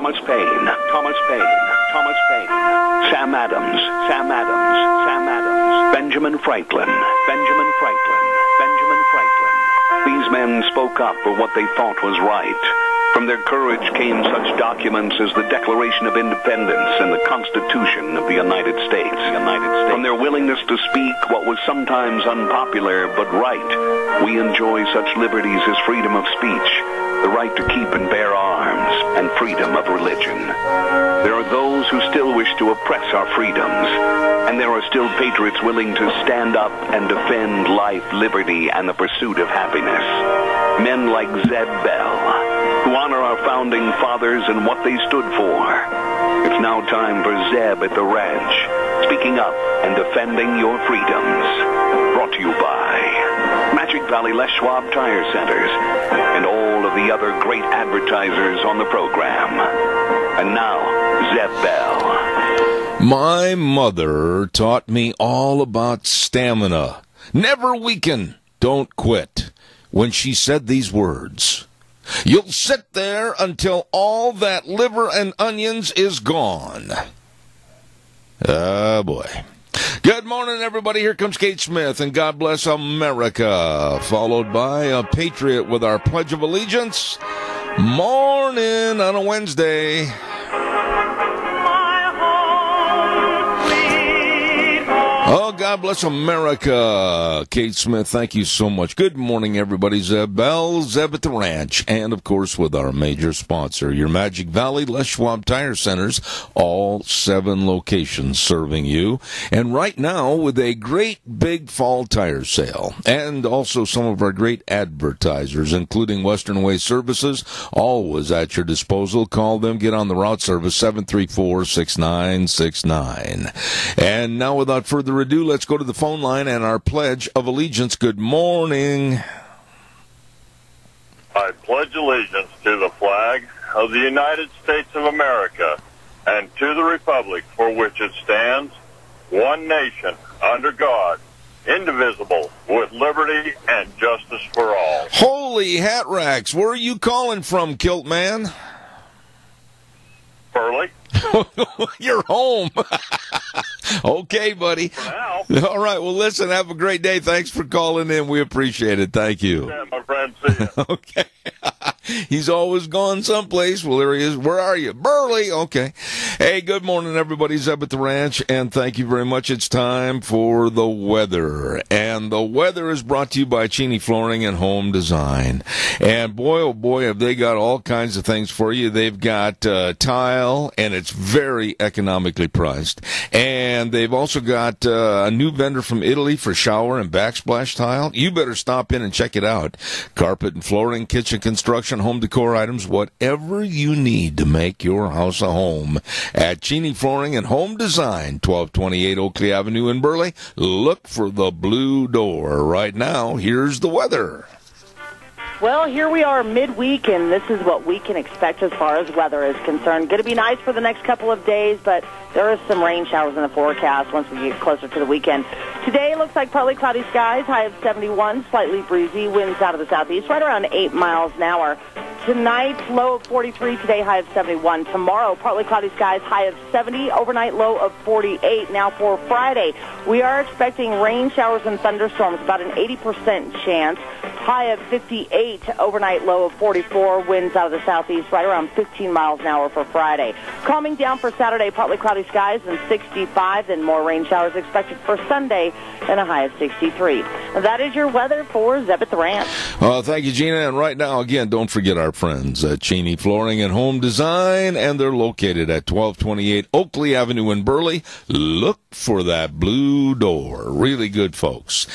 Thomas Paine, Thomas Paine, Thomas Paine, Sam Adams, Sam Adams, Sam Adams, Benjamin Franklin, Benjamin Franklin, Benjamin Franklin. These men spoke up for what they thought was right. From their courage came such documents as the Declaration of Independence and the Constitution of the United States. From their willingness to speak what was sometimes unpopular but right, we enjoy such liberties as freedom of speech, the right to keep and bear arms, and freedom of religion. There are those who still wish to oppress our freedoms, and there are still patriots willing to stand up and defend life, liberty, and the pursuit of happiness. Men like Zeb Bell, who honor our founding fathers and what they stood for. It's now time for Zeb at the Ranch, speaking up and defending your freedoms. Brought to you by Magic Valley Les Schwab Tire Centers and all of the other great advertisers on the program. And now, Zeb Bell. My mother taught me all about stamina. Never weaken, don't quit. When she said these words, you'll sit there until all that liver and onions is gone. Oh, boy. Good morning, everybody. Here comes Kate Smith, and God bless America, followed by a patriot with our Pledge of Allegiance. Morning on a Wednesday. Oh, God bless America. Kate Smith, thank you so much. Good morning, everybody. Zeb Bell, Zeb at the Ranch, and, of course, with our major sponsor, your Magic Valley Les Schwab Tire Centers, all 7 locations serving you. And right now, with a great big fall tire sale, and also some of our great advertisers, including Western Way Services, always at your disposal. Call them, get on the route service, 734-6969. And now, without further ado, let's go to the phone line and our Pledge of Allegiance. Good morning. I pledge allegiance to the flag of the United States of America and to the republic for which it stands, one nation, under God, indivisible, with liberty and justice for all. Holy hat racks. Where are you calling from, Kilt Man? Burley. You're home. Okay, buddy. For now. All right. Well, listen, have a great day. Thanks for calling in. We appreciate it. Thank you. Yeah, my friend. See ya. Okay. He's always gone someplace. Well, there he is. Where are you? Burley. Okay. Hey, good morning, everybody. Zeb at the Ranch, and thank you very much. It's time for the weather. And the weather is brought to you by Cheney Flooring and Home Design. And boy, oh boy, have they got all kinds of things for you. They've got tile, and it's very economically priced. And they've also got a new vendor from Italy for shower and backsplash tile. You better stop in and check it out. Carpet and flooring, kitchen construction, home decor items, whatever you need to make your house a home. At Cheney Flooring and Home Design, 1228 Oakley Avenue in Burley. Look for the blue door. Right now, here's the weather. Well, here we are midweek, and this is what we can expect as far as weather is concerned. Going to be nice for the next couple of days, but there are some rain showers in the forecast once we get closer to the weekend. Today looks like partly cloudy skies, high of 71, slightly breezy, winds out of the southeast, right around 8 miles an hour. Tonight, low of 43, today high of 71. Tomorrow, partly cloudy skies, high of 70, overnight low of 48. Now for Friday, we are expecting rain showers and thunderstorms, about an 80% chance. High of 58, overnight low of 44, winds out of the southeast, right around 15 miles an hour for Friday. Calming down for Saturday, partly cloudy skies and 65, then more rain showers expected for Sunday and a high of 63. That is your weather for Zeb at the Ranch. Thank you, Gina. And right now, again, don't forget our friends at Cheney Flooring and Home Design, and they're located at 1228 Oakley Avenue in Burley. Look for that blue door. Really good, folks.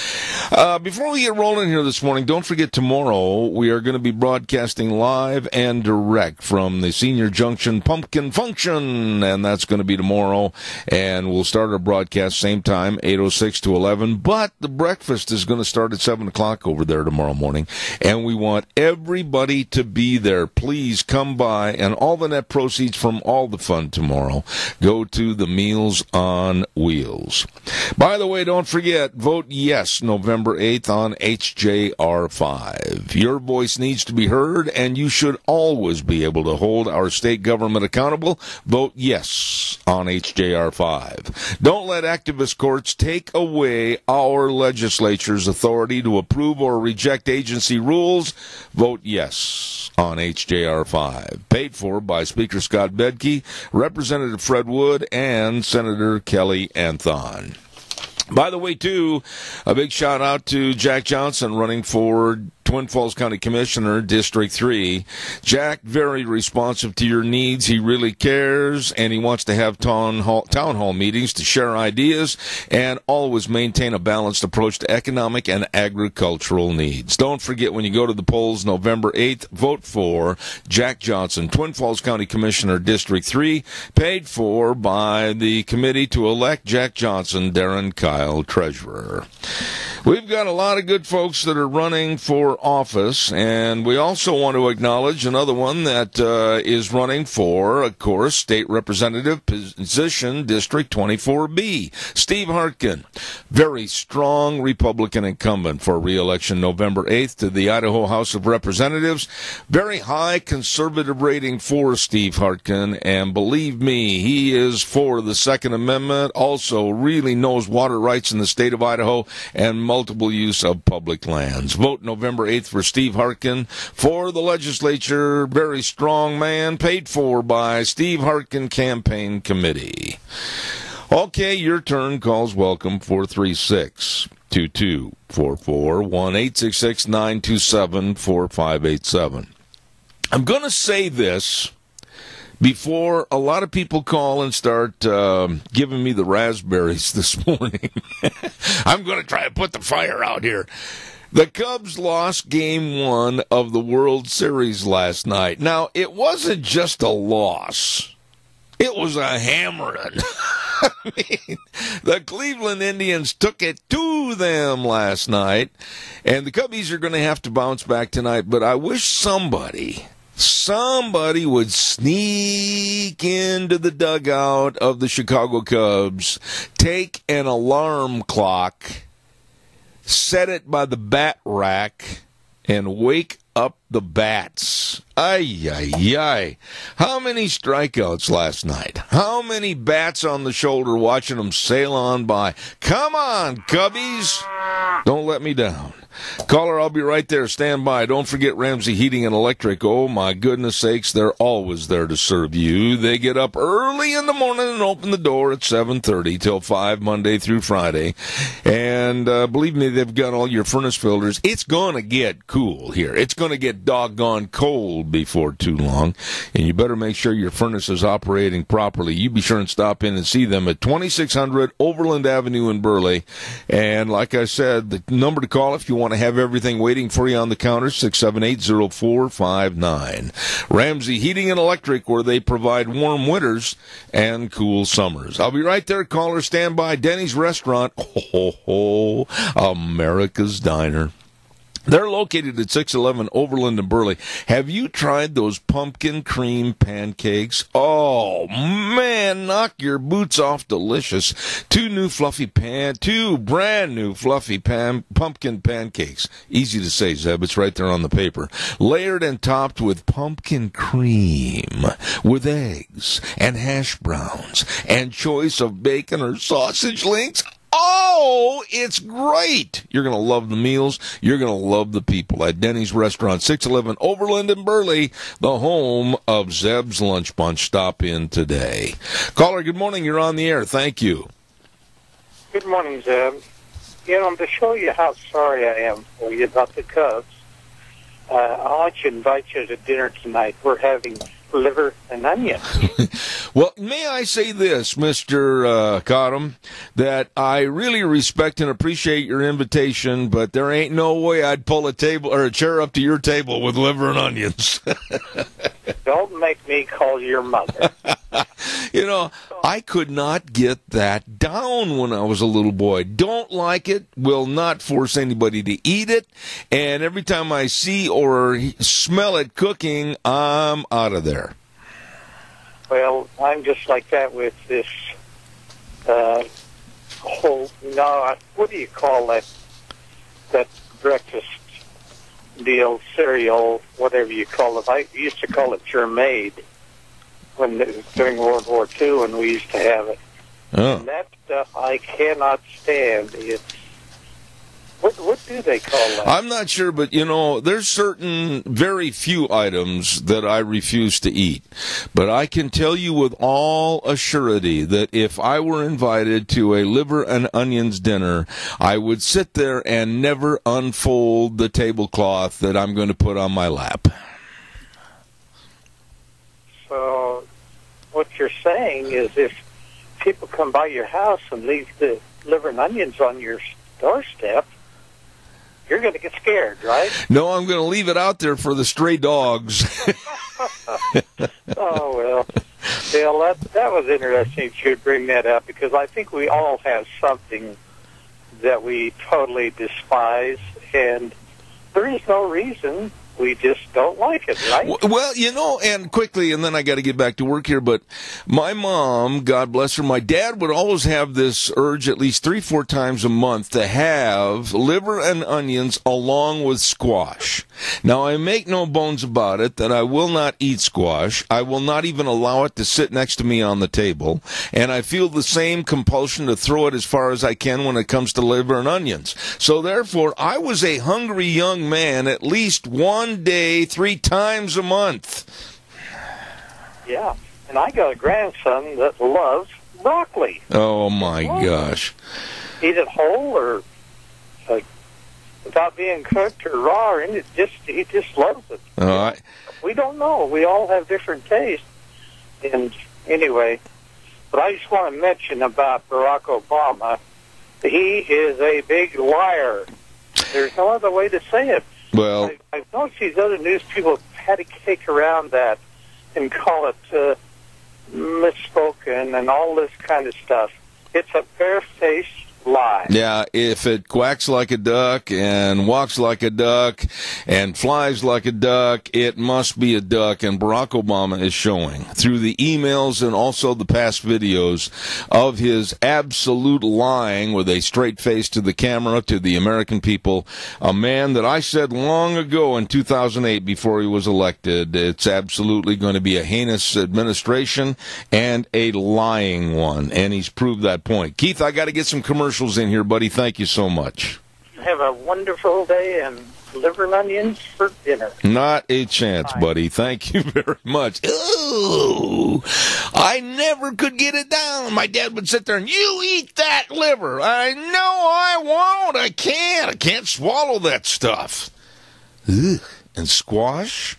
Before we get rolling here this morning, don't forget tomorrow we are going to be broadcasting live and direct from the Senior Junction Pumpkin Function, and that's going to be tomorrow. And we'll start our broadcast same time, 8:06 to 11. But the breakfast is going to start at 7 o'clock over there tomorrow morning, and we want everybody to be there. Please come by, and all the net proceeds from all the fun tomorrow go to the Meals on Wheels. By the way, don't forget, vote yes November 8th on HJR HJR5. Your voice needs to be heard, and you should always be able to hold our state government accountable. Vote yes on HJR5. Don't let activist courts take away our legislature's authority to approve or reject agency rules. Vote yes on HJR5. Paid for by Speaker Scott Bedke, Representative Fred Wood, and Senator Kelly Anthon. By the way, too, a big shout out to Jack Johnson running for Twin Falls County Commissioner, District 3. Jack, very responsive to your needs. He really cares, and he wants to have town hall meetings to share ideas and always maintain a balanced approach to economic and agricultural needs. Don't forget, when you go to the polls November 8th, vote for Jack Johnson, Twin Falls County Commissioner, District 3, paid for by the committee to elect Jack Johnson, Darren Kyle, Treasurer. We've got a lot of good folks that are running for office, and we also want to acknowledge another one that is running for, of course, state representative position, District 24B. Steve Hartkin, very strong Republican incumbent for re-election November 8th to the Idaho House of Representatives. Very high conservative rating for Steve Hartkin, and believe me, he is for the Second Amendment, also really knows water rights in the state of Idaho, and multiple use of public lands. Vote November 8th for Steve Hartkin for the legislature. Very strong man, paid for by Steve Hartkin Campaign Committee. Okay, your turn. Calls welcome. 436-2244, 1-866-927-4587. I'm going to say this before a lot of people call and start giving me the raspberries this morning. I'm going to try to put the fire out here. The Cubs lost Game 1 of the World Series last night. Now, it wasn't just a loss. It was a hammering. I mean, the Cleveland Indians took it to them last night, and the Cubbies are going to have to bounce back tonight, but I wish somebody would sneak into the dugout of the Chicago Cubs, take an alarm clock, set it by the bat rack, and wake up the bats. Ay, ay, ay. How many strikeouts last night? How many bats on the shoulder watching them sail on by? Come on, Cubbies. Don't let me down. Caller, I'll be right there. Stand by. Don't forget Ramsey Heating and Electric. Oh, my goodness sakes, they're always there to serve you. They get up early in the morning and open the door at 7:30 till 5, Monday through Friday. And believe me, they've got all your furnace filters. It's going to get cool here. It's going to get doggone cold before too long. And you better make sure your furnace is operating properly. You be sure and stop in and see them at 2600 Overland Avenue in Burley. And like I said, the number to call if you want to have everything waiting for you on the counter, 678-0459. Ramsey Heating and Electric, where they provide warm winters and cool summers. I'll be right there. Caller, stand by. Denny's Restaurant, America's Diner. They're located at 611 Overland and Burley. Have you tried those pumpkin cream pancakes? Oh, man, knock your boots off delicious. Two brand new fluffy pumpkin pancakes. Easy to say, Zeb. It's right there on the paper. Layered and topped with pumpkin cream, with eggs and hash browns, and choice of bacon or sausage links. Oh, it's great. You're going to love the meals. You're going to love the people at Denny's Restaurant, 611 Overland and Burley, the home of Zeb's Lunch Bunch. Stop in today. Caller, good morning. You're on the air. Thank you. Good morning, Zeb. You know, to show you how sorry I am for you about the Cubs, I want to invite you to dinner tonight. We're having liver and onions. Well, may I say this, Mr. Cottom, that I really respect and appreciate your invitation, but there ain't no way I'd pull a table or a chair up to your table with liver and onions. Don't make me call your mother. You know, I could not get that down when I was a little boy. Don't like it, will not force anybody to eat it, and every time I see or smell it cooking, I'm out of there. Well, I'm just like that with this whole, what do you call that breakfast oatmeal cereal, whatever you call it. I used to call it Germaid during World War II, when we used to have it. Oh. And that stuff I cannot stand. It's what do they call that? I'm not sure, but, there's certain very few items that I refuse to eat. But I can tell you with all assurity that if I were invited to a liver and onions dinner, I would sit there and never unfold the tablecloth that I'm going to put on my lap. So what you're saying is if people come by your house and leave the liver and onions on your doorstep, you're going to get scared, right? No, I'm going to leave it out there for the stray dogs. Oh, well. Dale, that was interesting if you'd bring that up, because I think we all have something that we totally despise, and there is no reason. We just don't like it, right? Well, and quickly, and then I got to get back to work here, but my mom, God bless her, my dad would always have this urge at least 3-4 times a month to have liver and onions along with squash. Now, I make no bones about it that I will not eat squash. I will not even allow it to sit next to me on the table, and I feel the same compulsion to throw it as far as I can when it comes to liver and onions. So, therefore, I was a hungry young man at least one day, 3 times a month. Yeah, and I got a grandson that loves broccoli. Oh, my gosh. Eat it whole or without being cooked or raw, and he just loves it. We don't know. We all have different tastes. And anyway, but I just want to mention about Barack Obama. He is a big liar. There's no other way to say it. Well, I've noticed these other news people had to kick around that and call it misspoken and all this kind of stuff. It's a barefaced lie. Yeah, if it quacks like a duck and walks like a duck and flies like a duck, it must be a duck. And Barack Obama is showing through the emails and also the past videos of his absolute lying with a straight face to the camera, to the American people. A man that I said long ago in 2008 before he was elected, it's absolutely going to be a heinous administration and a lying one. And he's proved that point. Keith, I got to get some commercials in here, buddy. Thank you so much. Have a wonderful day, and liver and onions for dinner. Not a chance, buddy. Thank you very much. Ooh, I never could get it down. My dad would sit there and, you eat that liver. I know I won't. I can't. I can't swallow that stuff. Ugh. And squash?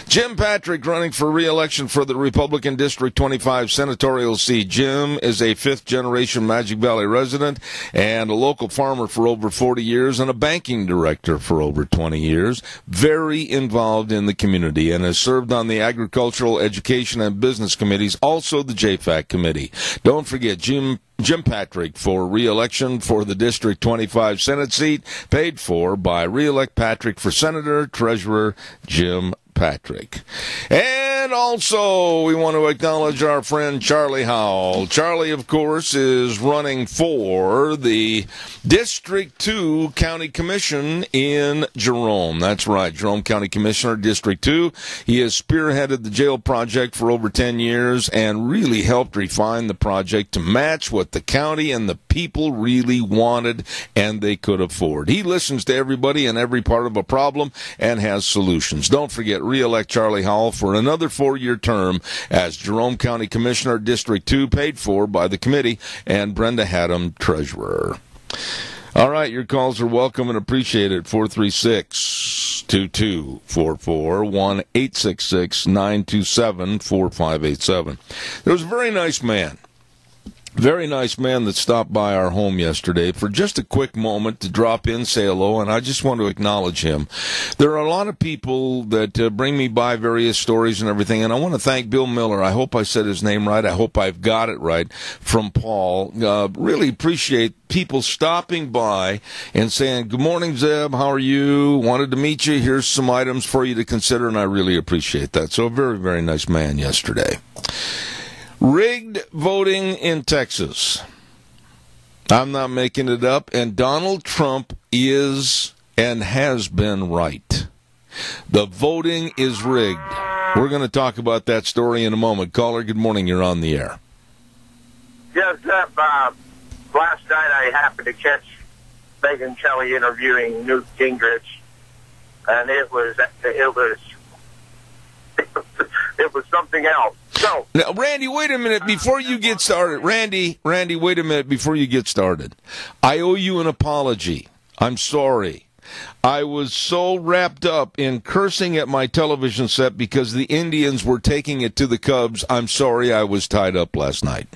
Jim Patrick running for re-election for the Republican District 25 senatorial seat. Jim is a fifth-generation Magic Valley resident and a local farmer for over 40 years and a banking director for over 20 years. Very involved in the community and has served on the Agricultural, Education, and Business Committees, also the JFAC Committee. Don't forget, Jim Patrick for re-election for the District 25 Senate seat, paid for by Re-elect Patrick for Senator, Treasurer Jim Patrick. And also, we want to acknowledge our friend Charlie Howell. Charlie, of course, is running for the District 2 County Commission in Jerome. That's right, Jerome County Commissioner, District 2. He has spearheaded the jail project for over 10 years and really helped refine the project to match what the county and the people really wanted and they could afford. He listens to everybody in every part of a problem and has solutions. Don't forget, re-elect Charlie Howell for another 4-year term as Jerome County Commissioner, District 2, paid for by the committee, and Brenda Haddam, Treasurer. All right, your calls are welcome and appreciated. 436-2244, 1-866-927-4587. There was a very nice man that stopped by our home yesterday for just a quick moment to drop in, say hello, and I just want to acknowledge him. There are a lot of people that bring me by various stories and everything, and I want to thank Bill Miller. I hope I said his name right. I hope I've got it right, from Paul. Really appreciate people stopping by and saying, good morning, Zeb, how are you? Wanted to meet you. Here's some items for you to consider, and I really appreciate that. So a very, very nice man yesterday. Rigged voting in Texas. I'm not making it up. And Donald Trump is and has been right. The voting is rigged. We're going to talk about that story in a moment. Caller, good morning. You're on the air. Yes, last night I happened to catch Megyn Kelly interviewing Newt Gingrich, and it was something else. So now, Randy, wait a minute before you get started. Randy, wait a minute before you get started. I owe you an apology. I'm sorry. I was so wrapped up in cursing at my television set because the Indians were taking it to the Cubs. I'm sorry I was tied up last night.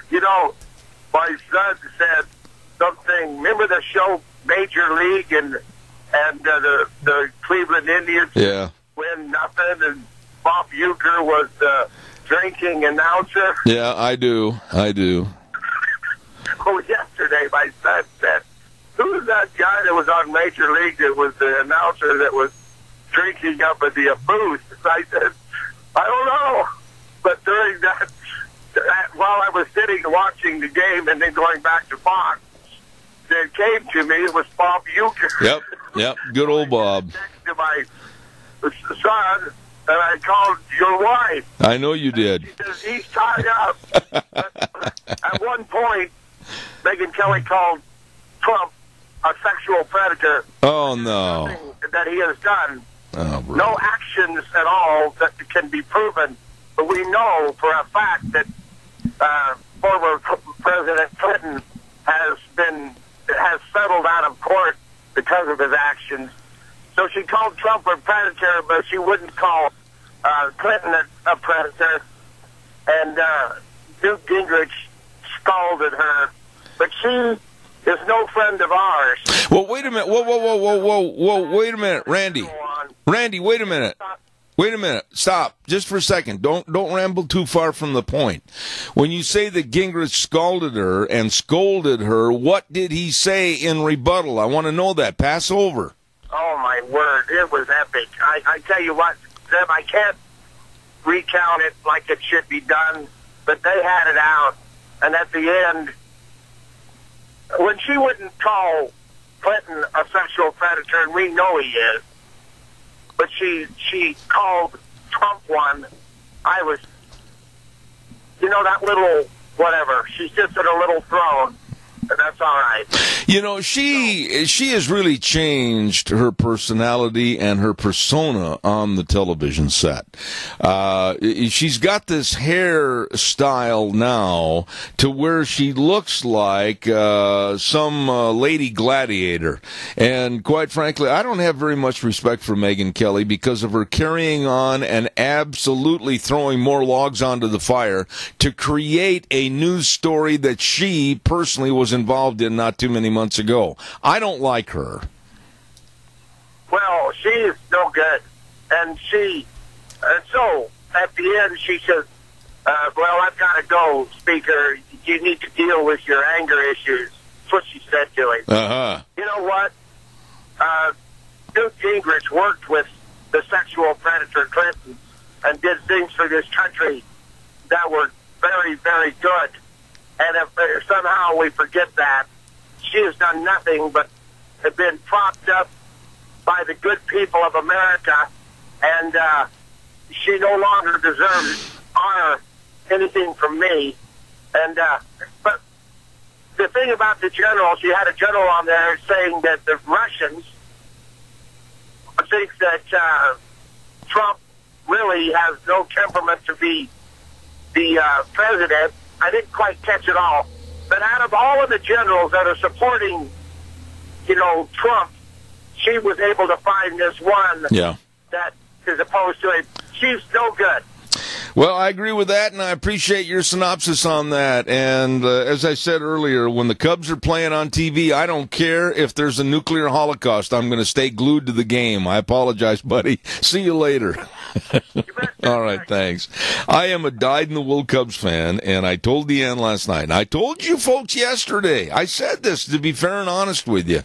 You know, my son said something. Remember the show Major League and the Cleveland Indians win nothing, and Bob Uecker was the drinking announcer? Yeah, I do. Oh, yesterday my son said, "Who's that guy that was on Major League that was the announcer that was drinking up at the booth?" I said, "I don't know." But during that, while I was sitting watching the game and then going back to Fox, it came to me, it was Bob Uecker. Yep, good old Bob. Next to my son, and I called your wife. I know you did. She says, "He's tied up." At one point, Megyn Kelly called Trump a sexual predator. Oh, no. Nothing that he has done. Oh, no actions at all that can be proven. But we know for a fact that former President Clinton has settled out of court because of his actions. So she called Trump a predator, but she wouldn't call Clinton a predator. And Newt Gingrich scalded her, but she is no friend of ours. Well, wait a minute. Whoa, wait a minute, Randy. Randy, wait a minute. Wait a minute. Stop. Just for a second. Don't ramble too far from the point. When you say that Gingrich scalded her and scolded her, what did he say in rebuttal? I want to know that. Pass over. Oh, my word. It was epic. I tell you what, Zeb, I can't recount it like it should be done, but they had it out. And at the end, when she wouldn't call Clinton a sexual predator, and we know he is, but she called Trump one, I was, that little whatever. She's just in a little throne, and that's all right. She has really changed her personality and her persona on the television set. She's got this hairstyle now to where she looks like some lady gladiator. And quite frankly, I don't have very much respect for Megyn Kelly because of her carrying on and absolutely throwing more logs onto the fire to create a news story that she personally was involved in not too many months ago. I don't like her. Well, she's no good. And so at the end she says, well, I've got to go, Speaker. You need to deal with your anger issues. That's what she said to him. Uh-huh. You know what? Newt Gingrich worked with the sexual predator Clinton and did things for this country that were very, very good. And if somehow we forget that, she has done nothing but have been propped up by the good people of America, and she no longer deserves anything from me. And but the thing about the general, she had a general on there saying that the Russians think that Trump really has no temperament to be the president. I didn't quite catch it all. But out of all of the generals that are supporting, Trump, she was able to find this one that is opposed to him. She's no good. Well, I agree with that, and I appreciate your synopsis on that. And as I said earlier, when the Cubs are playing on TV, I don't care if there's a nuclear holocaust. I'm going to stay glued to the game. I apologize, buddy. See you later. All right, thanks. I am a dyed-in-the-wool Cubs fan, and I told Deanne last night, and I told you folks yesterday, I said this to be fair and honest with you.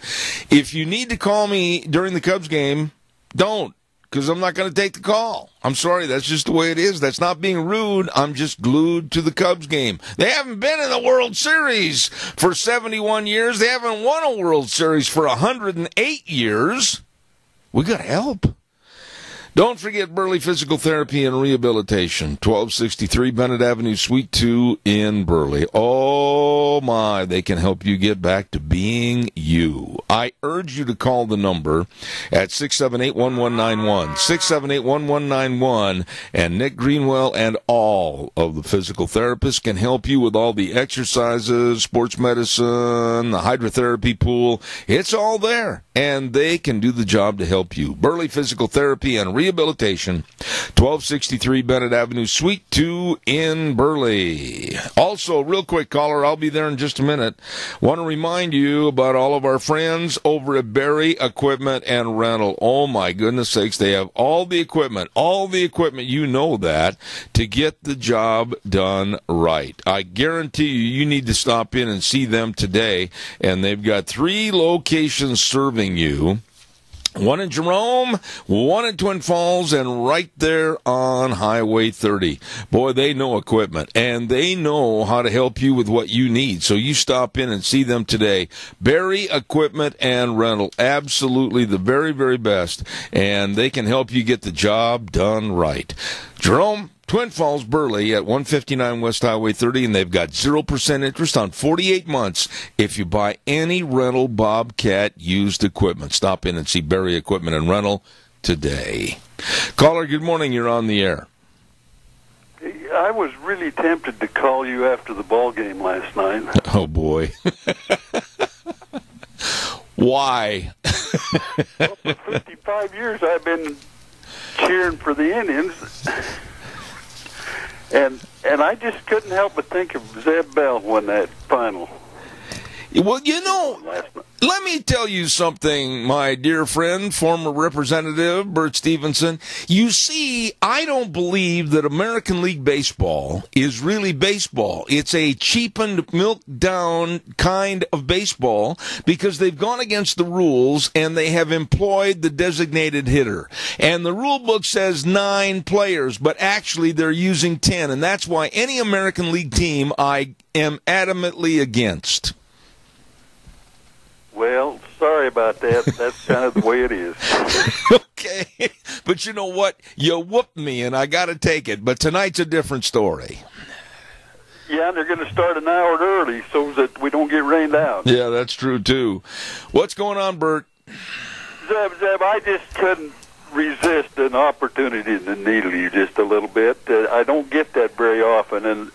If you need to call me during the Cubs game, don't. because I'm not going to take the call. I'm sorry, that's just the way it is. That's not being rude. I'm just glued to the Cubs game. They haven't been in the World Series for 71 years. They haven't won a World Series for 108 years. We got help. Don't forget Burley Physical Therapy and Rehabilitation, 1263 Bennett Avenue, Suite 2 in Burley. Oh, my, they can help you get back to being you. I urge you to call the number at 678-1191, 678-1191, and Nick Greenwell and all of the physical therapists can help you with all the exercises, sports medicine, the hydrotherapy pool. It's all there, and they can do the job to help you. Burley Physical Therapy and Rehabilitation, 1263 Bennett Avenue, Suite 2 in Burley. Also, real quick, caller, I'll be there in just a minute. Want to remind you about all of our friends over at Berry Equipment and Rental. Oh, my goodness sakes, they have all the equipment, you know that, to get the job done right. I guarantee you need to stop in and see them today, and they've got 3 locations serving you. One in Jerome, one in Twin Falls, and right there on Highway 30. Boy, they know equipment, and they know how to help you with what you need. So you stop in and see them today. Berry Equipment and Rental, absolutely the very, very best, and they can help you get the job done right. Jerome, Twin Falls, Burley at 159 West Highway 30, and they've got 0% interest on 48 months if you buy any rental Bobcat used equipment. Stop in and see Berry Equipment and Rental today. Caller, good morning. You're on the air. I was really tempted to call you after the ball game last night. Oh, boy. Why? Well, for 55 years, I've been cheering for the Indians. And I just couldn't help but think of Zeb Bell when that final. Well, you know, let me tell you something, my dear friend, former Representative Bert Stevenson. You see, I don't believe that American League Baseball is really baseball. It's a cheapened, milked-down kind of baseball because they've gone against the rules and they have employed the designated hitter. And the rule book says 9 players, but actually they're using 10, and that's why any American League team I am adamantly against. Well, sorry about that. That's kind of the way it is. Okay. But you know what? You whooped me, and I got to take it. But tonight's a different story. Yeah, and they're going to start an hour early so that we don't get rained out. Yeah, that's true, too. What's going on, Bert? Zeb, I just couldn't resist an opportunity to needle you just a little bit. I don't get that very often. And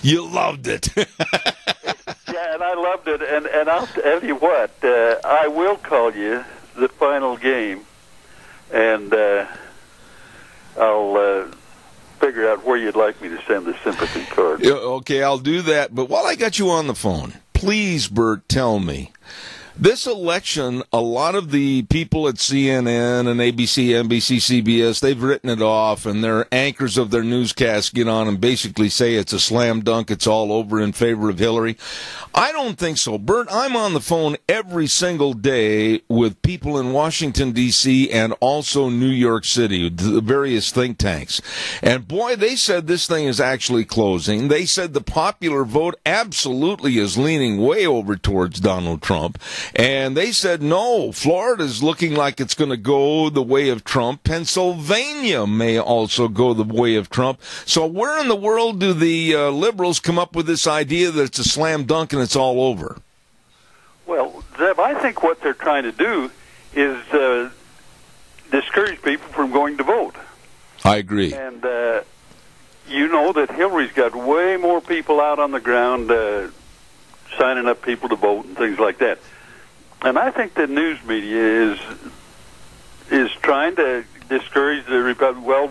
You loved it. Yeah, and I loved it, and I'll tell you what, I will call you the final game, and I'll figure out where you'd like me to send the sympathy card. Okay, I'll do that, but while I got you on the phone, please, Bert, tell me, this election, a lot of the people at CNN and ABC, NBC, CBS, they've written it off, and their anchors of their newscasts get on and basically say it's a slam dunk, it's all over in favor of Hillary. I don't think so. Bert, I'm on the phone every single day with people in Washington, D.C., and also New York City, the various think tanks. And boy, they said this thing is actually closing. They said the popular vote absolutely is leaning way over towards Donald Trump. And they said, no, Florida's looking like it's going to go the way of Trump. Pennsylvania may also go the way of Trump. So where in the world do the liberals come up with this idea that it's a slam dunk and it's all over? Well, Zeb, I think what they're trying to do is discourage people from going to vote. I agree. And you know that Hillary's got way more people out on the ground signing up people to vote and things like that. And I think the news media is trying to discourage the Republicans. Well,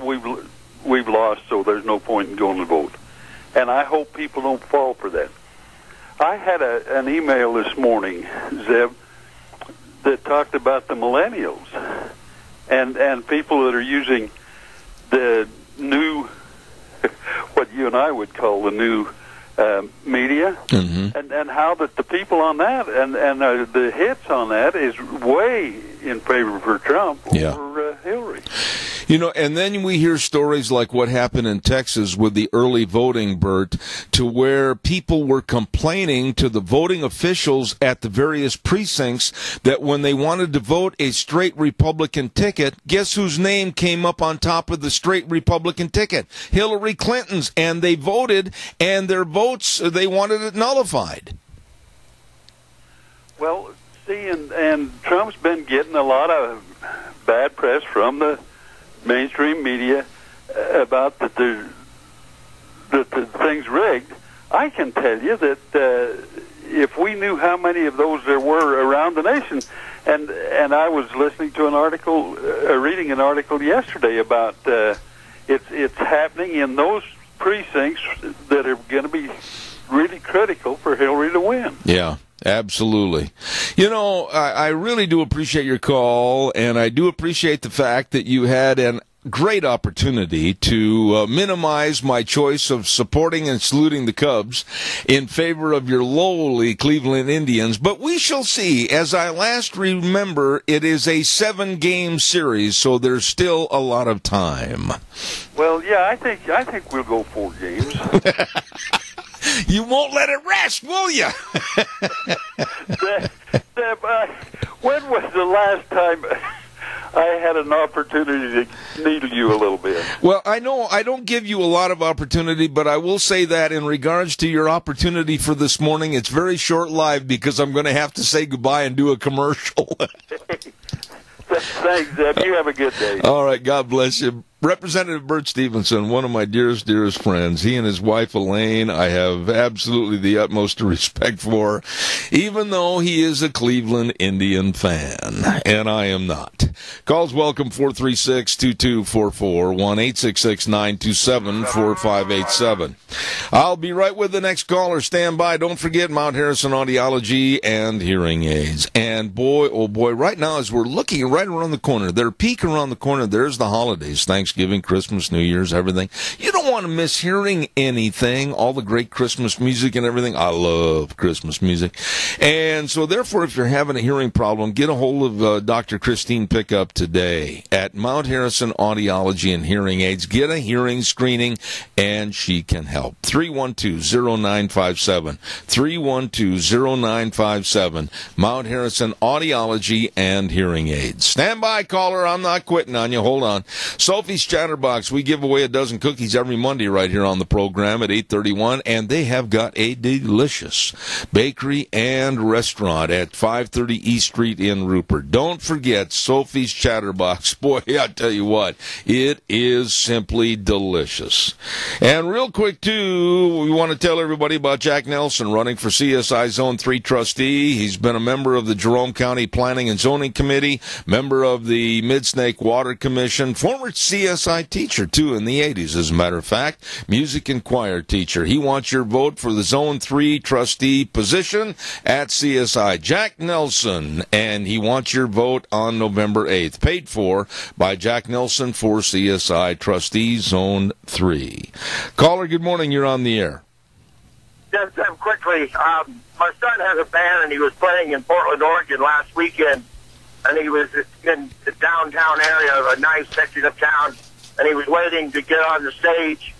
we've lost, so there's no point in going to vote. And I hope people don't fall for that. I had an email this morning, Zeb, that talked about the millennials and people that are using the new, what you and I would call the new media, and how that the people on that and the hits on that is way in favor for Trump over Hillary. You know, and then we hear stories like what happened in Texas with the early voting, Bert, to where people were complaining to the voting officials at the various precincts that when they wanted to vote a straight Republican ticket, guess whose name came up on top of the straight Republican ticket? Hillary Clinton's. And they voted, and their votes, they wanted it nullified. Well, see, and Trump's been getting a lot of bad press from the mainstream media about that the thing's rigged. I can tell you that if we knew how many of those there were around the nation, and I was listening to an article, reading an article yesterday about it's happening in those precincts that are going to be really critical for Hillary to win. Yeah. Absolutely. You know, I really do appreciate your call, and I do appreciate the fact that you had an great opportunity to minimize my choice of supporting and saluting the Cubs in favor of your lowly Cleveland Indians. But we shall see. As I last remember, it is a 7-game series, so there's still a lot of time. Well, yeah, I think we'll go 4 games. You won't let it rest, will you? When was the last time I had an opportunity to needle you a little bit? Well, I know I don't give you a lot of opportunity, but I will say that in regards to your opportunity for this morning, it's very short-lived because I'm going to have to say goodbye and do a commercial. Thanks, Zeb. You have a good day. All right. God bless you. Representative Bert Stevenson, one of my dearest friends. He and his wife, Elaine, I have absolutely the utmost respect for, even though he is a Cleveland Indian fan, and I am not. Calls welcome, 436-2244, 1-866-927-4587. I'll be right with the next caller. Stand by. Don't forget Mount Harrison Audiology and Hearing Aids. And boy, oh boy, right now as we're looking right around the corner, they're peeking around the corner, there's the holidays, Thanksgiving, Christmas, New Year's, everything. You don't want to miss hearing anything, all the great Christmas music and everything. I love Christmas music. And so therefore, if you're having a hearing problem, get a hold of Dr. Christine Pickup today at Mount Harrison Audiology and Hearing Aids. Get a hearing screening, and she can help. 312-0957. 312-0957. Mount Harrison Audiology and Hearing Aids. Stand by, caller. I'm not quitting on you. Hold on. Sophie's Chatterbox. We give away a dozen cookies every Monday right here on the program at 8:31, and they have got a delicious bakery and restaurant at 530 East Street in Rupert. Don't forget Sophie's Chatterbox. Boy, I tell you what, it is simply delicious. And real quick, too, we want to tell everybody about Jack Nelson running for CSI Zone 3 trustee. He's been a member of the Jerome County Planning and Zoning Committee, member of the Mid-Snake Water Commission, former CSI teacher, too, in the 80s, as a matter of fact, music and choir teacher. He wants your vote for the Zone 3 trustee position at CSI. Jack Nelson, and he wants your vote on November 8th. Paid for by Jack Nelson for CSI trustee Zone 3. Caller, good morning. You're on the air. Just quickly, my son has a band, and he was playing in Portland, Oregon last weekend, and he was in the downtown area of a nice section of town, and he was waiting to get on the stage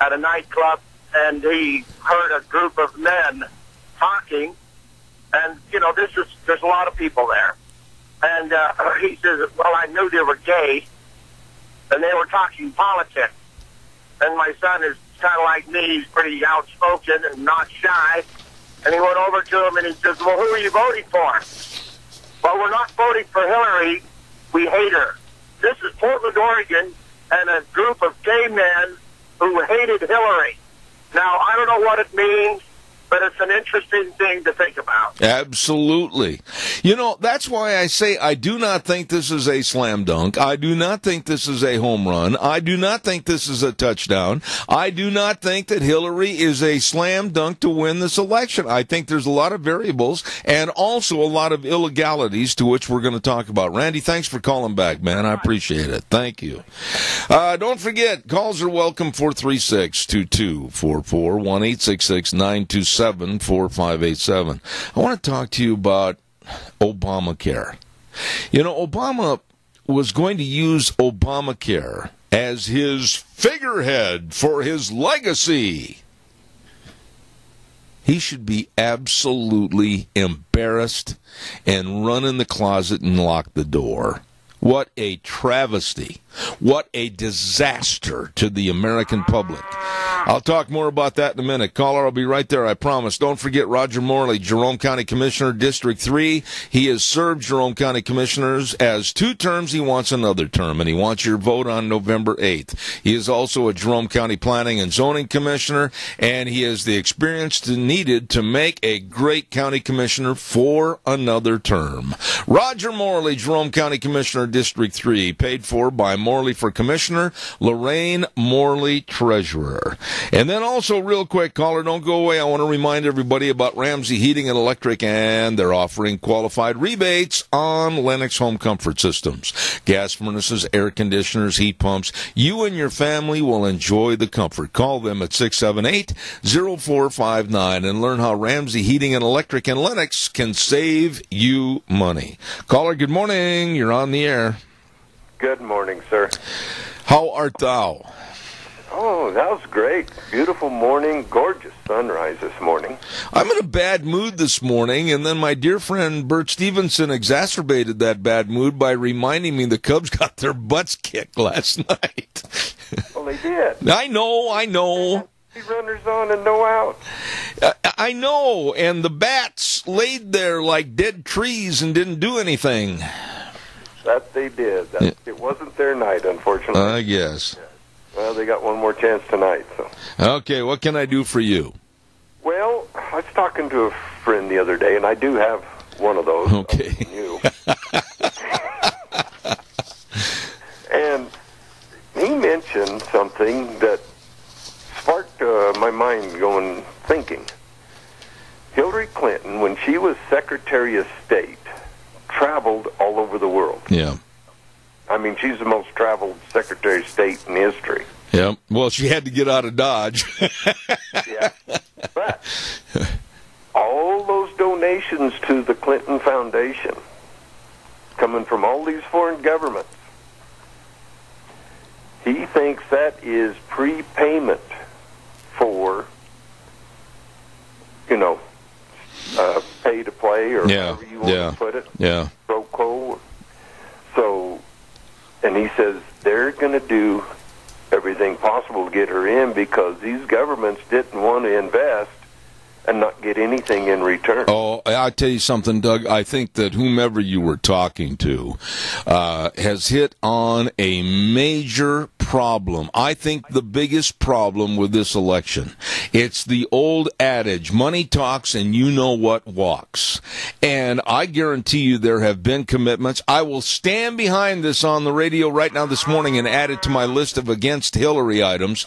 at a nightclub, and he heard a group of men talking, and, you know, there's a lot of people there. And he says, well, I knew they were gay, and they were talking politics. And my son is kind of like me. He's pretty outspoken and not shy. And he went over to him and he says, well, who are you voting for? Well, we're not voting for Hillary. We hate her. This is Portland, Oregon, and a group of gay men who hated Hillary. Now, I don't know what it means, but it's an interesting thing to think about. Absolutely. You know, that's why I say I do not think this is a slam dunk. I do not think this is a home run. I do not think this is a touchdown. I do not think that Hillary is a slam dunk to win this election. I think there's a lot of variables and also a lot of illegalities to which we're going to talk about. Randy, thanks for calling back, man. I appreciate it. Thank you. Don't forget, calls are welcome, 436-2244, 1-866-927-4587. I want to talk to you about Obamacare. You know, Obama was going to use Obamacare as his figurehead for his legacy. He should be absolutely embarrassed and run in the closet and lock the door. What a travesty. What a disaster to the American public. I'll talk more about that in a minute. Caller, I'll be right there, I promise. Don't forget Roger Morley, Jerome County Commissioner, District 3. He has served Jerome County Commissioners as 2 terms. He wants another term, and he wants your vote on November 8th. He is also a Jerome County Planning and Zoning Commissioner, and he has the experience needed to make a great county commissioner for another term. Roger Morley, Jerome County Commissioner, District 3, paid for by Morley for Commissioner, Lorraine Morley, Treasurer. And then also, real quick, caller, don't go away. I want to remind everybody about Ramsey Heating and Electric, and they're offering qualified rebates on Lennox home comfort systems. Gas furnaces, air conditioners, heat pumps. You and your family will enjoy the comfort. Call them at 678-0459 and learn how Ramsey Heating and Electric and Lennox can save you money. Caller, good morning. You're on the air. Good morning, sir. How art thou? Oh, that was great. Beautiful morning, gorgeous sunrise this morning. I'm in a bad mood this morning, and then my dear friend Bert Stevenson exacerbated that bad mood by reminding me the Cubs got their butts kicked last night. Well, they did. I know. 3 runners on and no out. I know, and the bats laid there like dead trees and didn't do anything. That they did. It wasn't their night, unfortunately. I guess. Yeah. Well, they got one more chance tonight. So. Okay, what can I do for you? Well, I was talking to a friend the other day, and I do have one of those. Okay. You. And he mentioned something that sparked my mind going thinking. Hillary Clinton, when she was Secretary of State, traveled all over the world. Yeah. I mean, she's the most traveled Secretary of State in history. Yeah. Well, she had to get out of Dodge. Yeah. But all those donations to the Clinton Foundation coming from all these foreign governments, he thinks that is prepayment for, pay to play or however you want to put it. Yeah. Pro quo. So, and he says they're going to do everything possible to get her in because these governments didn't want to invest and not get anything in return. Oh, I'll tell you something, Doug. I think that whomever you were talking to has hit on a major problem. I think the biggest problem with this election, it's the old adage, money talks and you know what walks. And I guarantee you there have been commitments. I will stand behind this on the radio right now this morning and add it to my list of against Hillary items.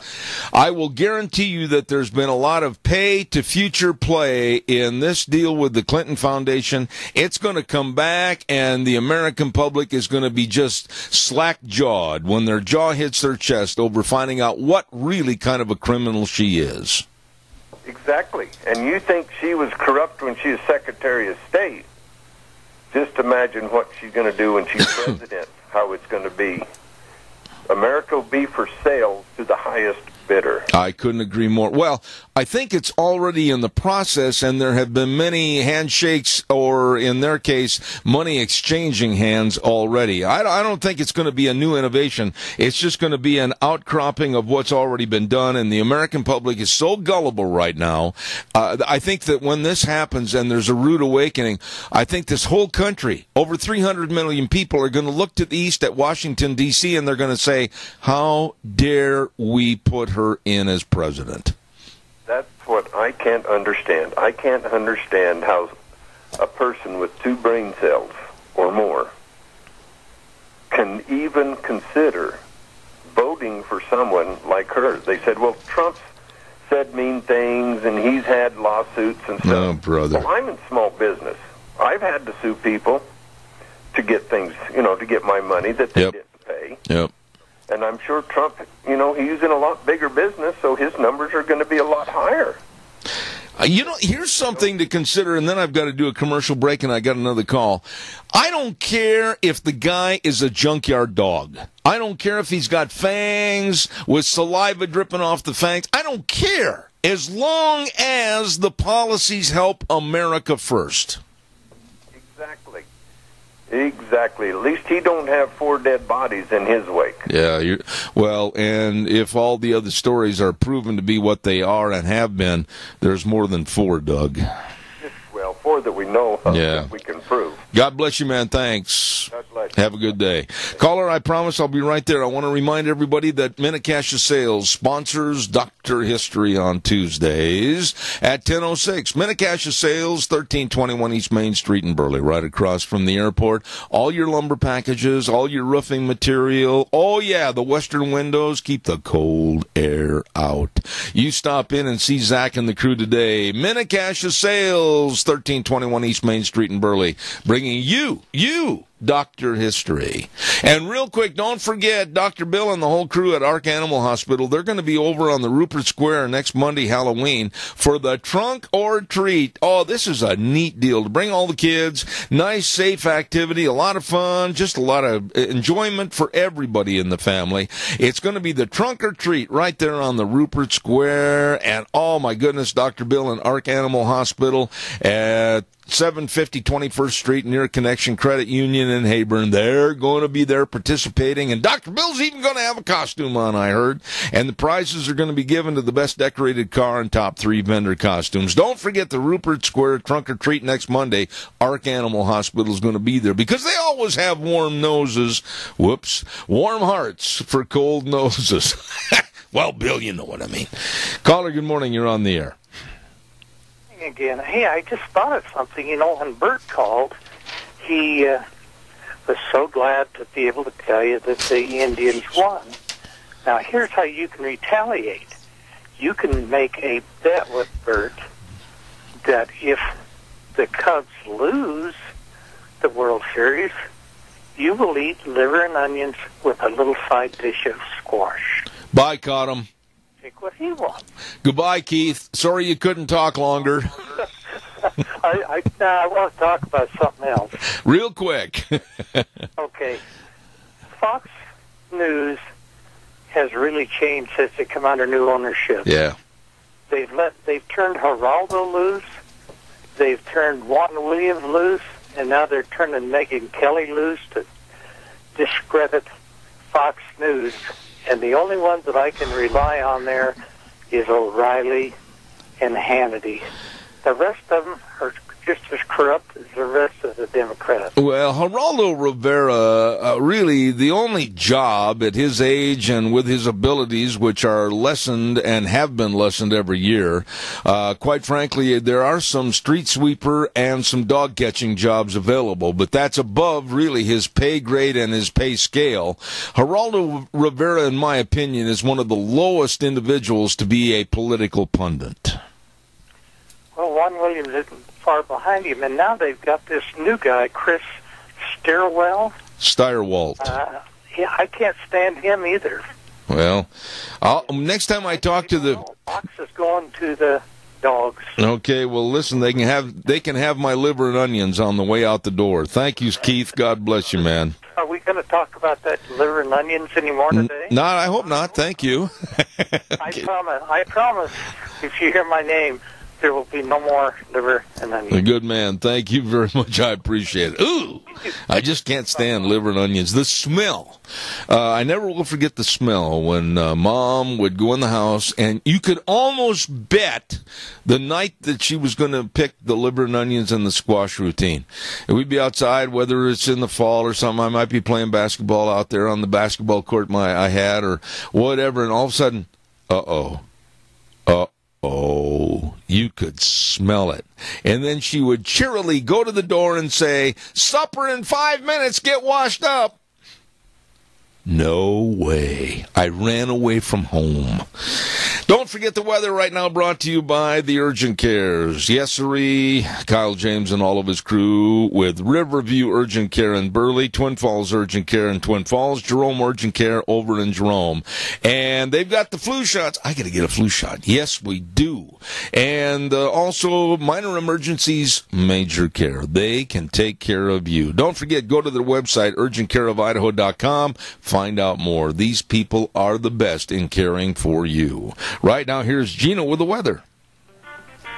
I will guarantee you that there's been a lot of pay to future play in this deal with the Clinton Foundation. It's going to come back and the American public is going to be just slack-jawed when their jaw hits their chest over finding out what really kind of a criminal she is. Exactly. And you think she was corrupt when she was Secretary of State. Just imagine what she's going to do when she's president, how it's going to be. America will be for sale to the highest bidder. I couldn't agree more. Well, I think it's already in the process, and there have been many handshakes, or in their case, money exchanging hands already. I don't think it's going to be a new innovation. It's just going to be an outcropping of what's already been done, and the American public is so gullible right now. I think that when this happens and there's a rude awakening, I think this whole country, over 300 million people, are going to look to the east at Washington, D.C., and they're going to say, how dare we put her in as president? That's what I can't understand. I can't understand how a person with 2 brain cells or more can even consider voting for someone like her. They said, well, Trump's said mean things and he's had lawsuits and stuff. Oh, brother. Well, I'm in small business. I've had to sue people to get things, to get my money that they didn't pay. Yep. And I'm sure Trump, he's in a lot bigger business, so his numbers are going to be a lot higher. Here's something to consider, and then I've got to do a commercial break, and I got another call. I don't care if the guy is a junkyard dog. I don't care if he's got fangs with saliva dripping off the fangs. I don't care, as long as the policies help America first. Exactly. At least he don't have 4 dead bodies in his wake. Yeah, and if all the other stories are proven to be what they are and have been, there's more than 4, Doug. Well, 4 that we know of that we can prove. God bless you, man. Thanks. God bless you. Have a good day. Caller, I promise I'll be right there. I want to remind everybody that Mini-Cash Sales sponsors Dr. History on Tuesdays at 10:06. Mini-Cash Sales, 1321 East Main Street in Burley, right across from the airport. All your lumber packages, all your roofing material. Oh, yeah, the western windows keep the cold air out. You stop in and see Zach and the crew today. Mini-Cash Sales, 1321 East Main Street in Burley, bringing you, Dr. History. And real quick, don't forget, Dr. Bill and the whole crew at Ark Animal Hospital, they're going to be over on the Rupert Square next Monday, Halloween, for the Trunk or Treat. Oh, this is a neat deal to bring all the kids. Nice, safe activity, a lot of fun, just a lot of enjoyment for everybody in the family. It's going to be the Trunk or Treat right there on the Rupert Square. And, oh, my goodness, Dr. Bill and Ark Animal Hospital at 750 21st Street near Connection Credit Union in Hayburn. They're going to be there participating, and Dr. Bill's even going to have a costume on, I heard. And the prizes are going to be given to the best decorated car and top 3 vendor costumes. Don't forget the Rupert Square Trunk or Treat next Monday. Ark Animal Hospital is going to be there because they always have warm hearts for cold noses. Well, Bill, you know what I mean. Caller, good morning. You're on the air. Again, hey, I just thought of something. When Bert called, he was so glad to be able to tell you that the Indians won. Now, here's how you can retaliate. You can make a bet with Bert that if the Cubs lose the World Series, you will eat liver and onions with a little side dish of squash. Boycott him. Take what he wants. Goodbye, Keith. Sorry you couldn't talk longer. I want to talk about something else. Real quick. Okay. Fox News has really changed since they come under new ownership. Yeah. They've turned Geraldo loose. They've turned Juan Williams loose, and now they're turning Megyn Kelly loose to discredit Fox News. And the only ones that I can rely on there is O'Reilly and Hannity. The rest of them are just as corrupt as the rest of the Democrats. Well, Geraldo Rivera, really the only job at his age and with his abilities, which are lessened and have been lessened every year, quite frankly, there are some street sweeper and some dog catching jobs available, but that's above really his pay grade and his pay scale. Geraldo Rivera, in my opinion, is one of the lowest individuals to be a political pundit. Well, Juan Williams isn't far behind him, and now they've got this new guy, Chris Stirewalt. Yeah, I can't stand him either. Well, next time I talk to the Fox is going to the dogs. Okay, well, listen, they can have my liver and onions on the way out the door. Thank you, Keith. God bless you, man. Are we going to talk about that liver and onions anymore today? No, I hope not. Thank you. I promise. If you hear my name, there will be no more liver and onions. A good man. Thank you very much. I appreciate it. Ooh, I just can't stand liver and onions. The smell. I never will forget the smell when Mom would go in the house, and you could almost bet the night that she was going to pick the liver and onions and the squash routine. And we'd be outside, whether it's in the fall or something. I might be playing basketball out there on the basketball court I had or whatever, and all of a sudden, uh-oh. could smell it. And then she would cheerily go to the door and say, "Supper in 5 minutes, get washed up." No way. I ran away from home. Don't forget the weather right now, brought to you by the Urgent Cares. Yes, sirree. Kyle James and all of his crew with Riverview Urgent Care in Burley, Twin Falls Urgent Care in Twin Falls, Jerome Urgent Care over in Jerome. And they've got the flu shots. I got to get a flu shot. Yes, we do. And also minor emergencies, major care. They can take care of you. Don't forget, go to their website, urgentcareofidaho.com. Find out more. These people are the best in caring for you. Right now, here's Gina with the weather.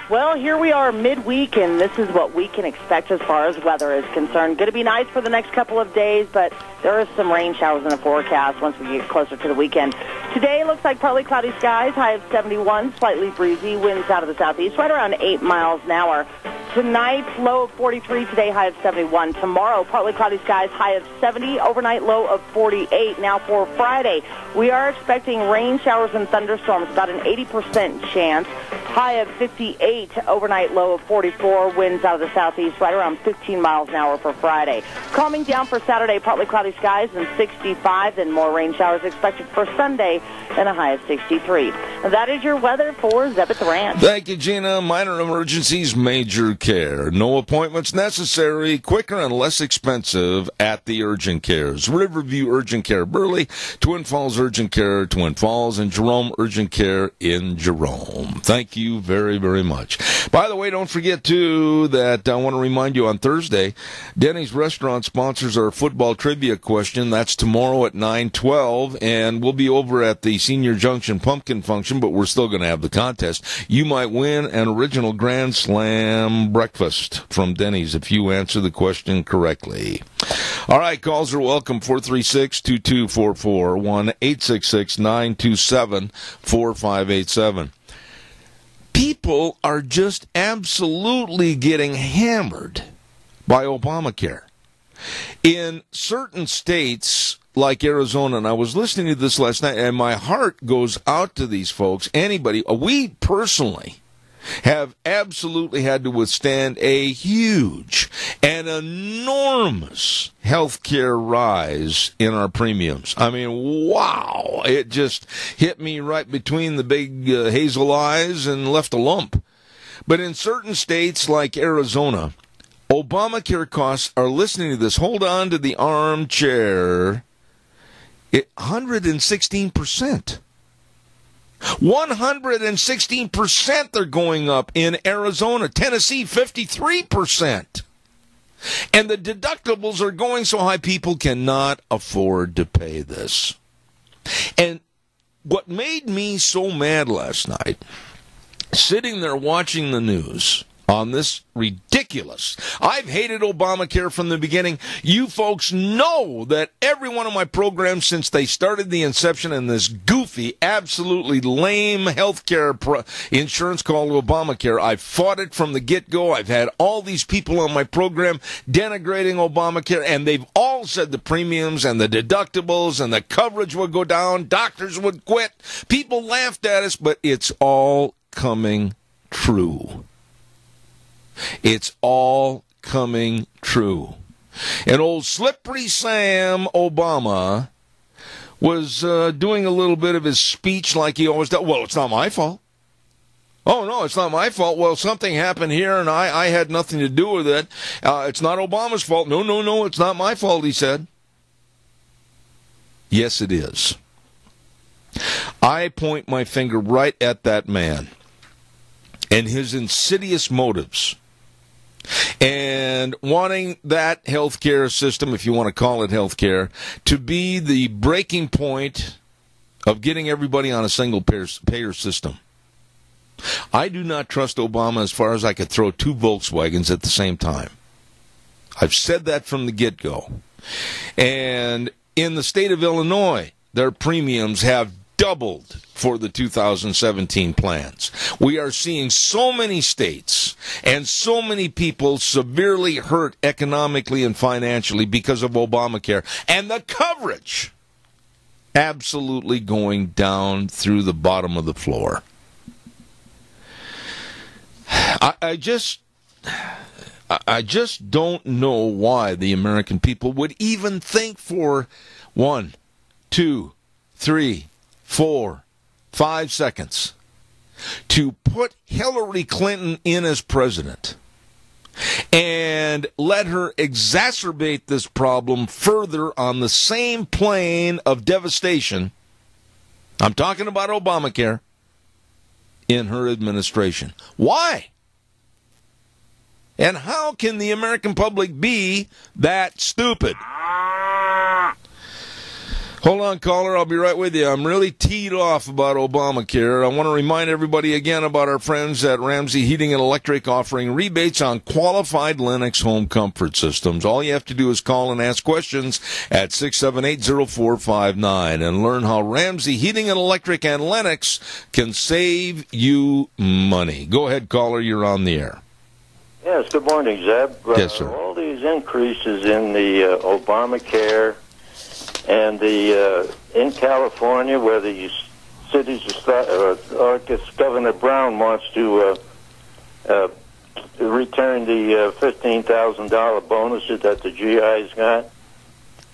Well, here we are midweek, and this is what we can expect as far as weather is concerned. Going to be nice for the next couple of days, but there are some rain showers in the forecast once we get closer to the weekend. Today looks like partly cloudy skies, high of 71, slightly breezy, winds out of the southeast, right around 8 miles an hour. Tonight, low of 43, today high of 71. Tomorrow, partly cloudy skies, high of 70, overnight low of 48. Now for Friday, we are expecting rain showers and thunderstorms, about an 80% chance. High of 58, overnight low of 44, winds out of the southeast, right around 15 miles an hour for Friday. Calming down for Saturday, partly cloudy skies and 65, then more rain showers expected for Sunday and a high of 63. That is your weather for Zeb at the Ranch. Thank you, Gina. Minor emergencies, major care. No appointments necessary, quicker and less expensive at the Urgent Cares. Riverview Urgent Care Burley, Twin Falls Urgent Care, Twin Falls, and Jerome Urgent Care in Jerome. Thank you very, very much. By the way, don't forget, too, that I want to remind you on Thursday, Denny's Restaurant sponsors our football trivia question. That's tomorrow at 9:12, and we'll be over at the Senior Junction Pumpkin Function, but we're still going to have the contest. You might win an original Grand Slam breakfast from Denny's if you answer the question correctly. All right, calls are welcome, 436-2244, 1-866-927-4587. People are just absolutely getting hammered by Obamacare. In certain states like Arizona, and I was listening to this last night, and my heart goes out to these folks, anybody. We personally have absolutely had to withstand a huge and enormous healthcare rise in our premiums. I mean, wow. It just hit me right between the big hazel eyes and left a lump. But in certain states like Arizona, Obamacare costs are, listening to this, hold on to the armchair, 116%. 116% they're going up in Arizona. Tennessee, 53%. And the deductibles are going so high, people cannot afford to pay this. And what made me so mad last night, sitting there watching the news on this ridiculous, I've hated Obamacare from the beginning. You folks know that every one of my programs since they started the inception in this goofy, absolutely lame healthcare insurance called Obamacare, I fought it from the get-go. I've had all these people on my program denigrating Obamacare, and they've all said the premiums and the deductibles and the coverage would go down, doctors would quit. People laughed at us, but it's all coming true. It's all coming true. And old Slippery Sam Obama was doing a little bit of his speech like he always does. Well, it's not my fault. Oh, no, it's not my fault. Well, something happened here, and I had nothing to do with it. It's not Obama's fault. No, it's not my fault, he said. Yes, it is. I point my finger right at that man and his insidious motives, and wanting that healthcare system, if you want to call it healthcare, to be the breaking point of getting everybody on a single payer system. I do not trust Obama as far as I could throw two Volkswagens at the same time. I've said that from the get-go. And in the state of Illinois, their premiums have doubled for the 2017 plans. We are seeing so many states and so many people severely hurt economically and financially because of Obamacare, and the coverage absolutely going down through the bottom of the floor. I just don't know why the American people would even think for 1, 2, 3, 4, 5 seconds to put Hillary Clinton in as president and let her exacerbate this problem further on the same plane of devastation. I'm talking about Obamacare in her administration. Why? And how can the American public be that stupid? Hold on, caller. I'll be right with you. I'm really teed off about Obamacare. I want to remind everybody again about our friends at Ramsey Heating and Electric offering rebates on qualified Lennox home comfort systems. All you have to do is call and ask questions at 678-0459 and learn how Ramsey Heating and Electric and Lennox can save you money. Go ahead, caller. You're on the air. Yes, good morning, Zeb. Yes, sir. All these increases in the Obamacare and the in California, where the cities or I guess Governor Brown wants to return the $15,000 bonuses that the GIs got.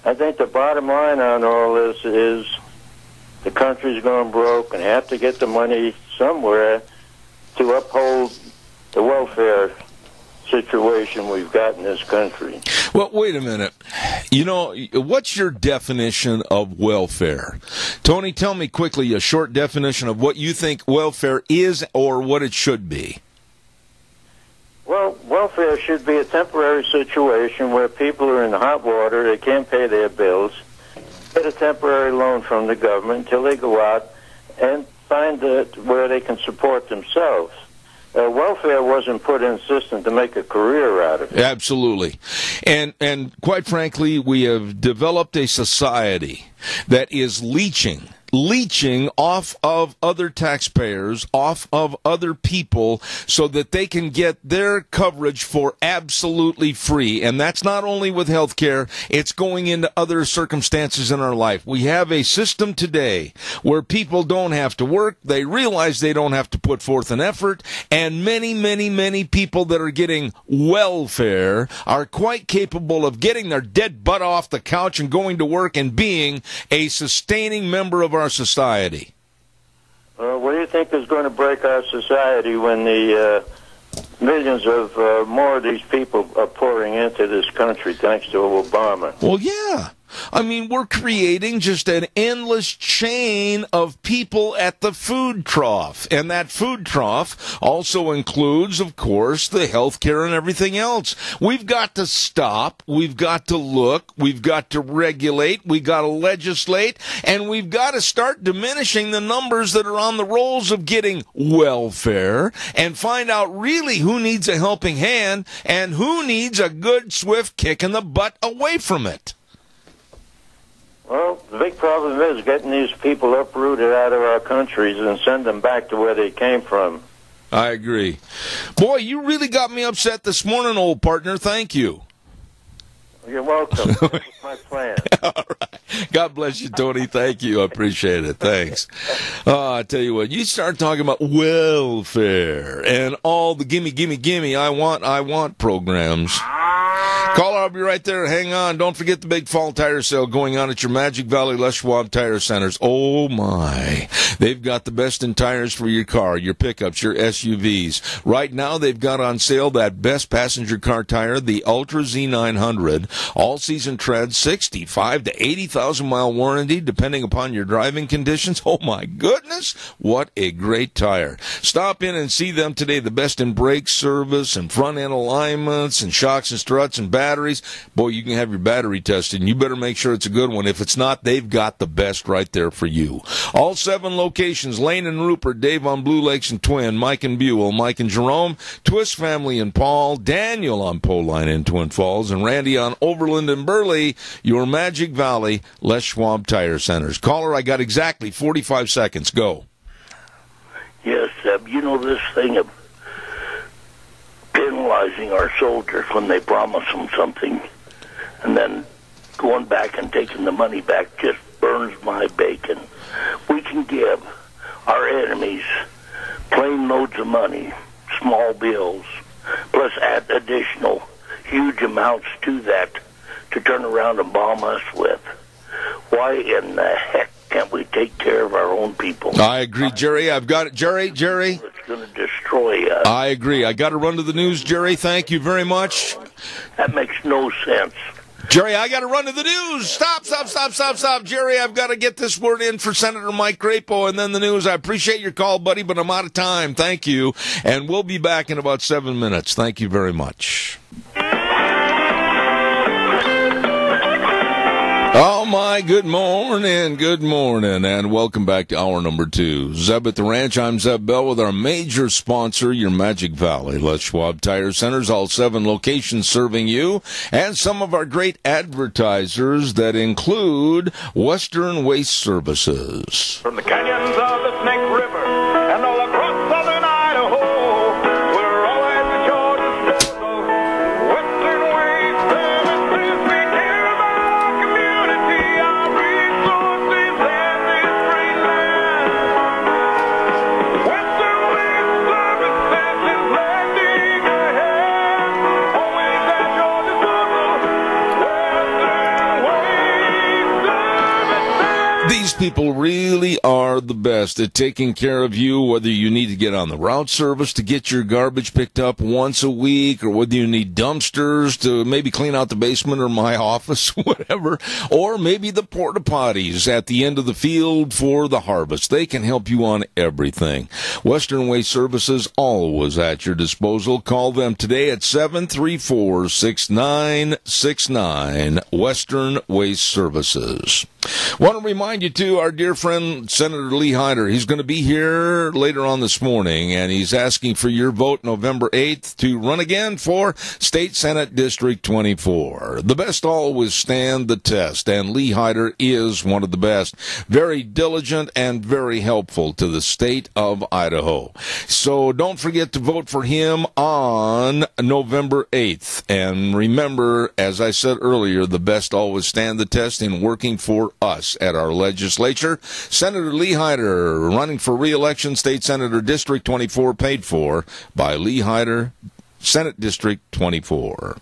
I think the bottom line on all this is the country's going broke and have to get the money somewhere to uphold the welfare situation we've got in this country. Well, wait a minute. You know, what's your definition of welfare? Tony, tell me quickly a short definition of what you think welfare is or what it should be. Well, welfare should be a temporary situation where people are in hot water, they can't pay their bills, get a temporary loan from the government until they go out and find where they can support themselves. Welfare wasn't put in system to make a career out of it. Absolutely. And quite frankly, we have developed a society that is leeching off of other taxpayers, off of other people, so that they can get their coverage for absolutely free. And that's not only with health care, it's going into other circumstances in our life. We have a system today where people don't have to work, they realize they don't have to put forth an effort, and many people that are getting welfare are quite capable of getting their dead butt off the couch and going to work and being a sustaining member of our society. What do you think is going to break our society when the millions of more of these people are pouring into this country thanks to Obama? Well, yeah. I mean, we're creating just an endless chain of people at the food trough. And that food trough also includes, of course, the health care and everything else. We've got to stop. We've got to look. We've got to regulate. We've got to legislate. And we've got to start diminishing the numbers that are on the rolls of getting welfare and find out really who needs a helping hand and who needs a good, swift kick in the butt away from it. Well, the big problem is getting these people uprooted out of our countries and send them back to where they came from. I agree. Boy, you really got me upset this morning, old partner. Thank you. You're welcome. That's my plan. All right. God bless you, Tony. Thank you. I appreciate it. Thanks. I tell you what, you start talking about welfare and all the gimme, I want programs. Caller, I'll be right there. Hang on. Don't forget the big fall tire sale going on at your Magic Valley Les Schwab Tire Centers. Oh, my. They've got the best in tires for your car, your pickups, your SUVs. Right now, they've got on sale that best passenger car tire, the Ultra Z900. All-season tread, 65 to 80,000-mile warranty, depending upon your driving conditions. Oh, my goodness. What a great tire. Stop in and see them today. The best in brake service and front-end alignments and shocks and struts and batteries. Boy, you can have your battery tested, and you better make sure it's a good one. If it's not, they've got the best right there for you. All 7 locations, Lane and Rupert, Dave on Blue Lakes and Twin, Mike and Buell, Mike and Jerome, Twist family and Paul, Daniel on Poline in Twin Falls, and Randy on Overland and Burley, your Magic Valley Les Schwab Tire Centers. Caller, I got exactly 45 seconds. Go. Yes, you know this thing of penalizing our soldiers when they promise them something and then going back and taking the money back just burns my bacon. We can give our enemies plane loads of money, small bills, plus add additional huge amounts to that to turn around and bomb us with. Why in the heck can't we take care of our own people? I agree, Jerry. I've got it. Jerry. It's going to destroy us. I agree. I got to run to the news, Jerry. Thank you very much. That makes no sense. Jerry, I got to run to the news. Stop. Jerry, I've got to get this word in for Senator Mike Crapo and then the news. I appreciate your call, buddy, but I'm out of time. Thank you. And we'll be back in about 7 minutes. Thank you very much. Oh, my, good morning, and welcome back to hour number 2. Zeb at the Ranch, I'm Zeb Bell with our major sponsor, your Magic Valley. Les Schwab Tire Centers, all 7 locations serving you, and some of our great advertisers that include Western Waste Services. From the canyons of the Snake River and all across southern Idaho, we're always at your disposal. Western Waste Services, we care about our community, our resources, and this great land. Western Waste Services is lending a hand, always at your disposal. Western Waste Services. These people really are the best at taking care of you, whether you need to get on the route service to get your garbage picked up once a week, or whether you need dumpsters to maybe clean out the basement or my office, whatever, or maybe the porta potties at the end of the field for the harvest. They can help you on everything. Western Waste Services, always at your disposal. Call them today at 734-6969, Western Waste Services. Want to remind you, too, our dear friend Senator Lee Hyder, he's going to be here later on this morning, and he's asking for your vote November 8th to run again for State Senate District 24. The best always stand the test, and Lee Hyder is one of the best. Very diligent and very helpful to the state of Idaho. So don't forget to vote for him on November 8th. And remember, as I said earlier, the best always stand the test in working for us at our legislature. Senator Lee Hyder, running for re-election, State Senator District 24, paid for by Lee Hyder, Senate District 24.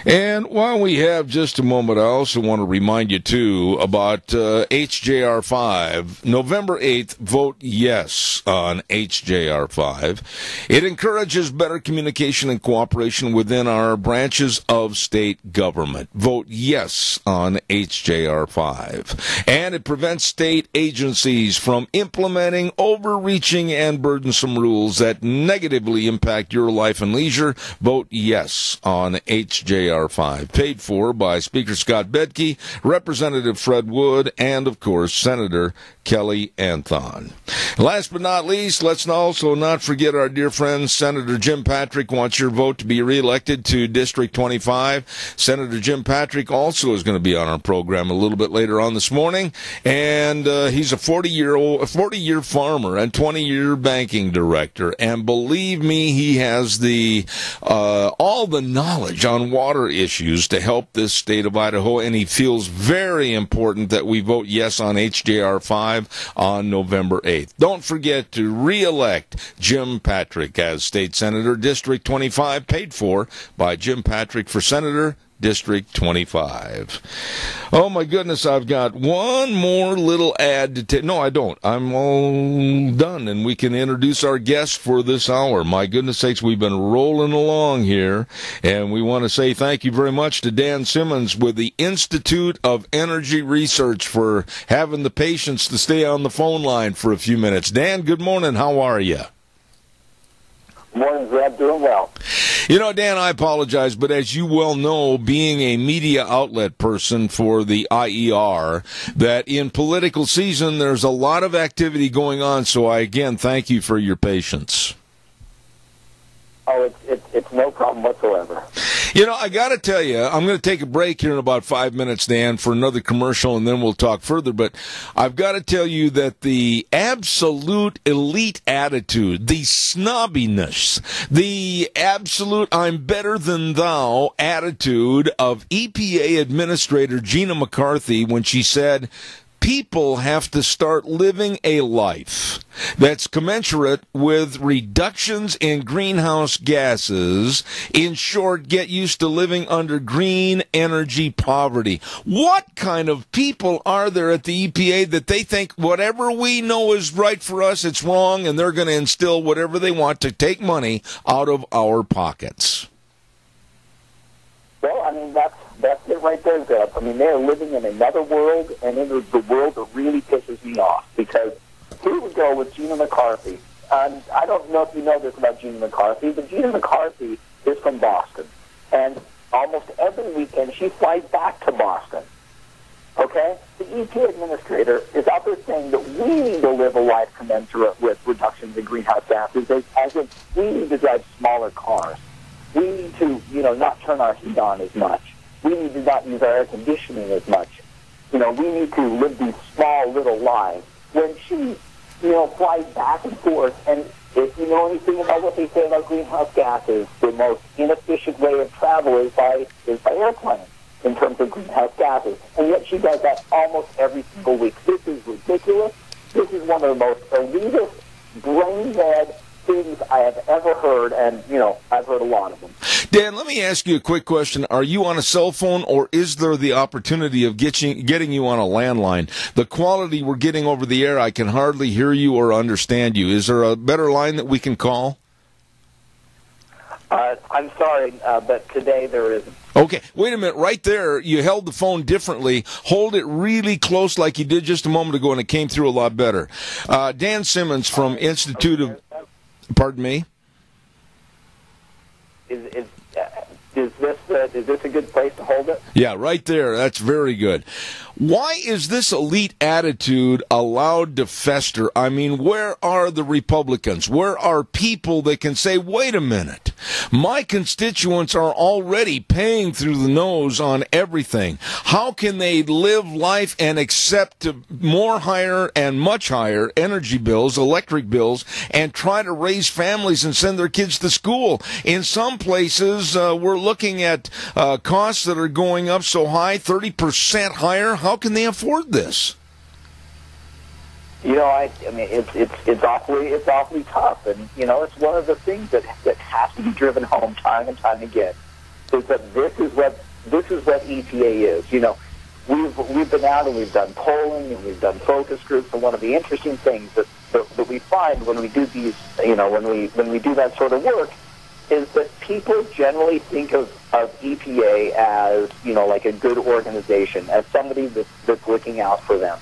And while we have just a moment, I also want to remind you, too, about HJR 5. November 8th, vote yes on HJR 5. It encourages better communication and cooperation within our branches of state government. Vote yes on HJR 5. And it prevents state agencies from implementing overreaching and burdensome rules that negatively impact your life and leisure. Vote yes on HJR 5, paid for by Speaker Scott Bedke, Representative Fred Wood, and, of course, Senator Kelly Anthon. Last but not least, let's also not forget our dear friend Senator Jim Patrick wants your vote to be reelected to District 25. Senator Jim Patrick also is going to be on our program a little bit later on this morning, and he's a 40-year farmer and 20-year banking director, and believe me, he has the all the knowledge on water issues to help this state of Idaho, and he feels very important that we vote yes on HJR 5 on November 8th. Don't forget to re-elect Jim Patrick as State Senator District 25, paid for by Jim Patrick for Senator District 25. Oh, my goodness, I've got one more little ad to take. No, I don't. I'm all done, and we can introduce our guests for this hour. My goodness sakes, we've been rolling along here, and we want to say thank you very much to Dan Simmons with the Institute of Energy Research for having the patience to stay on the phone line for a few minutes. Dan, good morning. How are you? Morning, Brad. Doing well. You know, Dan, I apologize, but as you well know, being a media outlet person for the IER, that in political season there's a lot of activity going on, so I again thank you for your patience. Oh, it's no problem whatsoever. You know, I got to tell you, I'm going to take a break here in about 5 minutes, Dan, for another commercial, and then we'll talk further. But I've got to tell you that the absolute elite attitude, the snobbiness, the absolute I'm better than thou attitude of EPA Administrator Gina McCarthy when she said, people have to start living a life that's commensurate with reductions in greenhouse gases. In short, get used to living under green energy poverty. What kind of people are there at the EPA that they think whatever we know is right for us, it's wrong, and they're going to instill whatever they want to take money out of our pockets? Well, I mean, that's it right there, Zeb. I mean, they're living in another world, and in the world that really pisses me off. Because here we go with Gina McCarthy. I don't know if you know this about Gina McCarthy, but Gina McCarthy is from Boston. And almost every weekend she flies back to Boston. Okay? The EPA administrator is out there saying that we need to live a life commensurate with reductions in greenhouse gases, as if we need to drive smaller cars. We need to, not turn our heat on as much. We need to not use our air conditioning as much. We need to live these small little lives. When she, flies back and forth, and if you know anything about what they say about greenhouse gases, the most inefficient way of travel is by airplane in terms of greenhouse gases. And yet she does that almost every single week. This is ridiculous. This is one of the most elitist, brain-dead things I have ever heard, and, I've heard a lot of them. Dan, let me ask you a quick question. Are you on a cell phone, or is there the opportunity of getting you on a landline? The quality we're getting over the air, I can hardly hear you or understand you. Is there a better line that we can call? I'm sorry, but today there isn't. Okay, wait a minute. Right there, you held the phone differently. Hold it really close like you did just a moment ago, and it came through a lot better. Dan Simmons from Institute of... Pardon me? Is this a good place to hold it? Yeah, right there. That's very good. Why is this elite attitude allowed to fester? I mean, where are the Republicans? Where are people that can say, wait a minute, my constituents are already paying through the nose on everything. How can they live life and accept more higher and much higher energy bills, electric bills, and try to raise families and send their kids to school? In some places, we're looking at costs that are going up so high, 30% higher. How can they afford this? I mean, it's awfully tough, and it's one of the things that has to be driven home time and time again. Is that this is what EPA is. We've been out and we've done polling and we've done focus groups, and one of the interesting things that we find when we do these, when we do that sort of work, is that people generally think of EPA as, like a good organization, as somebody that's looking out for them.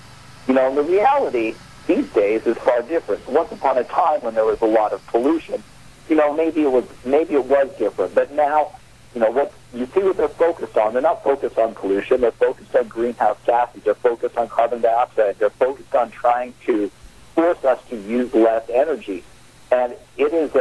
And the reality these days is far different. Once upon a time when there was a lot of pollution, maybe it was different. But now, what you see what they're focused on. They're not focused on pollution. They're focused on greenhouse gases. They're focused on carbon dioxide. They're focused on trying to force us to use less energy. And it is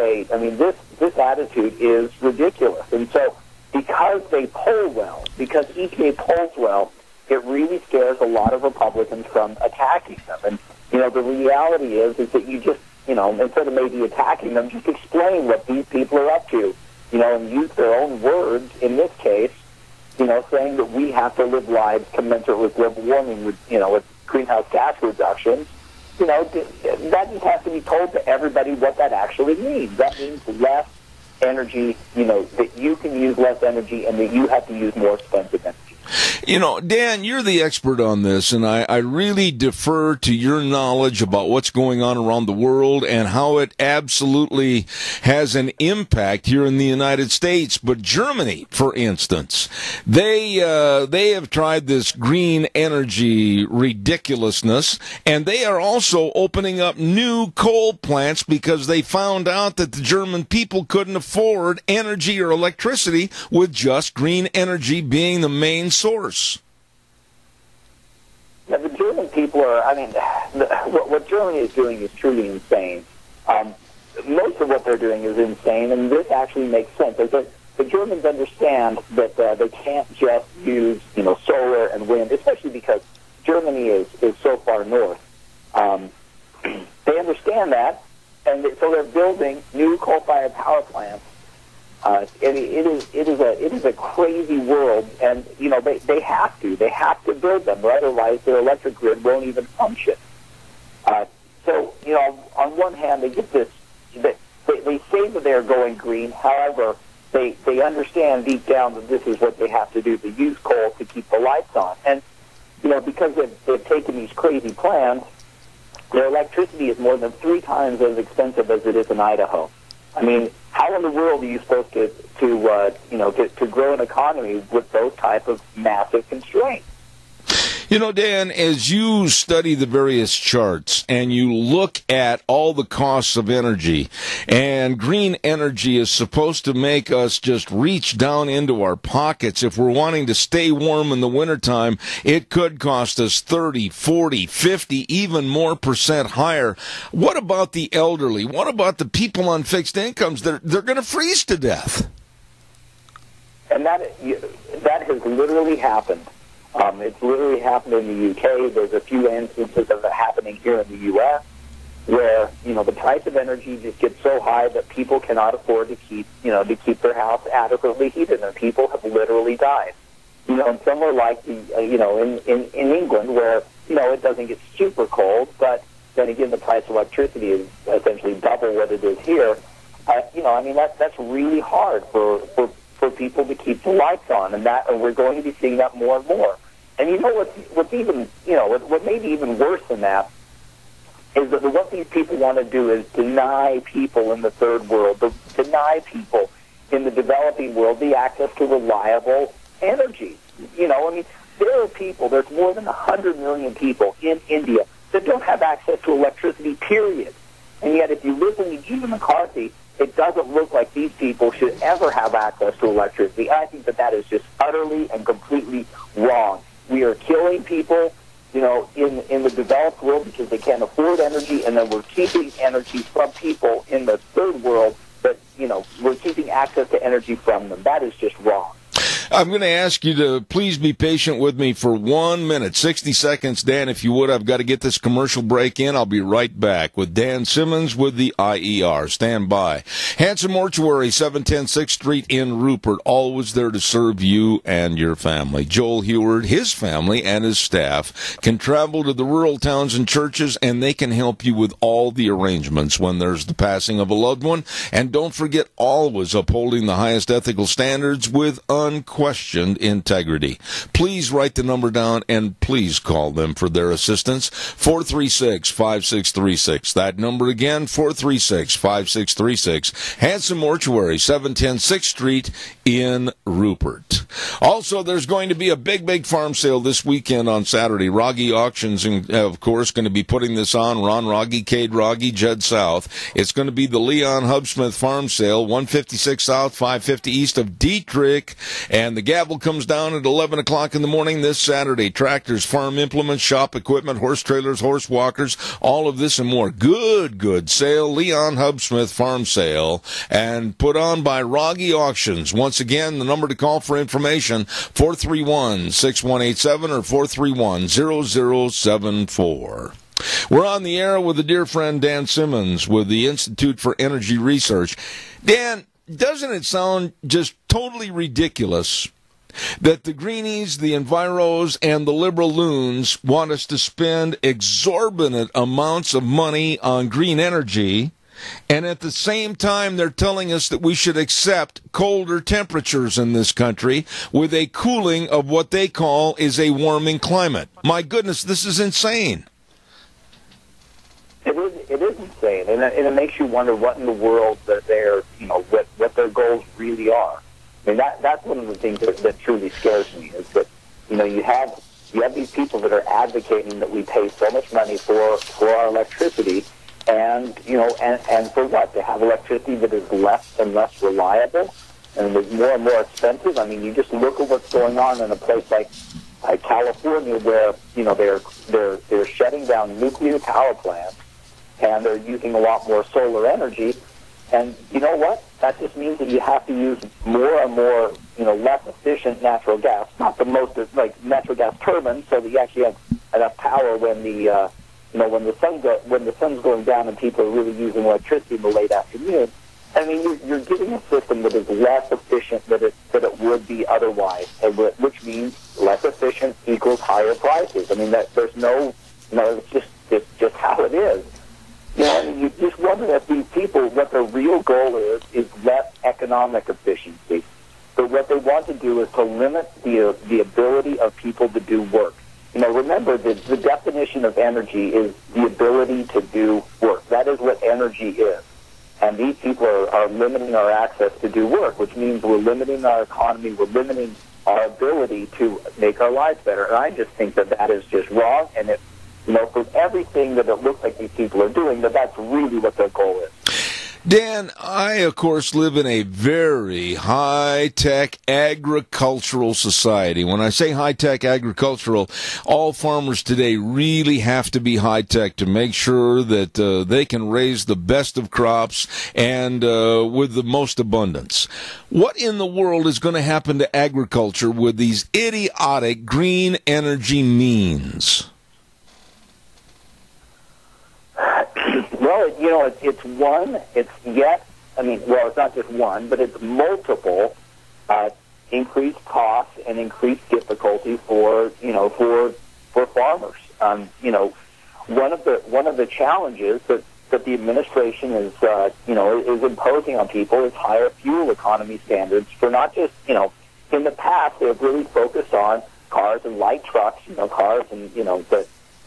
this attitude is ridiculous. And so because they poll well, because EPA polls well, it really scares a lot of Republicans from attacking them. And, the reality is that you just, instead of maybe attacking them, just explain what these people are up to, and use their own words, in this case, saying that we have to live lives commensurate with global warming, with greenhouse gas reductions. That just has to be told to everybody what that actually means. That means less energy, that you can use less energy and that you have to use more expensive energy. Dan, you're the expert on this, and I really defer to your knowledge about what's going on around the world and how it absolutely has an impact here in the United States. But Germany, for instance, they have tried this green energy ridiculousness, and they are also opening up new coal plants because they found out that the German people couldn't afford energy or electricity with just green energy being the main source. Now, the German people are, what Germany is doing is truly insane. Most of what they're doing is insane, and this actually makes sense. The Germans understand that they can't just use, solar and wind, especially because Germany is so far north. They understand that, and so they're building new coal-fired power plants It is a crazy world, and they have to build them, or otherwise their electric grid won't even function. So on one hand they get this, they say that they're going green. However, they understand deep down that this is what they have to do. They use coal to keep the lights on, and because they've taken these crazy plans, their electricity is more than 3 times as expensive as it is in Idaho. I mean, how in the world are you supposed to grow an economy with those type of massive constraints? Dan, as you study the various charts and you look at all the costs of energy, and green energy is supposed to make us just reach down into our pockets. If we're wanting to stay warm in the wintertime, it could cost us 30, 40, 50, even more % higher. What about the elderly? What about the people on fixed incomes? They're going to freeze to death. And that has literally happened. It's literally happened in the UK. There's a few instances of it happening here in the U.S. where, the price of energy just gets so high that people cannot afford to keep their house adequately heated, and people have literally died. And somewhere like in England where, it doesn't get super cold, but then again the price of electricity is essentially double what it is here. That's really hard for people to keep the lights on, and we're going to be seeing that more and more. And what's even what may be even worse than that is that what these people want to do is deny people in the third world, deny people in the developing world the access to reliable energy. There are people. There's more than 100 million people in India that don't have access to electricity. Period. And yet, if you listen to Gina McCarthy, it doesn't look like these people should ever have access to electricity. I think that is just utterly and completely wrong. We are killing people, in the developed world because they can't afford energy, and then we're keeping energy from people in the third world, but, we're keeping access to energy from them. That is just wrong. I'm going to ask you to please be patient with me for 1 minute, 60 seconds. Dan, if you would, I've got to get this commercial break in. I'll be right back with Dan Simmons with the IER. Stand by. Hanson Mortuary, 710 6th Street in Rupert, always there to serve you and your family. Joel Heward, his family, and his staff can travel to the rural towns and churches, and they can help you with all the arrangements when there's the passing of a loved one. And don't forget, always upholding the highest ethical standards with unquestioned integrity. Please write the number down and please call them for their assistance. 436-5636. That number again, 436-5636. Hanson Mortuary, 710 6th Street in Rupert. Also, there's going to be a big farm sale this weekend on Saturday. Rogge Auctions, of course, going to be putting this on. Ron Rogge, Cade Rogge, Jed South. It's going to be the Leon Hubsmith Farm Sale, 156 South, 550 East of Dietrich. And the gavel comes down at 11 o'clock in the morning this Saturday. Tractors, farm implements, shop equipment, horse trailers, horse walkers, all of this and more. Good sale. Leon Hubsmith Farm Sale, and put on by Rogge Auctions. Once again, the number to call for information, 431-6187 or 431-0074. We're on the air with a dear friend, Dan Simmons, with the Institute for Energy Research. Dan, doesn't it sound just totally ridiculous that the greenies, the enviros, and the liberal loons want us to spend exorbitant amounts of money on green energy, and at the same time they're telling us that we should accept colder temperatures in this country with a cooling of what they call is a warming climate? My goodness, this is insane. It is insane, and it makes you wonder what in the world that what their goals really are. I mean, that's one of the things that truly scares me is that you have these people that are advocating that we pay so much money for our electricity, and for what? To have electricity that is less and less reliable and is more and more expensive. I mean, you just look at what's going on in a place like California, where they're shutting down nuclear power plants, and they're using a lot more solar energy. And you know what? That just means that you have to use more and more, less efficient natural gas, not the most, like natural gas turbines, so that you actually have enough power when when the sun's going down and people are really using electricity in the late afternoon. I mean, you're getting a system that is less efficient than it would be otherwise, which means less efficient equals higher prices. I mean, there's no, it's just how it is. And you just wonder if these people, what their real goal is less economic efficiency. But what they want to do is to limit the ability of people to do work. Remember that the definition of energy is the ability to do work. That is what energy is. And these people are limiting our access to do work, which means we're limiting our economy, we're limiting our ability to make our lives better. And I just think that is just wrong. And it, for everything that it looks like these people are doing, that's really what their goal is. Dan, I, of course, live in a very high-tech agricultural society. When I say high-tech agricultural, all farmers today really have to be high-tech to make sure that they can raise the best of crops and with the most abundance. What in the world is going to happen to agriculture with these idiotic green energy means? Well, it's not just one, but it's multiple increased costs and increased difficulty for farmers. One of the challenges that the administration is imposing on people is higher fuel economy standards for not just, in the past they've really focused on cars and light trucks, cars and,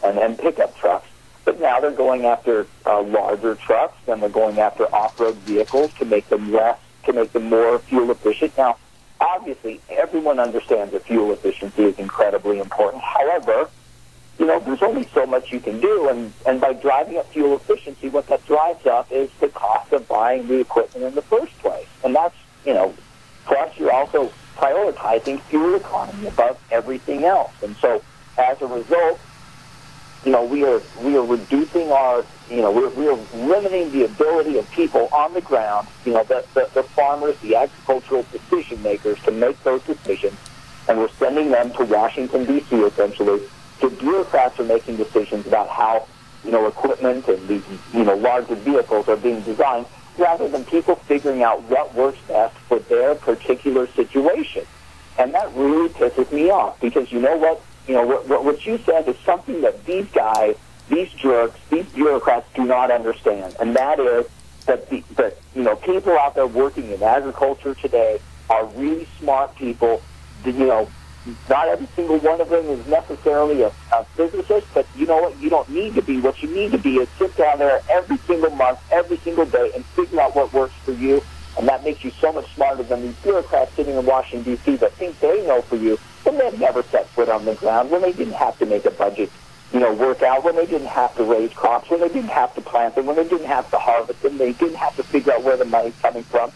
and pickup trucks. But now they're going after larger trucks, and they're going after off-road vehicles to make them more fuel efficient. Now, obviously, everyone understands that fuel efficiency is incredibly important. However, there's only so much you can do, and by driving up fuel efficiency, what that drives up is the cost of buying the equipment in the first place. And that's, plus you're also prioritizing fuel economy above everything else. And so, as a result, we are reducing our, we're limiting the ability of people on the ground, the farmers, the agricultural decision makers to make those decisions, and we're sending them to Washington, D.C. essentially. The bureaucrats are making decisions about how, equipment and these, larger vehicles are being designed, rather than people figuring out what works best for their particular situation. And that really pisses me off, because you know what? What you said is something that these guys, these jerks, these bureaucrats do not understand, and that is that people out there working in agriculture today are really smart people. Not every single one of them is necessarily a physicist, but you know what? You don't need to be. What you need to be is sit down there every single month, every single day, and figure out what works for you. And that makes you so much smarter than these bureaucrats sitting in Washington, D.C. that think they know for you, when they've never set foot on the ground, when they didn't have to make a budget, work out, when they didn't have to raise crops, when they didn't have to plant them, when they didn't have to harvest them, they didn't have to figure out where the money's coming from,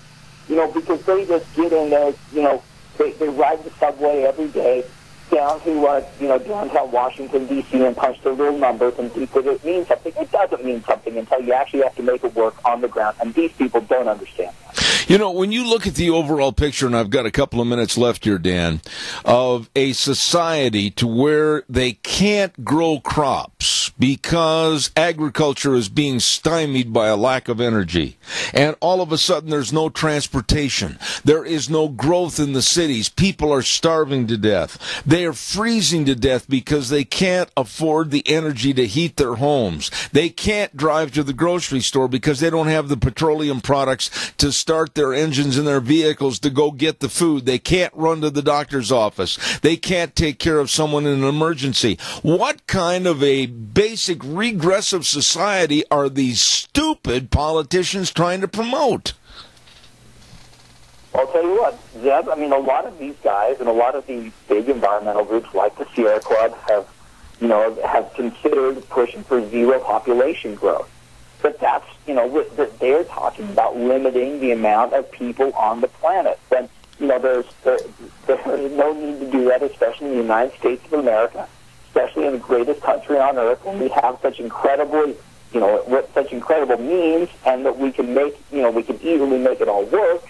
because they just get in there, they ride the subway every day down to, downtown Washington, D.C. and punch their little numbers and think that it means something. It doesn't mean something until you actually have to make it work on the ground, and these people don't understand that. When you look at the overall picture, and I've got a couple of minutes left here, Dan, of a society to where they can't grow crops because agriculture is being stymied by a lack of energy, and all of a sudden there's no transportation, there is no growth in the cities, people are starving to death, they are freezing to death because they can't afford the energy to heat their homes, they can't drive to the grocery store because they don't have the petroleum products to start their engines in their vehicles to go get the food. They can't run to the doctor's office. They can't take care of someone in an emergency. What kind of a basic regressive society are these stupid politicians trying to promote? I'll tell you what, Zeb, a lot of these guys and a lot of these big environmental groups like the Sierra Club have considered pushing for zero population growth. But that's, they're talking about limiting the amount of people on the planet. And, there's no need to do that, especially in the United States of America, especially in the greatest country on earth, when we have such incredibly, such incredible means, and that we can make, we can easily make it all work.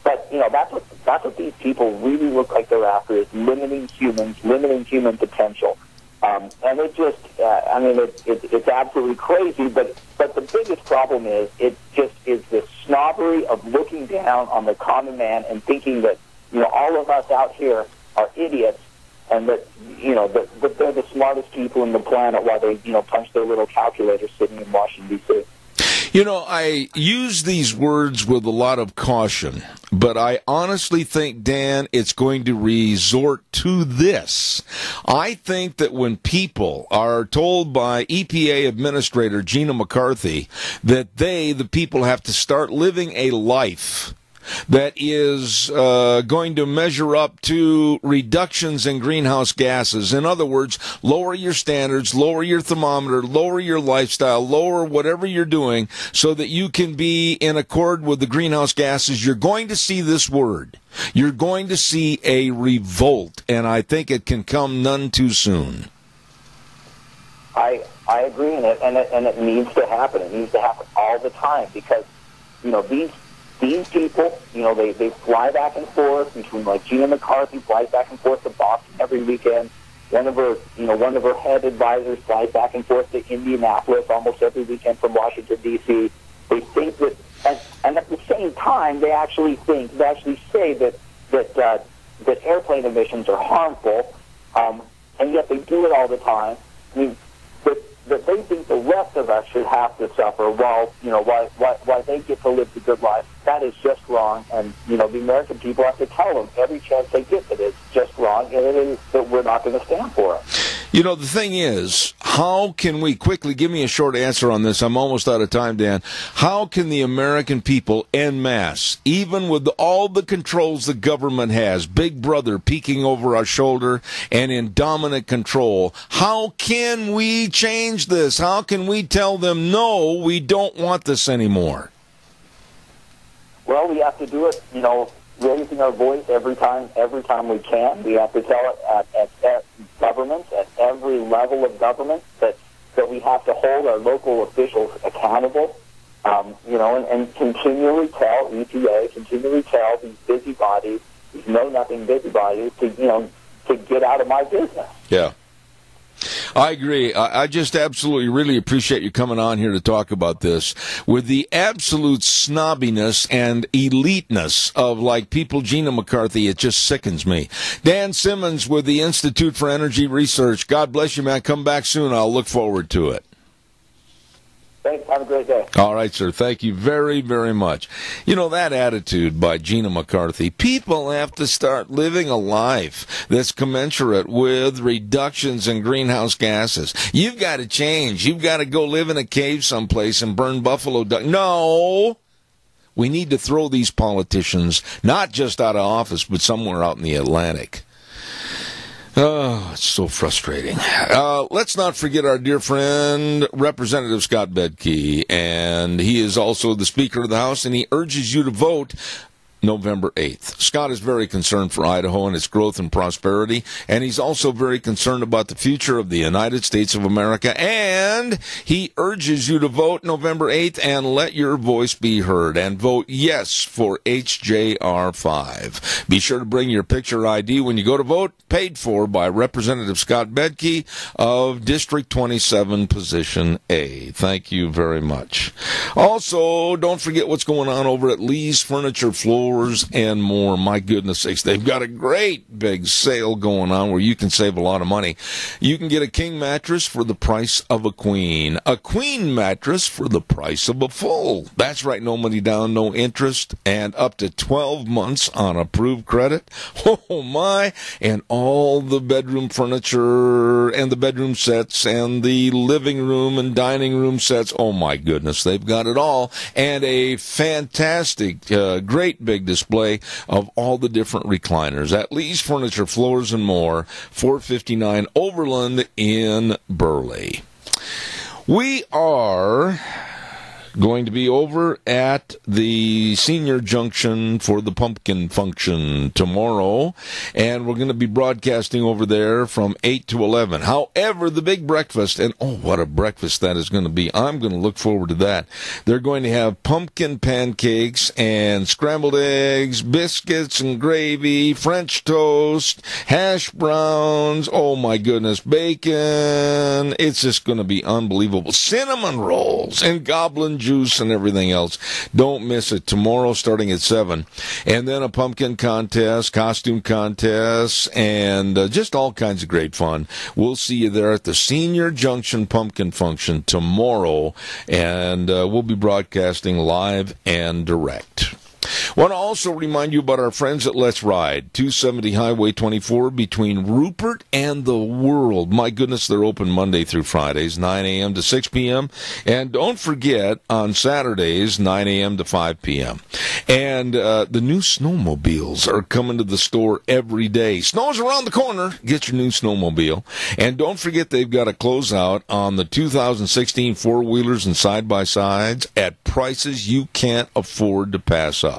But, that's what these people really look like they're after, is limiting humans, limiting human potential. And it just, it's absolutely crazy. But the biggest problem is it just is this snobbery of looking down on the common man and thinking that, all of us out here are idiots, and that, that they're the smartest people on the planet while they, punch their little calculator sitting in Washington, D.C. I use these words with a lot of caution, but I honestly think, Dan, it's going to resort to this. I think that when people are told by EPA Administrator Gina McCarthy that the people, have to start living a life that is going to measure up to reductions in greenhouse gases. In other words, lower your standards, lower your thermometer, lower your lifestyle, lower whatever you're doing so that you can be in accord with the greenhouse gases. You're going to see this word. You're going to see a revolt, and I think it can come none too soon. I agree in it, and it needs to happen. It needs to happen all the time because, these people, they fly back and forth between, like, Gina McCarthy flies back and forth to Boston every weekend. One of her head advisors flies back and forth to Indianapolis almost every weekend from Washington, D.C. They think that, and at the same time, they actually say that airplane emissions are harmful, and yet they do it all the time. I mean, that they think the rest of us should have to suffer while they get to live the good life. That is just wrong, and the American people have to tell them every chance they get that it's just wrong, and it is that we're not going to stand for it. The thing is, how can we quickly, give me a short answer on this, I'm almost out of time, Dan, how can the American people en masse, even with all the controls the government has, Big Brother peeking over our shoulder and in dominant control, how can we change this? How can we tell them, no, we don't want this anymore? Well, we have to do it, raising our voice every time we can. We have to tell it at governments, at every level of government, that we have to hold our local officials accountable, and continually tell EPA, continually tell these busybodies, these know-nothing busybodies, to get out of my business. Yeah. I agree. I just absolutely really appreciate you coming on here to talk about this. With the absolute snobbiness and eliteness of, like, people, Gina McCarthy, it just sickens me. Dan Simmons with the Institute for Energy Research. God bless you, man. Come back soon. I'll look forward to it. Thanks. Have a great day. All right, sir. Thank you very, very much. That attitude by Gina McCarthy, people have to start living a life that's commensurate with reductions in greenhouse gases. You've got to change. You've got to go live in a cave someplace and burn buffalo duck. No! We need to throw these politicians not just out of office, but somewhere out in the Atlantic. Oh, it's so frustrating. Let's not forget our dear friend, Representative Scott Bedke, and he is also the Speaker of the House, and he urges you to vote November 8th. Scott is very concerned for Idaho and its growth and prosperity, and he's also very concerned about the future of the United States of America, and he urges you to vote November 8th and let your voice be heard, and vote yes for HJR 5. Be sure to bring your picture ID when you go to vote, paid for by Representative Scott Bedke of District 27, Position A. Thank you very much. Also, don't forget what's going on over at Lee's Furniture, Floors and More. My goodness sakes, they've got a great big sale going on where you can save a lot of money. You can get a king mattress for the price of a queen mattress for the price of a full. That's right, no money down, no interest, and up to 12 months on approved credit. Oh my, and all the bedroom furniture and the bedroom sets and the living room and dining room sets. Oh my goodness, they've got it all, and a fantastic, great big display of all the different recliners at Lee's Furniture, Floors and More, 459 Overland in Burley. We are going to be over at the Senior Junction for the pumpkin function tomorrow, and we're going to be broadcasting over there from 8 to 11. However, the big breakfast, and oh, what a breakfast that is going to be. I'm going to look forward to that. They're going to have pumpkin pancakes and scrambled eggs, biscuits and gravy, French toast, hash browns, oh my goodness, bacon. It's just going to be unbelievable. Cinnamon rolls and goblin juice and everything else. Don't miss it. Tomorrow starting at 7. And then a pumpkin contest, costume contest, and just all kinds of great fun. We'll see you there at the Senior Junction Pumpkin Function tomorrow, and we'll be broadcasting live and direct. Want to also remind you about our friends at Let's Ride, 270 Highway 24 between Rupert and the World. My goodness, they're open Monday through Fridays, 9 a.m. to 6 p.m. And don't forget, on Saturdays, 9 a.m. to 5 p.m. And the new snowmobiles are coming to the store every day. Snow's around the corner. Get your new snowmobile. And don't forget, they've got a closeout on the 2016 four-wheelers and side-by-sides at prices you can't afford to pass up.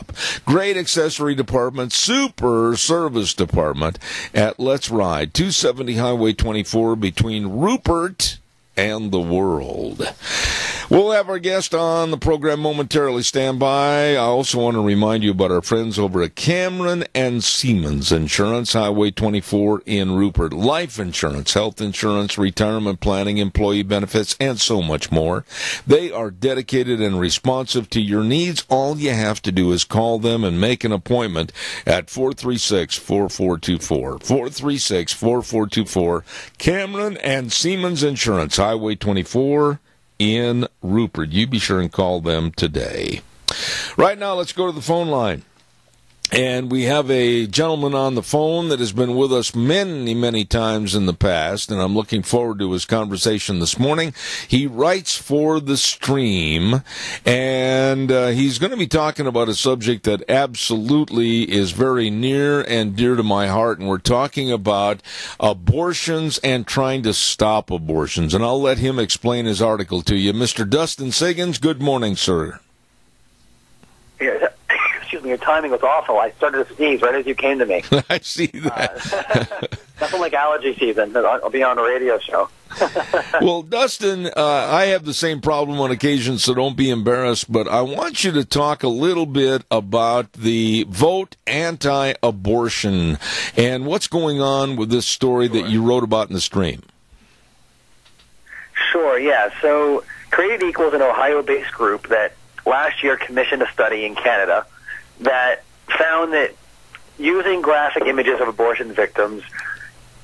Great accessory department, super service department at Let's Ride, 270 Highway 24 between Rupert and the World. We'll have our guest on the program momentarily. Stand by. I also want to remind you about our friends over at Cameron and Siemens Insurance, Highway 24 in Rupert. Life insurance, health insurance, retirement planning, employee benefits, and so much more. They are dedicated and responsive to your needs. All you have to do is call them and make an appointment at 436-4424. 436-4424. Cameron and Siemens Insurance, Highway 24 in Rupert. You be sure and call them today. Right now, let's go to the phone line. And we have a gentleman on the phone that has been with us many, many times in the past, and I'm looking forward to his conversation this morning. He writes for The Stream, and he's going to be talking about a subject that absolutely is very near and dear to my heart, and we're talking about abortions and trying to stop abortions. And I'll let him explain his article to you. Mr. Dustin Siggins, good morning, sir. Yeah. Excuse me, your timing was awful. I started to sneeze right as you came to me. I see that. Nothing like allergy season. I'll be on a radio show. Well, Dustin, I have the same problem on occasion, so don't be embarrassed, but I want you to talk a little bit about the vote anti-abortion and what's going on with this story that you wrote about in the Stream. Sure, yeah. So Created Equal is an Ohio-based group that last year commissioned a study in Canada that found that using graphic images of abortion victims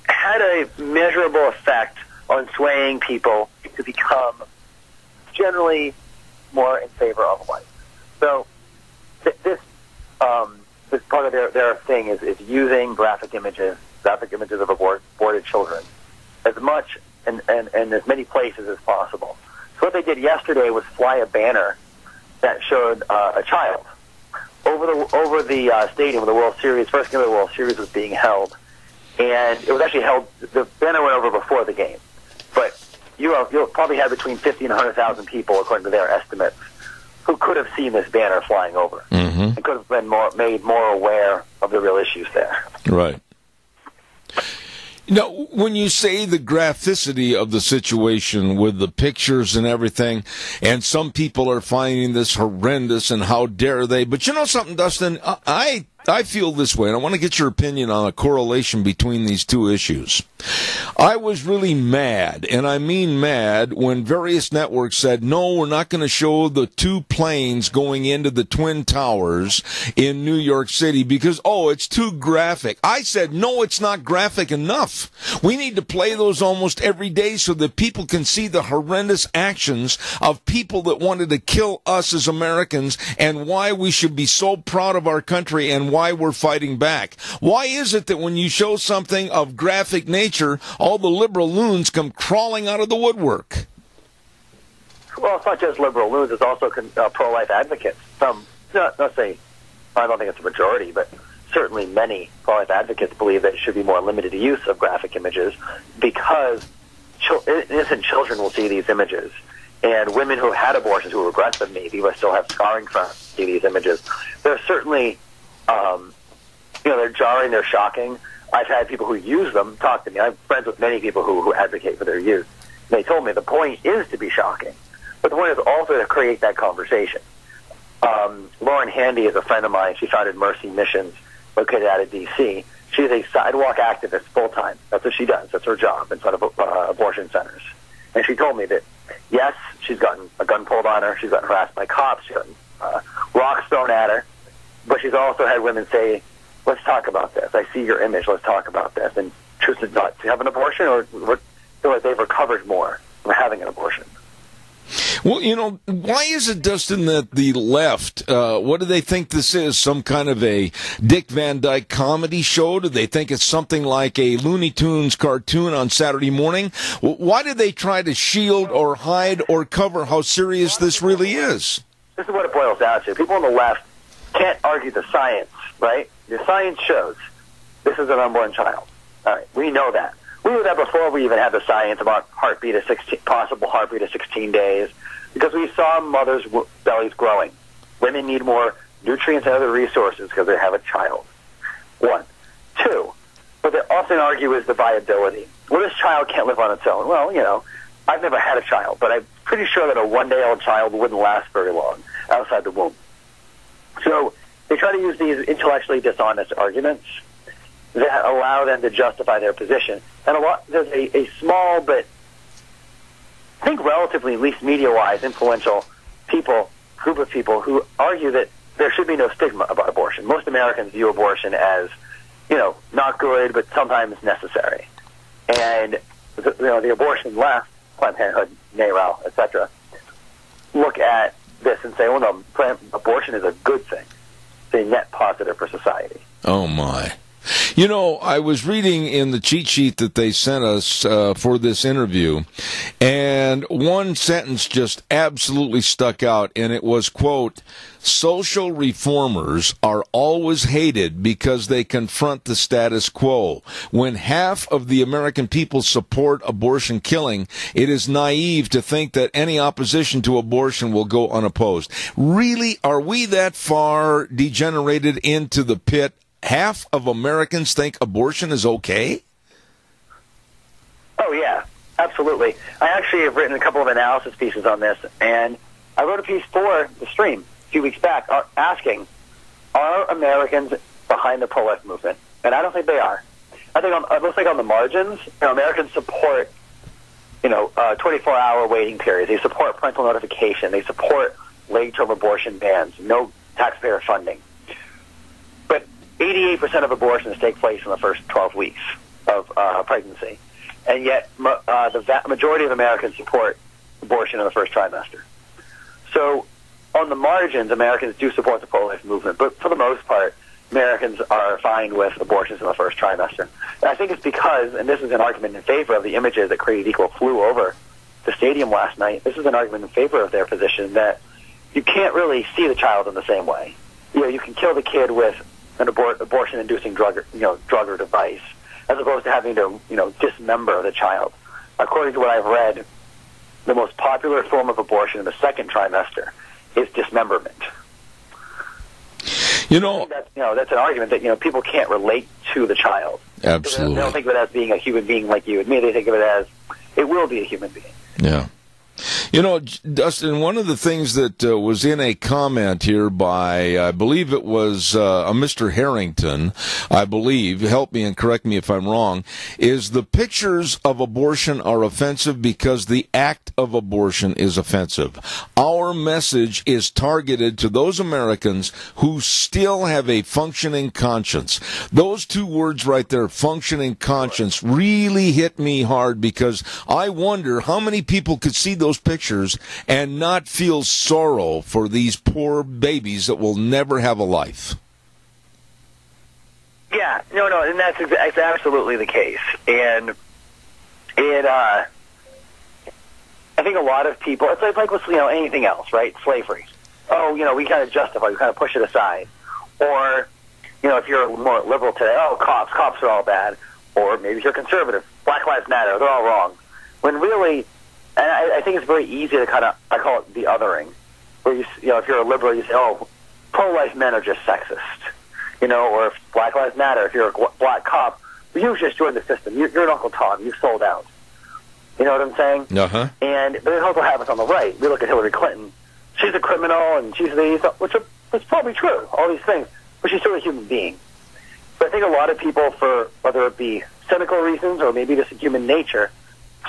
had a measurable effect on swaying people to become generally more in favor of life. So this part of their thing is using graphic images of aborted children as much and as many places as possible. So what they did yesterday was fly a banner that showed a child over the stadium where the World Series, first game of the World Series was being held, and it was actually held. The banner went over before the game, but you'll probably have between 50 and 100,000 people, according to their estimates, who could have seen this banner flying over and could have been made more aware of the real issues there. Right. Now, when you say the graphicity of the situation with the pictures and everything, and some people are finding this horrendous and how dare they, but you know something, Dustin, I feel this way, and I want to get your opinion on a correlation between these two issues. I was really mad, and I mean mad, when various networks said, no, we're not going to show the two planes going into the Twin Towers in New York City because, it's too graphic. I said, no, it's not graphic enough. We need to play those almost every day so that people can see the horrendous actions of people that wanted to kill us as Americans and why we should be so proud of our country and why we're fighting back. Why is it that when you show something of graphic nature, all the liberal loons come crawling out of the woodwork? Well, it's not just liberal loons. It's also pro-life advocates. Some, not say, I don't think it's a majority, but certainly many pro-life advocates believe that it should be more limited use of graphic images because innocent children will see these images and women who have had abortions who regret them maybe, but still have scarring from see these images. They're certainly, they're jarring, they're shocking. I've had people who use them talk to me. I'm friends with many people who advocate for their use. They told me the point is to be shocking, but the point is also to create that conversation. Lauren Handy is a friend of mine. She founded Mercy Missions, located out of D.C. She's a sidewalk activist full-time. That's what she does. That's her job in front of abortion centers. And she told me that, yes, she's gotten a gun pulled on her. She's gotten harassed by cops. She's gotten rocks thrown at her. But she's also had women say, let's talk about this. I see your image. Let's talk about this. And chooses not to have an abortion, or feel like they've recovered more from having an abortion. Well, why is it, Dustin, that the left, what do they think this is? Some kind of a Dick Van Dyke comedy show? Do they think it's something like a Looney Tunes cartoon on Saturday morning? Why do they try to shield or hide or cover how serious this really is? This is what it boils down to. People on the left can't argue the science, right? The science shows this is an unborn child. All right, we know that. We knew that before we even had the science about possible heartbeat at 16 days, because we saw mothers' bellies growing. Women need more nutrients and other resources because they have a child. One. Two, what they often argue is the viability. Well, this child can't live on its own. Well, I've never had a child, but I'm pretty sure that a one-day-old child wouldn't last very long outside the womb. So they try to use these intellectually dishonest arguments that allow them to justify their position. And there's a small but I think relatively, at least media-wise, influential group of people who argue that there should be no stigma about abortion. Most Americans view abortion as, not good, but sometimes necessary. And, the abortion left, Planned Parenthood, NARAL, etc., look at this and say, well, no, abortion is a good thing. It's a net positive for society. Oh, my. I was reading in the cheat sheet that they sent us for this interview, and one sentence just absolutely stuck out, and it was, quote, social reformers are always hated because they confront the status quo. When half of the American people support abortion killing, it is naive to think that any opposition to abortion will go unopposed. Really, are we that far degenerated into the pit? Half of Americans think abortion is okay? Oh, yeah, absolutely. I actually have written a couple of analysis pieces on this, and I wrote a piece for the stream a few weeks back asking, are Americans behind the pro-life movement? And I don't think they are. I think it looks like on the margins, Americans support, 24-hour waiting periods. They support parental notification. They support late-term abortion bans, no taxpayer funding. 88% of abortions take place in the first 12 weeks of pregnancy, and yet the majority of Americans support abortion in the first trimester. So on the margins, Americans do support the pro-life movement, but for the most part, Americans are fine with abortions in the first trimester. And I think it's because, and this is an argument in favor of the images that Created Equal flew over the stadium last night, this is an argument in favor of their position that you can't really see the child in the same way. You can kill the kid with an abortion-inducing drug or device, as opposed to having to, dismember the child. According to what I've read, the most popular form of abortion in the second trimester is dismemberment. That's an argument that people can't relate to the child. Absolutely. They don't think of it as being a human being like you and me. They think of it as it will be a human being. Yeah. Dustin, one of the things that was in a comment here by, I believe it was a Mr. Harrington, I believe, help me and correct me if I'm wrong, is the pictures of abortion are offensive because the act of abortion is offensive. Our message is targeted to those Americans who still have a functioning conscience. Those two words right there, functioning conscience, really hit me hard, because I wonder how many people could see those pictures and not feel sorrow for these poor babies that will never have a life. Yeah, and that's absolutely the case. And I think a lot of people, it's like with anything else, right? Slavery. Oh, we kind of justify, we kind of push it aside. Or, if you're more liberal today, cops are all bad. Or maybe if you're conservative, Black Lives Matter, they're all wrong. When really, And I think it's very easy to kind of, I call it the othering, where if you're a liberal, you say, oh, pro-life men are just sexist, or if Black Lives Matter, if you're a black cop, you just joined the system. You're an Uncle Tom. You sold out. You know what I'm saying? Uh-huh. But it also happens on the right. We look at Hillary Clinton. She's a criminal, and she's which is probably true, all these things, but she's still a human being. But I think a lot of people, for whether it be cynical reasons or maybe just human nature,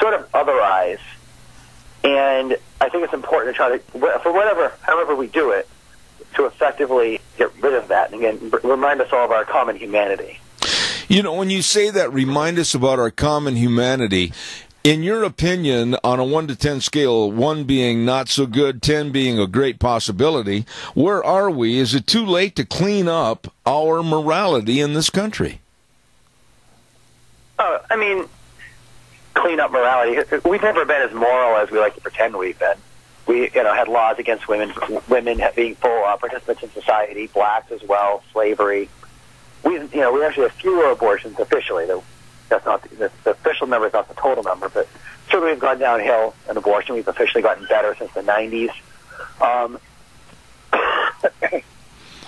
sort of otherize. And I think it's important to try to, however we do it, to effectively get rid of that. And again, remind us all of our common humanity. When you say that, remind us about our common humanity. In your opinion, on a 1 to 10 scale, 1 being not so good, 10 being a great possibility, where are we? Is it too late to clean up our morality in this country? Clean up morality. We've never been as moral as we like to pretend we've been. We, had laws against women being full participants in society, blacks as well, slavery. We actually have fewer abortions officially. That's not the official number is not the total number, but certainly we've gone downhill in abortion. We've officially gotten better since the 90s. I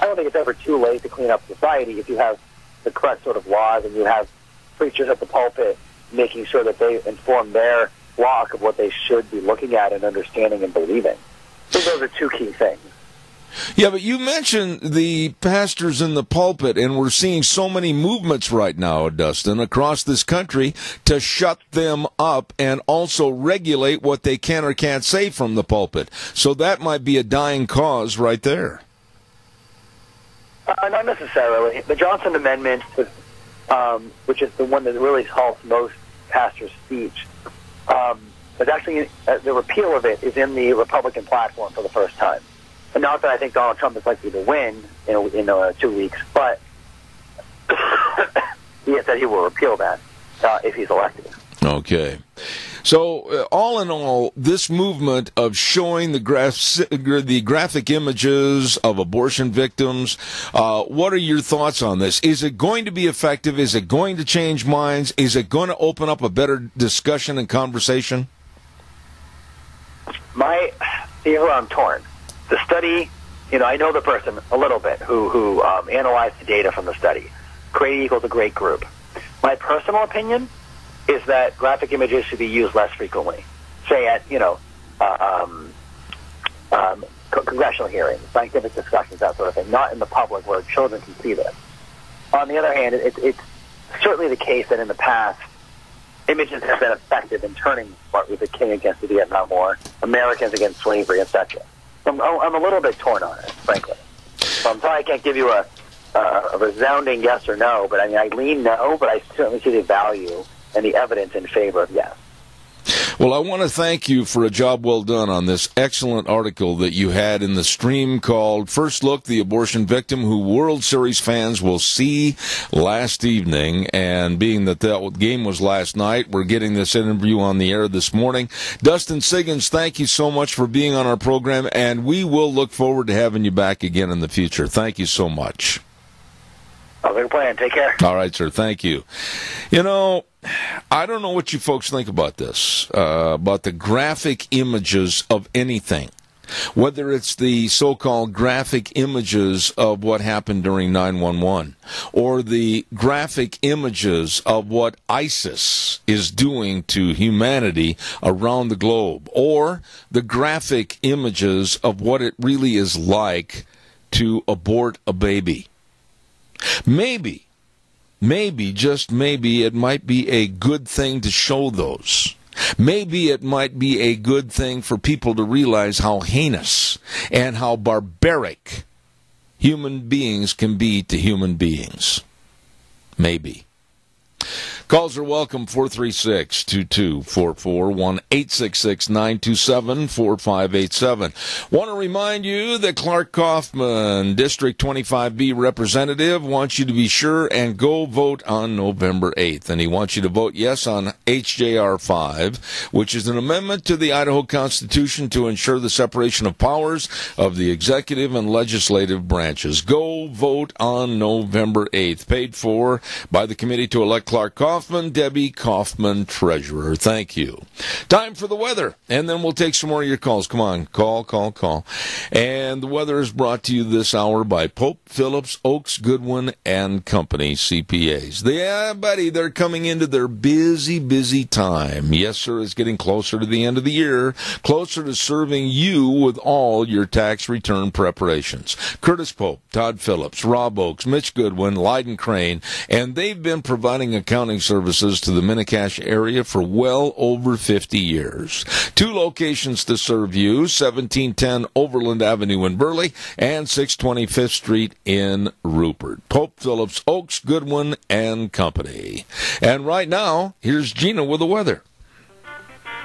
don't think it's ever too late to clean up society if you have the correct sort of laws and you have preachers at the pulpit making sure that they inform their flock of what they should be looking at and understanding and believing. I think those are two key things. Yeah, but you mentioned the pastors in the pulpit, and we're seeing so many movements right now, Dustin, across this country to shut them up and also regulate what they can or can't say from the pulpit. So that might be a dying cause right there. Not necessarily. The Johnson Amendment, which is the one that really halts most pastors' speech, but actually the repeal of it is in the Republican platform for the first time. And not that I think Donald Trump is likely to win in 2 weeks, but he has said he will repeal that if he's elected. Okay. So, all in all, this movement of showing the graphic images of abortion victims, what are your thoughts on this? Is it going to be effective? Is it going to change minds? Is it going to open up a better discussion and conversation? Here's where I'm torn. The study, I know the person a little bit who analyzed the data from the study. Create Equals a great group. My personal opinion is that graphic images should be used less frequently, say at, congressional hearings, scientific discussions, that sort of thing, not in the public where children can see this. On the other hand, it's certainly the case that in the past, images have been effective in turning Martin Luther King against the Vietnam War, Americans against slavery, etc. I'm a little bit torn on it, frankly. So I'm sorry I can't give you a resounding yes or no, but I lean no, but I certainly see the value and the evidence in favor of yes. Well, I want to thank you for a job well done on this excellent article that you had in the stream called First Look, the Abortion Victim Who World Series Fans Will See last evening. And being that game was last night, we're getting this interview on the air this morning. Dustin Siggins, thank you so much for being on our program, and we will look forward to having you back again in the future. Thank you so much. I'll be playing. Take care. All right, sir. Thank you. I don't know what you folks think about this, about the graphic images of anything, whether it's the so-called graphic images of what happened during 9/11 or the graphic images of what ISIS is doing to humanity around the globe, or the graphic images of what it really is like to abort a baby. Maybe, just maybe, it might be a good thing to show those. Maybe it might be a good thing for people to realize how heinous and how barbaric human beings can be to human beings. Maybe. Calls are welcome, 436-2244, 1-866-927-4587. Want to remind you that Clark Kaufman, District 25B representative, wants you to be sure and go vote on November 8th. And he wants you to vote yes on HJR 5, which is an amendment to the Idaho Constitution to ensure the separation of powers of the executive and legislative branches. Go vote on November 8th. Paid for by the Committee to Elect Clark Kaufman Kaufman, Debbie Kaufman, treasurer. Thank you. Time for the weather, and then we'll take some more of your calls. Come on, call. And the weather is brought to you this hour by Pope, Phillips, Oaks, Goodwin, and Company, CPAs. Yeah, buddy, they're coming into their busy time. Yes, sir, it's getting closer to the end of the year, closer to serving you with all your tax return preparations. Curtis Pope, Todd Phillips, Rob Oaks, Mitch Goodwin, Lyden Crane, and they've been providing accounting services to the Mini-Cash area for well over 50 years. 2 locations to serve you, 1710 Overland Avenue in Burley and 625th Street in Rupert. Pope, Phillips, Oaks, Goodwin, and Company. And right now, here's Gina with the weather.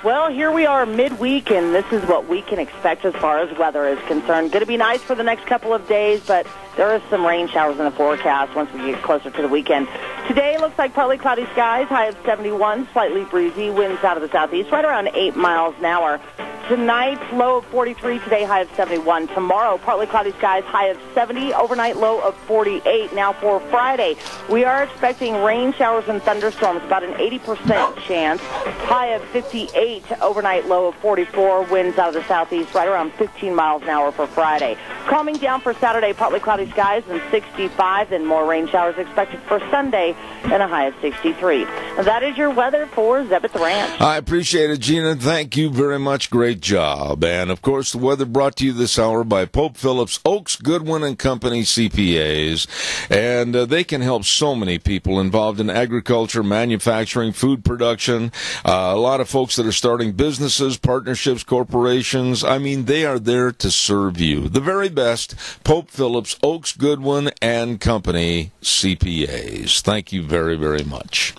Well, here we are midweek, and this is what we can expect as far as weather is concerned. Going to be nice for the next couple of days, but there are some rain showers in the forecast once we get closer to the weekend. Today looks like partly cloudy skies, high of 71, slightly breezy, winds out of the southeast, right around 8 miles an hour. Tonight, low of 43, today high of 71. Tomorrow, partly cloudy skies, high of 70, overnight low of 48. Now for Friday, we are expecting rain showers and thunderstorms, about an 80% chance, high of 58, overnight low of 44, winds out of the southeast, right around 15 miles an hour for Friday. Calming down for Saturday, partly cloudy skies and 65, then more rain showers expected for Sunday and a high of 63. That is your weather for Zeb at the Ranch. I appreciate it, Gina. Thank you very much. Great job. And, of course, the weather brought to you this hour by Pope, Phillips, Oaks, Goodwin, and Company, CPAs. And they can help so many people involved in agriculture, manufacturing, food production, a lot of folks that are starting businesses, partnerships, corporations. I mean, they are there to serve you. The very best, Pope, Phillips, Oaks, Goodwin, and Company, CPAs. Thank you very, very much.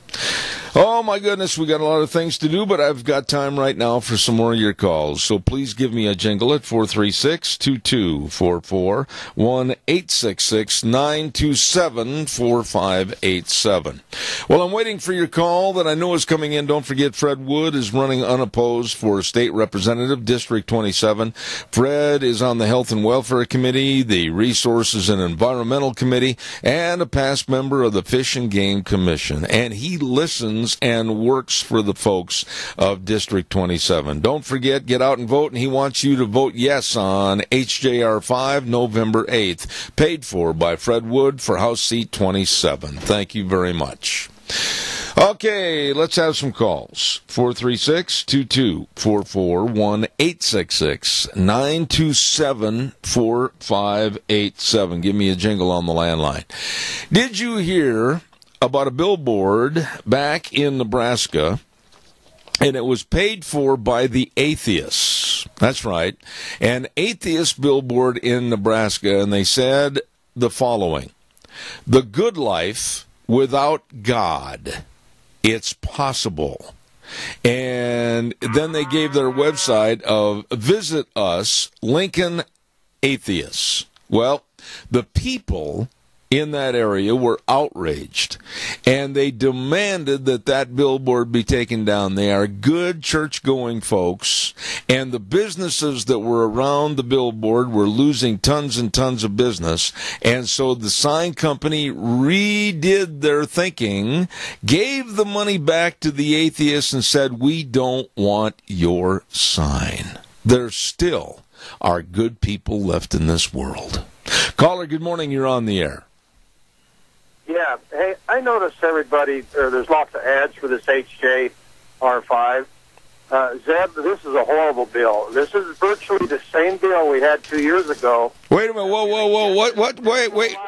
Oh, my goodness, we got a lot of things to do, but I've got time right now for some more of your calls. So please give me a jingle at 436-2244, 1-866-927-4587. Well, I'm waiting for your call that I know is coming in. Don't forget, Fred Wood is running unopposed for State Representative, District 27. Fred is on the Health and Welfare Committee, the Resources and Environmental Committee, and a past member of the Fish and Game Commission. And he listens and works for the folks of District 27. Don't forget, get out and vote, and he wants you to vote yes on HJR 5 November 8th, paid for by Fred Wood for House Seat 27. Thank you very much. Okay, let's have some calls. 436-2244, 1-866-927-4587. Give me a jingle on the landline. Did you hear about a billboard back in Nebraska, and it was paid for by the atheists? That's right. An atheist billboard in Nebraska, and they said the following: "The good life without God. It's possible." And then they gave their website of Visit Us, Lincoln Atheists. Well, the people in that area were outraged, and they demanded that that billboard be taken down. They are good church-going folks, and the businesses that were around the billboard were losing tons and tons of business, and so the sign company redid their thinking, gave the money back to the atheists, and said, "We don't want your sign." There still are good people left in this world. Caller, good morning. You're on the air. Yeah. Hey, I noticed there's lots of ads for this HJR5. Zeb, this is a horrible bill. This is virtually the same bill we had 2 years ago. Wait a minute. Whoa. What? Wait. Wait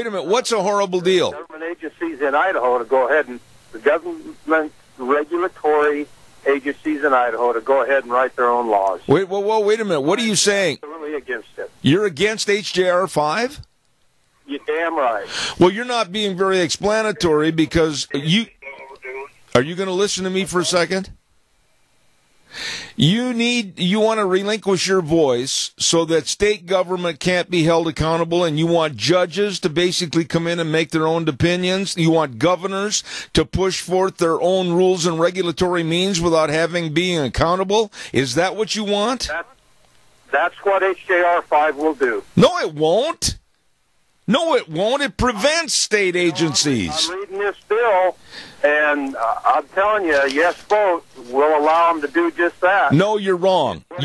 a minute. What's a horrible deal? Government agencies in Idaho to go ahead and the government regulatory agencies in Idaho to go ahead and write their own laws. Wait a minute. What are you saying? I'm really against it. You're against HJR 5? You're damn right. Well, you're not being very explanatory because you... Are you going to listen to me for a second? You want to relinquish your voice so that state government can't be held accountable, and you want judges to basically come in and make their own opinions. You want governors to push forth their own rules and regulatory means without being accountable. Is that what you want? That's what HJR 5 will do. No, it won't. No, it won't. It prevents state agencies. I'm reading this bill, And I'm telling you, yes vote will allow them to do just that. No, you're wrong. What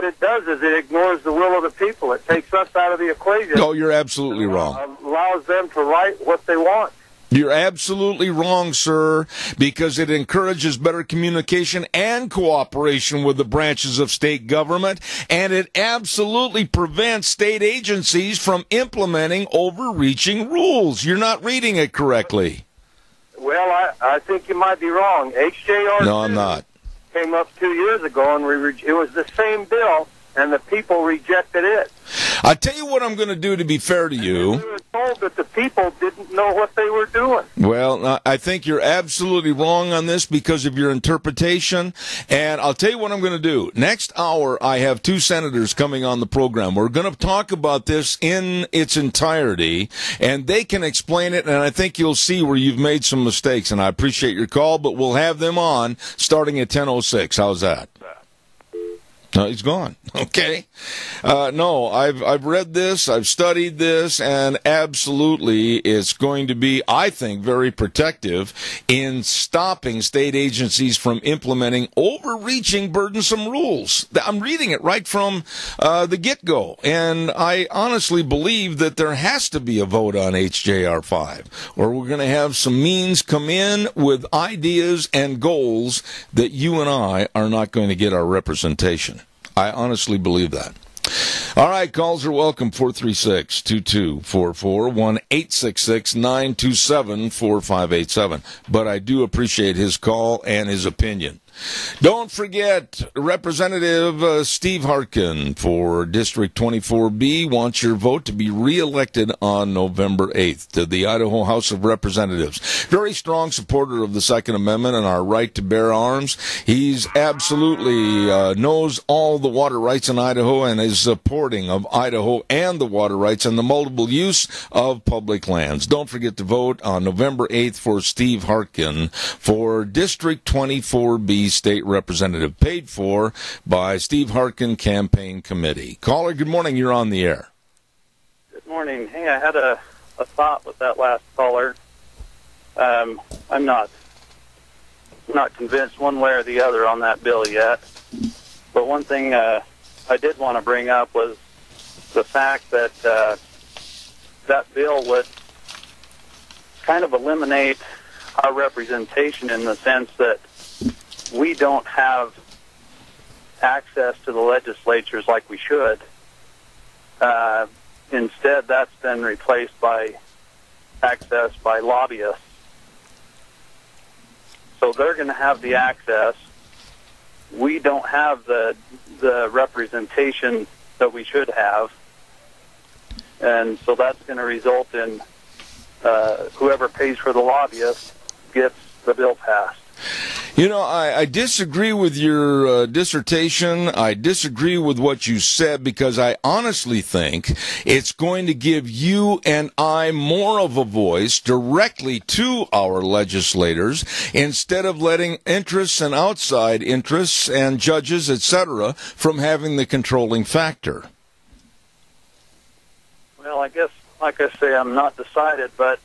it does is it ignores the will of the people. It takes us out of the equation. No, you're absolutely wrong. Allows them to write what they want. You're absolutely wrong, sir, because it encourages better communication and cooperation with the branches of state government, and it absolutely prevents state agencies from implementing overreaching rules. You're not reading it correctly. Well, I think you might be wrong. HJR No, I'm not. Came up 2 years ago, and it was the same bill, and the people rejected it. I'll tell you what I'm going to do to be fair to you. We were told that the people didn't know what they were doing. Well, I think you're absolutely wrong on this because of your interpretation. And I'll tell you what I'm going to do. Next hour, I have 2 senators coming on the program. We're going to talk about this in its entirety, and they can explain it, and I think you'll see where you've made some mistakes. And I appreciate your call, but we'll have them on starting at 10:06. How's that? No, he's gone. Okay. No, I've read this, I've studied this, and absolutely it's going to be, I think, very protective in stopping state agencies from implementing overreaching, burdensome rules. I'm reading it right from the get-go, and I honestly believe that there has to be a vote on HJR 5, or we're going to have some means come in with ideas and goals that you and I are not going to get our representation. I honestly believe that. All right, calls are welcome, 436-2244, 1-866-927-4587. But I do appreciate his call and his opinion. Don't forget, Representative Steve Harkin for District 24B wants your vote to be reelected on November 8th to the Idaho House of Representatives. Very strong supporter of the Second Amendment and our right to bear arms. He's absolutely knows all the water rights in Idaho and is supporting of Idaho and the water rights and the multiple use of public lands. Don't forget to vote on November 8th for Steve Harkin for District 24B State Representative, paid for by Steve Harkin Campaign Committee. Caller, good morning. You're on the air. Good morning. Hey, I had a thought with that last caller. I'm not convinced one way or the other on that bill yet. But one thing I did want to bring up was the fact that that bill would kind of eliminate our representation in the sense that we don't have access to the legislatures like we should. Instead, that's been replaced by access by lobbyists. So they're going to have the access. We don't have the representation that we should have. And so that's going to result in whoever pays for the lobbyist gets the bill passed. You know, I disagree with your dissertation. I disagree with what you said because I honestly think it's going to give you and I more of a voice directly to our legislators instead of letting interests and outside interests and judges, etc., from having the controlling factor. Well, I guess, like I say, I'm not decided, but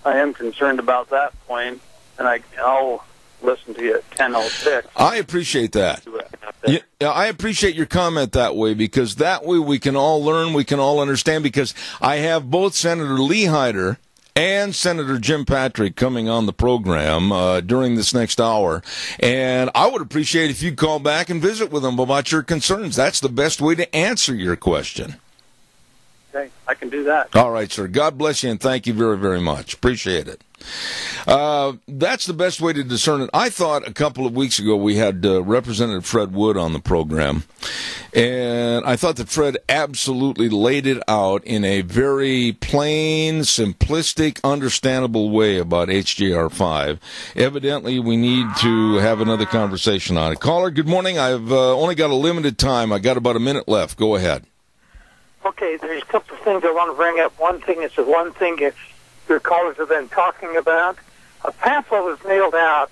I am concerned about that point, and I'll listen to you at 10:06. I appreciate that. Yeah, I appreciate your comment that way because that way we can all learn, we can all understand because I have both Senator Lee Hyder and Senator Jim Patrick coming on the program during this next hour. And I would appreciate if you'd call back and visit with them about your concerns. That's the best way to answer your question. Okay, I can do that. All right, sir. God bless you and thank you very, very much. Appreciate it. That's the best way to discern it. I thought a couple of weeks ago we had Representative Fred Wood on the program, and I thought that Fred absolutely laid it out in a very plain, simplistic, understandable way about HJR 5. Evidently, we need to have another conversation on it. Caller, good morning. I've only got a limited time. I got about a minute left. Go ahead. Okay, there's a couple of things I want to bring up. One thing is the one thing your callers have been talking about. A pamphlet was mailed out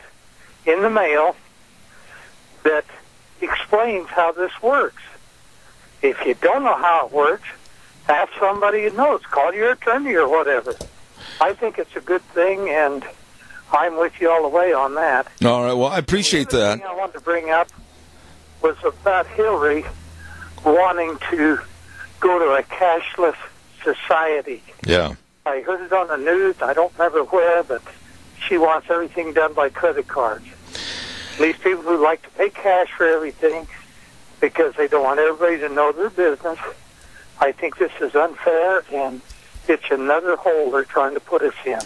in the mail that explains how this works. If you don't know how it works, ask somebody who knows. Call your attorney or whatever. I think it's a good thing, and I'm with you all the way on that. All right, well, I appreciate The that. thing I wanted to bring up was about Hillary wanting to go to a cashless society. Yeah. I heard it on the news. I don't remember where, but she wants everything done by credit cards. These people who like to pay cash for everything because they don't want everybody to know their business. I think this is unfair, and it's another hole they're trying to put us in.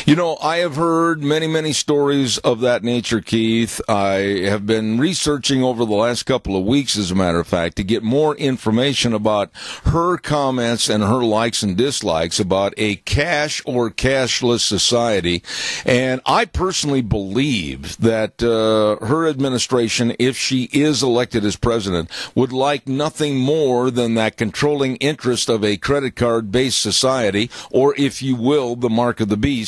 You know, I have heard many, many stories of that nature, Keith. I have been researching over the last couple of weeks, as a matter of fact, to get more information about her comments and her likes and dislikes about a cash or cashless society. And I personally believe that her administration, if she is elected as president, would like nothing more than that controlling interest of a credit card-based society, or, if you will, the mark of the beast.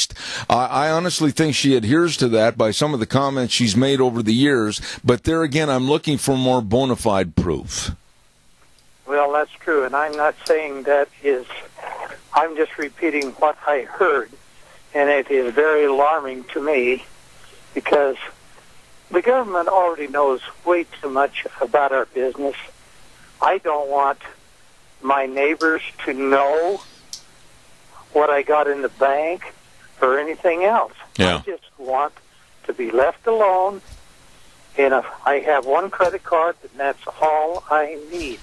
I honestly think she adheres to that by some of the comments she's made over the years, but there again, I'm looking for more bona fide proof. Well, that's true, and I'm not saying that is. I'm just repeating what I heard, and it is very alarming to me because the government already knows way too much about our business. I don't want my neighbors to know what I got in the bank or anything else. Yeah. I just want to be left alone, and if I have one credit card, and that's all I need.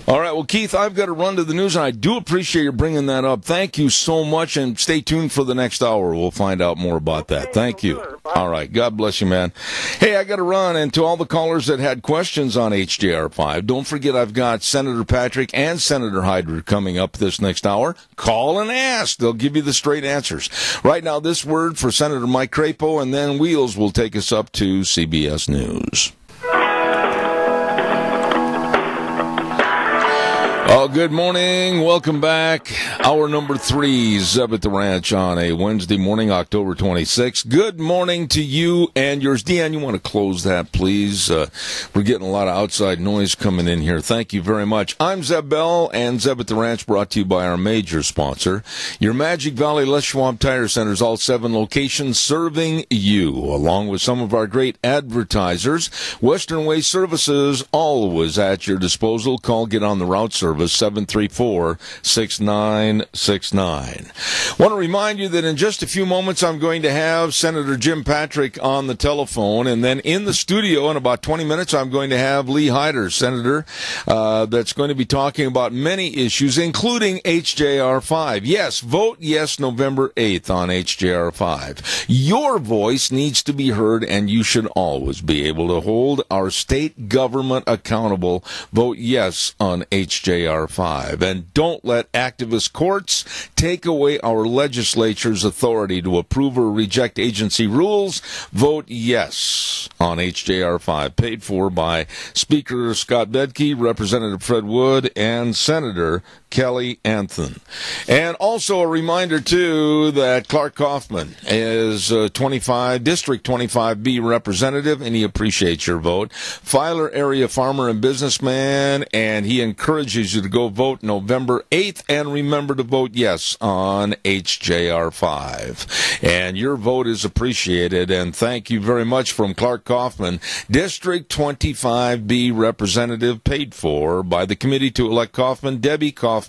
All right, well, Keith, I've got to run to the news, and I do appreciate you bringing that up. Thank you so much, and stay tuned for the next hour. We'll find out more about that. Thank you. All right, God bless you, man. Hey, I got to run, and to all the callers that had questions on HJR5, don't forget I've got Senator Patrick and Senator Hyder coming up this next hour. Call and ask. They'll give you the straight answers. Right now, this word for Senator Mike Crapo, and then Wheels will take us up to CBS News. Oh, good morning. Welcome back. Hour number 3, Zeb at the Ranch on a Wednesday morning, October 26th. Good morning to you and yours. Deanne, you want to close that, please? We're getting a lot of outside noise coming in here. Thank you very much. I'm Zeb Bell, and Zeb at the Ranch brought to you by our major sponsor, your Magic Valley Les Schwab Tire Centers, all 7 locations serving you, along with some of our great advertisers. Western Way Services, always at your disposal. Call, get on the route service. 734-6969. Want to remind you that in just a few moments I'm going to have Senator Jim Patrick on the telephone, and then in the studio in about 20 minutes I'm going to have Lee Hyder, Senator, that's going to be talking about many issues, including HJR5. Yes, vote yes November 8th on HJR5. Your voice needs to be heard, and you should always be able to hold our state government accountable. Vote yes on HJR5. And don't let activist courts take away our legislature's authority to approve or reject agency rules. Vote yes on HJR5, paid for by Speaker Scott Bedke, Representative Fred Wood, and Senator Kelly Anthon. And also a reminder, too, that Clark Kaufman is District 25B representative, and he appreciates your vote. Filer area farmer and businessman, and he encourages you to go vote November 8th, and remember to vote yes on HJR5. And your vote is appreciated, and thank you very much from Clark Kaufman, District 25B representative, paid for by the committee to elect Kaufman, Debbie Kaufman,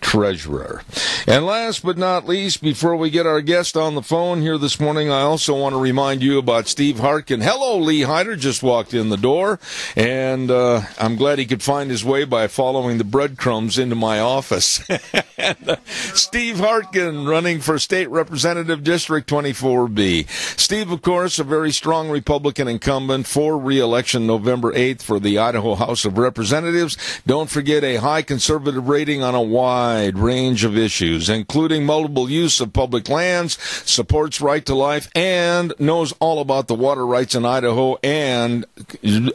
treasurer. And last but not least, before we get our guest on the phone here this morning, I also want to remind you about Steve Hartkin. Hello, Lee Hyder just walked in the door, and I'm glad he could find his way by following the breadcrumbs into my office. Steve Hartkin, running for State Representative, District 24B. Steve, of course, a very strong Republican incumbent for re-election November 8th for the Idaho House of Representatives. Don't forget a high conservative rating on a wide range of issues, including multiple use of public lands, supports right to life, and knows all about the water rights in Idaho, and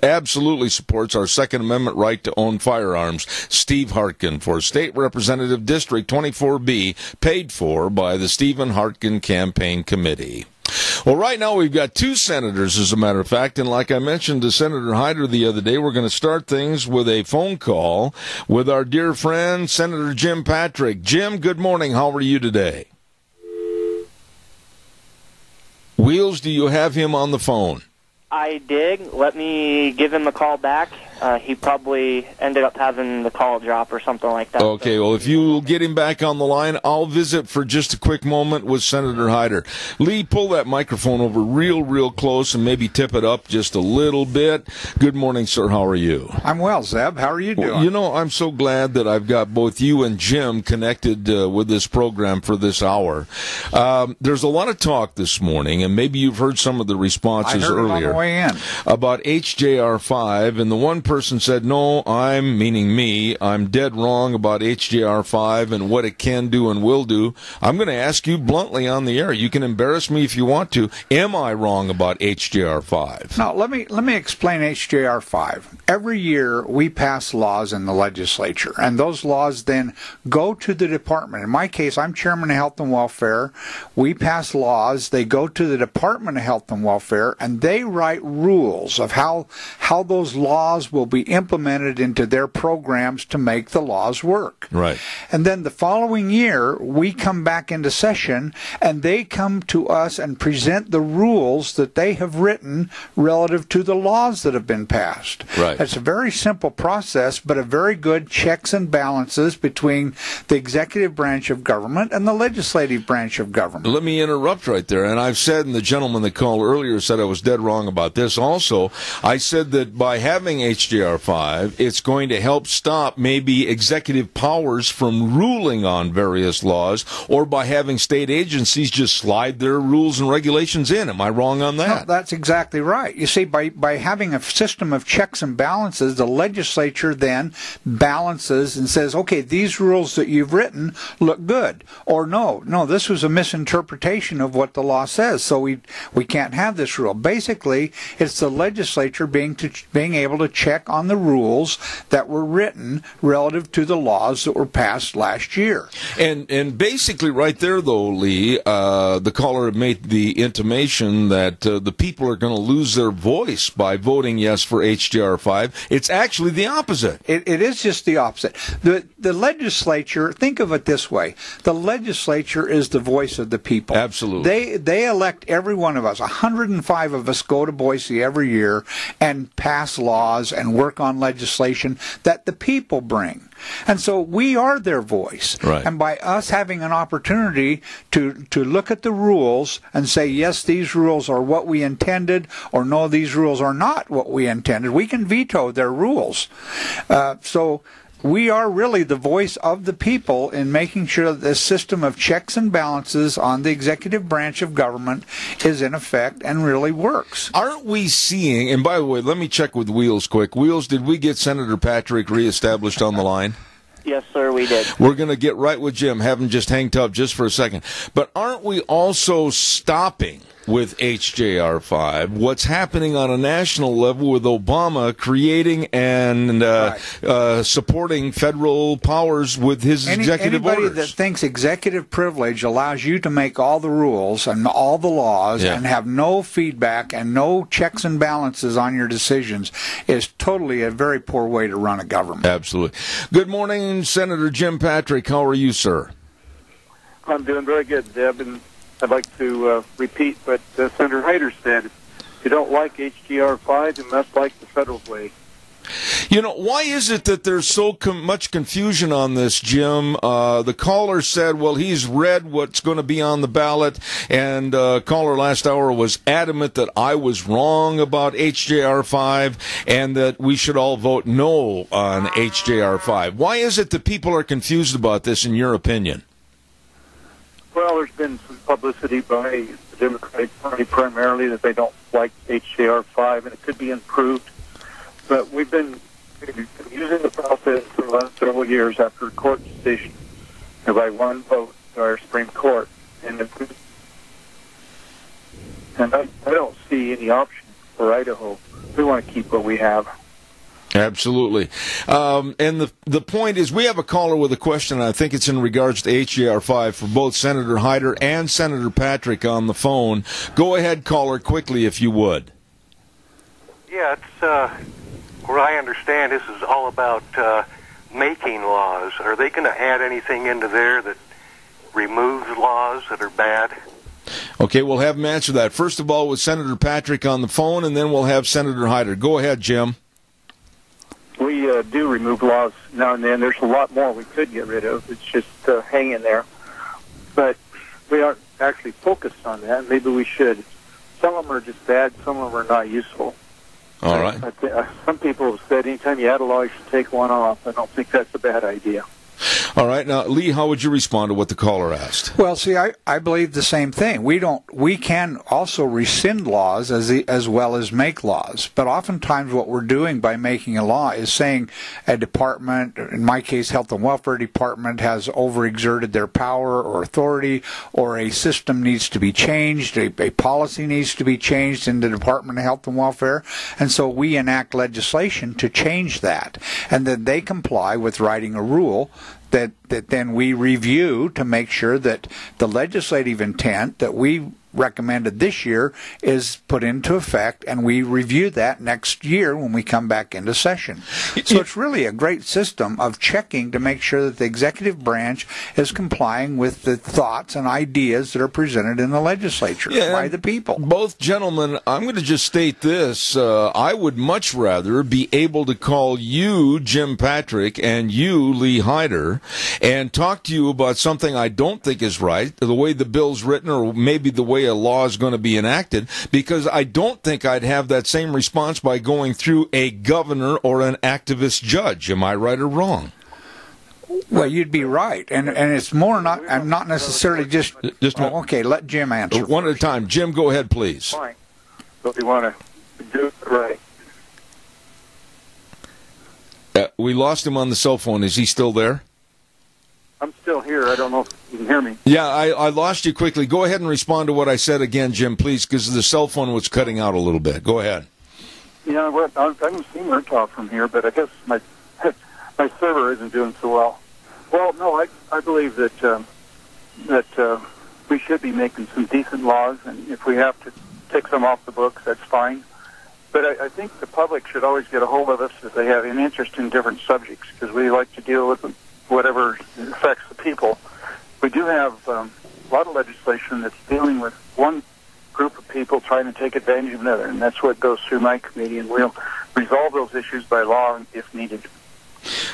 absolutely supports our Second Amendment right to own firearms. Steve Hartkin for State Representative, District 24B, paid for by the Stephen Hartkin Campaign Committee. Well, right now we've got 2 senators, as a matter of fact, and like I mentioned to Senator Hyder the other day, we're going to start things with a phone call with our dear friend, Senator Jim Patrick. Jim, good morning. How are you today? Wheels, do you have him on the phone? I did. Let me give him a call back. He probably ended up having the call drop or something like that. Okay, well, if you get him back on the line, I'll visit for just a quick moment with Senator Hyder. Lee, pull that microphone over real close and maybe tip it up just a little bit. Good morning, sir. How are you? I'm well, Zeb. How are you doing? Well, you know, I'm so glad that I've got both you and Jim connected with this program for this hour. There's a lot of talk this morning, and maybe you've heard some of the responses earlier. On the way in. About HJR5, and the one person said, no, I'm dead wrong about HJR5 and what it can do and will do. I'm going to ask you bluntly on the air. You can embarrass me if you want to. Am I wrong about HJR5? No, let me explain HJR5. Every year we pass laws in the legislature, and those laws then go to the department. In my case, I'm chairman of Health and Welfare. We pass laws. They go to the Department of Health and Welfare, and they write rules of how those laws will be implemented into their programs to make the laws work. Right. And then the following year, we come back into session, and they come to us and present the rules that they have written relative to the laws that have been passed. Right. It's a very simple process, but a very good checks and balances between the executive branch of government and the legislative branch of government. Let me interrupt right there. And I've said, and the gentleman that called earlier said I was dead wrong about this also, I said that by having HJR5, it's going to help stop maybe executive powers from ruling on various laws, or by having state agencies just slide their rules and regulations in. Am I wrong on that? No, that's exactly right. You see, by having a system of checks and balances, the legislature then balances and says, okay, these rules that you've written look good. Or no, this was a misinterpretation of what the law says, so we can't have this rule. Basically, it's the legislature being able to check on the rules that were written relative to the laws that were passed last year. And basically right there, though, Lee, the caller made the intimation that the people are going to lose their voice by voting yes for HJR5. It's actually the opposite. It is just the opposite. The legislature, think of it this way, the legislature is the voice of the people. Absolutely. They elect every one of us. 105 of us go to Boise every year and pass laws and work on legislation that the people bring. And so we are their voice. Right. And by us having an opportunity to look at the rules and say, yes, these rules are what we intended, or no, these rules are not what we intended, we can veto their rules. So we are really the voice of the people in making sure that this system of checks and balances on the executive branch of government is in effect and really works. Aren't we seeing, and by the way, let me check with Wheels quick. Wheels, did we get Senator Patrick reestablished on the line? Yes, sir, we did. We're going to get right with Jim, have him just hang tough just for a second. But aren't we also stopping with HJR5 what's happening on a national level with Obama creating and supporting federal powers with his executive orders? Anybody that thinks executive privilege allows you to make all the rules and all the laws and have no feedback and no checks and balances on your decisions is totally a very poor way to run a government. Absolutely. Good morning, Senator Jim Patrick. How are you, sir? I'm doing very good, Deb, and I'd like to repeat what Senator Hyder said. If you don't like HJR5, you must like the federal way. You know, why is it that there's so much confusion on this, Jim? The caller said, well, he's read what's going to be on the ballot, and caller last hour was adamant that I was wrong about HJR5 and that we should all vote no on HJR5. Why is it that people are confused about this, in your opinion? Well, there's been some publicity by the Democratic Party primarily that they don't like HJR5, and it could be improved. But we've been using the process for the last several years after a court decision by one vote to our Supreme Court. And I don't see any option for Idaho. We want to keep what we have. Absolutely. And the point is, we have a caller with a question, and I think it's in regards to HJR5 for both Senator Hyder and Senator Patrick on the phone. Go ahead, caller, quickly, if you would. Yeah, it's where I understand this is all about making laws. Are they going to add anything into there that removes laws that are bad? Okay, we'll have him answer that. First of all, with Senator Patrick on the phone, and then we'll have Senator Hyder. Go ahead, Jim. We do remove laws now and then. There's a lot more we could get rid of. It's just hanging there. But we aren't actually focused on that. Maybe we should. Some of them are just bad. Some of them are not useful. All right. Some people have said anytime you add a law, you should take one off. I don't think that's a bad idea. All right. Now, Lee, how would you respond to what the caller asked? Well, see, I believe the same thing. We can also rescind laws as well as make laws. But oftentimes what we're doing by making a law is saying a department, in my case, Health and Welfare Department, has overexerted their power or authority, or a system needs to be changed, a policy needs to be changed in the Department of Health and Welfare. And so we enact legislation to change that. And then they comply with writing a rule that then we review to make sure that the legislative intent that we recommended this year is put into effect, and we review that next year when we come back into session. So it's really a great system of checking to make sure that the executive branch is complying with the thoughts and ideas that are presented in the legislature by the people. Both gentlemen, I'm going to just state this. I would much rather be able to call you, Jim Patrick, and you, Lee Hyder, and talk to you about something I don't think is right, the way the bill's written, or maybe the way a law is going to be enacted, because I don't think I'd have that same response by going through a governor or an activist judge. Am I right or wrong? Well, you'd be right, and it's more not necessarily just okay. Let Jim answer. One at a time. Jim, go ahead, please. Fine. So if you want to do it right. We lost him on the cell phone. Is he still there? I'm still here. I don't know if you can hear me. Yeah, I lost you quickly. Go ahead and respond to what I said again, Jim, please, because the cell phone was cutting out a little bit. Go ahead. Yeah, well, I can see Murtaugh from here, but I guess my server isn't doing so well. Well, no, I believe that we should be making some decent laws, and if we have to take some off the books, that's fine. But I think the public should always get a hold of us if they have an interest in different subjects, because we like to deal with whatever affects the people. We do have a lot of legislation that's dealing with one group of people trying to take advantage of another, and that's what goes through my committee, and we'll resolve those issues by law if needed.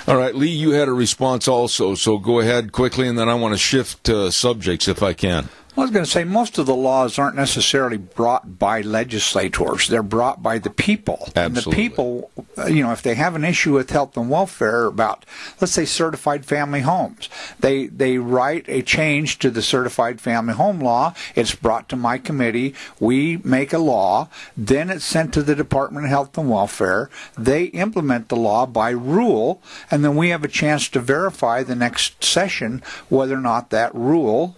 All right, Lee, you had a response also, so go ahead quickly, and then I want to shift subjects if I can. I was going to say, most of the laws aren't necessarily brought by legislators. They're brought by the people. Absolutely. And the people, if they have an issue with health and welfare about, let's say, certified family homes, they write a change to the certified family home law. It's brought to my committee. We make a law. Then it's sent to the Department of Health and Welfare. They implement the law by rule, and then we have a chance to verify the next session whether or not that rule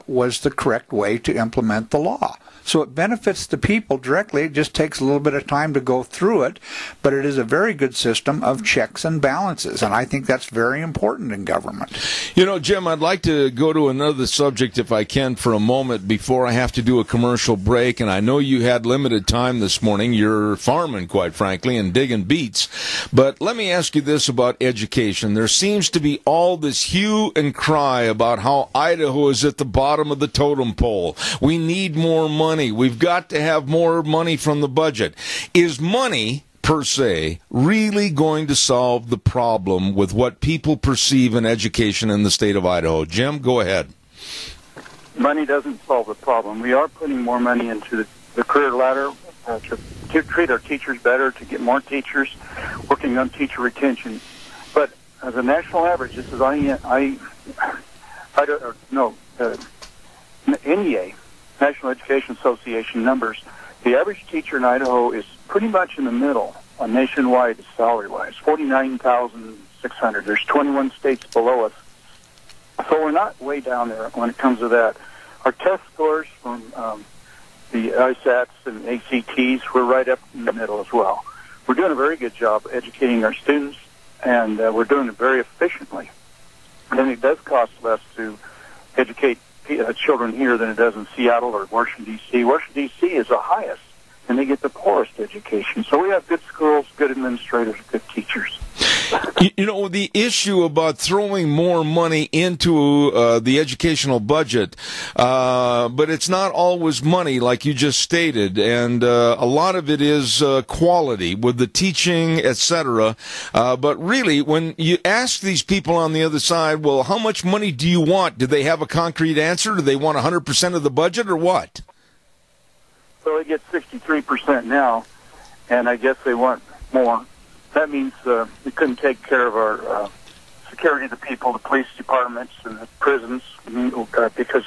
was the correct way to implement the law. So it benefits the people directly. It just takes a little bit of time to go through it, but it is a very good system of checks and balances, and I think that's very important in government. Jim, I'd like to go to another subject if I can for a moment before I have to do a commercial break, and I know you had limited time this morning. You're farming, quite frankly, and digging beets. But let me ask you this about education. There seems to be all this hue and cry about how Idaho is at the bottom of the totem pole. We need more money. We've got to have more money from the budget. Is money, per se, really going to solve the problem with what people perceive in education in the state of Idaho? Jim, go ahead. Money doesn't solve the problem. We are putting more money into the career ladder to treat our teachers better, to get more teachers, working on teacher retention. But as a national average, this is NEA, National Education Association numbers, the average teacher in Idaho is pretty much in the middle on nationwide salary-wise, $49,600. There's 21 states below us. So we're not way down there when it comes to that. Our test scores from the ISATs and ACTs, we're right up in the middle as well. We're doing a very good job educating our students, and we're doing it very efficiently. And it does cost less to educate children here than it does in Seattle or Washington, D.C. Washington, D.C. is the highest, and they get the poorest education. So we have good schools, good administrators, good teachers. You know, the issue about throwing more money into the educational budget, but it's not always money, like you just stated, and a lot of it is quality with the teaching, etc. But really, when you ask these people on the other side, well, how much money do you want? Do they have a concrete answer? Do they want 100% of the budget, or what? So they get 63% now, and I guess they want more. That means we couldn't take care of our security of the people, the police departments, and the prisons, because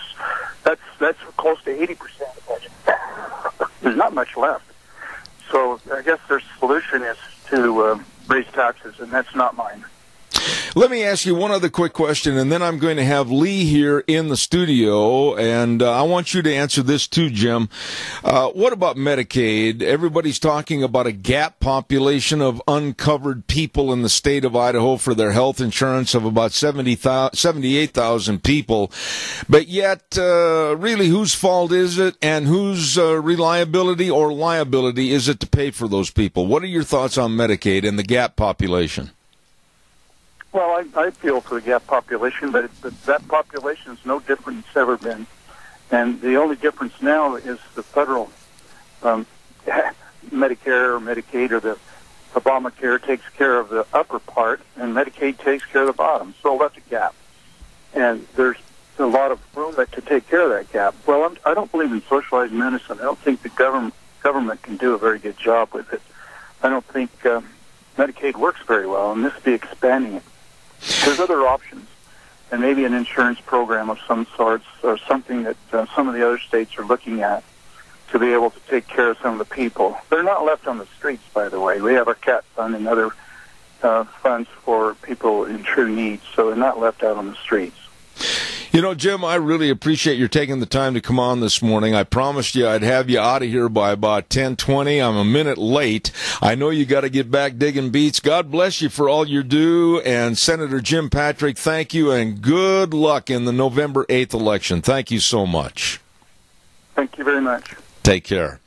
that's close to 80% of the budget. There's not much left. So I guess their solution is to raise taxes, and that's not mine. Let me ask you one other quick question, and then I'm going to have Lee here in the studio, and I want you to answer this too, Jim. What about Medicaid? Everybody's talking about a gap population of uncovered people in the state of Idaho for their health insurance of about 78,000 people. But yet, really, whose fault is it, and whose reliability or liability is it to pay for those people? What are your thoughts on Medicaid and the gap population? Well, I feel for the gap population, but that population is no different than it's ever been. And the only difference now is the federal Medicare or Medicaid or the Obamacare takes care of the upper part, and Medicaid takes care of the bottom. So that's a gap. And there's a lot of room to take care of that gap. Well, I don't believe in socialized medicine. I don't think the government can do a very good job with it. I don't think Medicaid works very well, and this would be expanding it. There's other options, and maybe an insurance program of some sorts or something that some of the other states are looking at to be able to take care of some of the people. They're not left on the streets, by the way. We have our CAT fund and other funds for people in true need, so they're not left out on the streets. You know, Jim, I really appreciate your taking the time to come on this morning. I promised you I'd have you out of here by about 10:20. I'm a minute late. I know you got to get back digging beets. God bless you for all you do. And Senator Jim Patrick, thank you, and good luck in the November 8th election. Thank you so much. Thank you very much. Take care.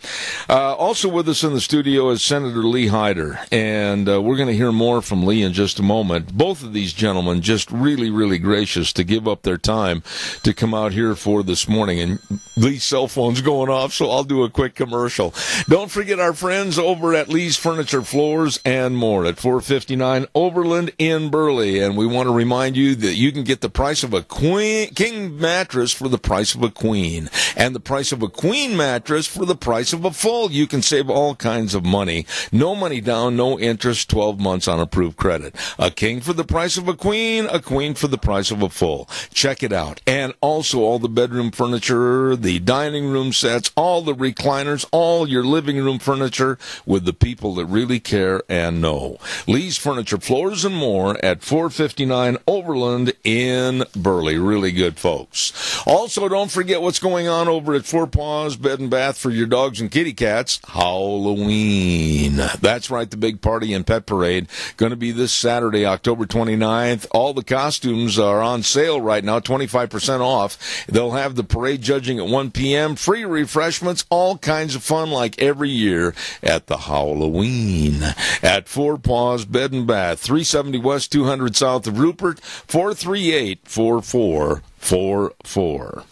Also with us in the studio is Senator Lee Hyder, and we're going to hear more from Lee in just a moment. Both of these gentlemen just really, really gracious to give up their time to come out here for this morning. And Lee's cell phone's going off, so I'll do a quick commercial. Don't forget our friends over at Lee's Furniture, Floors, and More at 459 Overland in Burley. And we want to remind you that you can get the price of a king mattress for the price of a queen, and the price of a queen mattress for the price of a full. You can save all kinds of money. No money down, no interest, 12 months on approved credit. A king for the price of a queen for the price of a full. Check it out. And also all the bedroom furniture, the dining room sets, all the recliners, all your living room furniture with the people that really care and know. Lee's Furniture, Floors, and More at 459 Overland in Burley. Really good folks. Also, don't forget what's going on over at Four Paws Bed and Bath for your dogs and kitty cats. Halloween. That's right, the big party and pet parade. Going to be this Saturday, October 29th. All the costumes are on sale right now, 25% off. They'll have the parade judging at 1 p.m., free refreshments, all kinds of fun like every year at the Halloween. At Four Paws Bed and Bath, 370 West, 200 South of Rupert, 438-4444.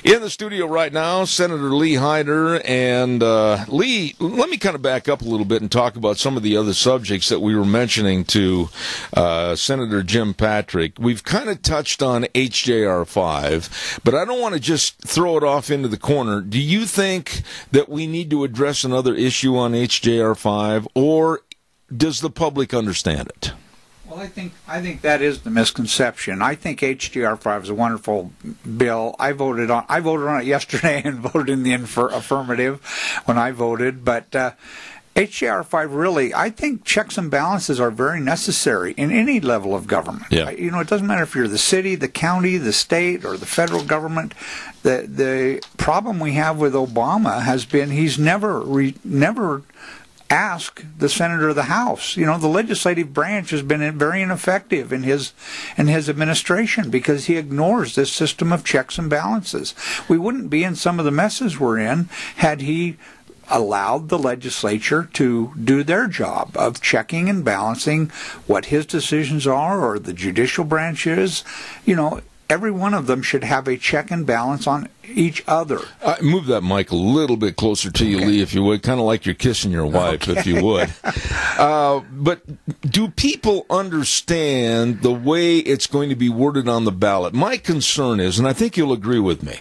In the studio right now, Senator Lee Hyder. And Lee, let me kind of back up a little bit and talk about some of the other subjects that we were mentioning to Senator Jim Patrick. We've kind of touched on HJR 5, but I don't want to just throw it off into the corner. Do you think that we need to address another issue on HJR 5, or does the public understand it? Well, I think that is the misconception. I think HJR 5 is a wonderful bill. I voted on it yesterday and voted in the affirmative when I voted. But HJR 5 really, I think checks and balances are very necessary in any level of government. Yeah. You know, it doesn't matter if you're the city, the county, the state, or the federal government. The problem we have with Obama has been he's never ask the Senator of the House. You know, the legislative branch has been very ineffective in his administration because he ignores this system of checks and balances. We wouldn't be in some of the messes we're in had he allowed the legislature to do their job of checking and balancing what his decisions are or the judicial branch is. Every one of them should have a check and balance on each other. Move that mic a little bit closer to you, Lee, if you would, kind of like you're kissing your wife, if you would. But do people understand the way it's going to be worded on the ballot? My concern is, and I think you'll agree with me,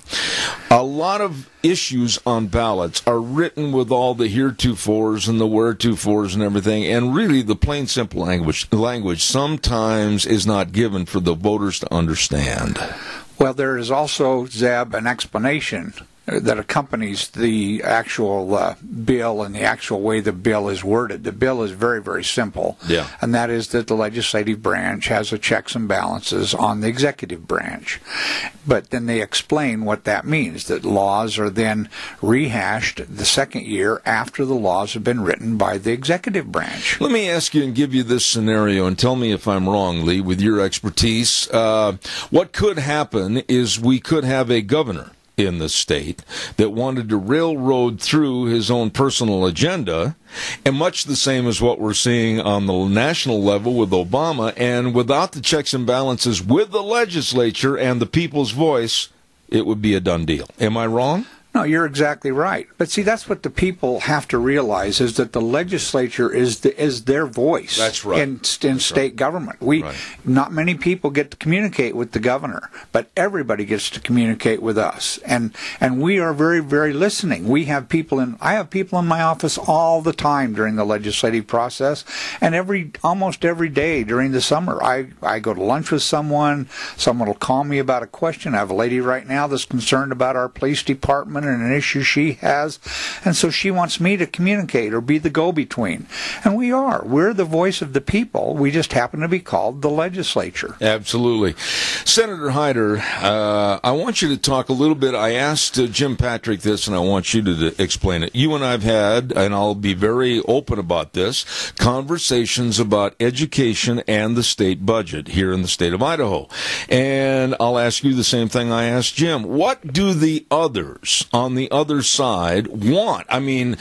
a lot of issues on ballots are written with all the heretofores and the wheretofores and everything, and really the plain simple language sometimes is not given for the voters to understand. Well, there is also, Zeb, an explanation that accompanies the actual bill and the actual way the bill is worded. The bill is very, very simple. Yeah. And that is that the legislative branch has a checks and balances on the executive branch. But then they explain what that means, that laws are then rehashed the second year after the laws have been written by the executive branch. Let me ask you and give you this scenario, and tell me if I'm wrong, Lee, with your expertise. What could happen is we could have a governor in the state that wanted to railroad through his own personal agenda, and much the same as what we're seeing on the national level with Obama, and without the checks and balances with the legislature and the people's voice, it would be a done deal. Am I wrong? No, you're exactly right. But see, that's what the people have to realize, is that the legislature is their voice. That's right. In state government. Not many people get to communicate with the governor, but everybody gets to communicate with us. And we are very, very listening. I have people in my office all the time during the legislative process, and almost every day during the summer. I go to lunch with someone will call me about a question. I have a lady right now that's concerned about our police department and an issue she has, and so she wants me to communicate or be the go-between. And we're the voice of the people. We just happen to be called the legislature. Absolutely. Senator Hyder, I want you to talk a little bit. I asked Jim Patrick this, and I want you to explain it. You and I have had, and I'll be very open about this, conversations about education and the state budget here in the state of Idaho. And I'll ask you the same thing I asked Jim. What do the others on the other side want? I mean,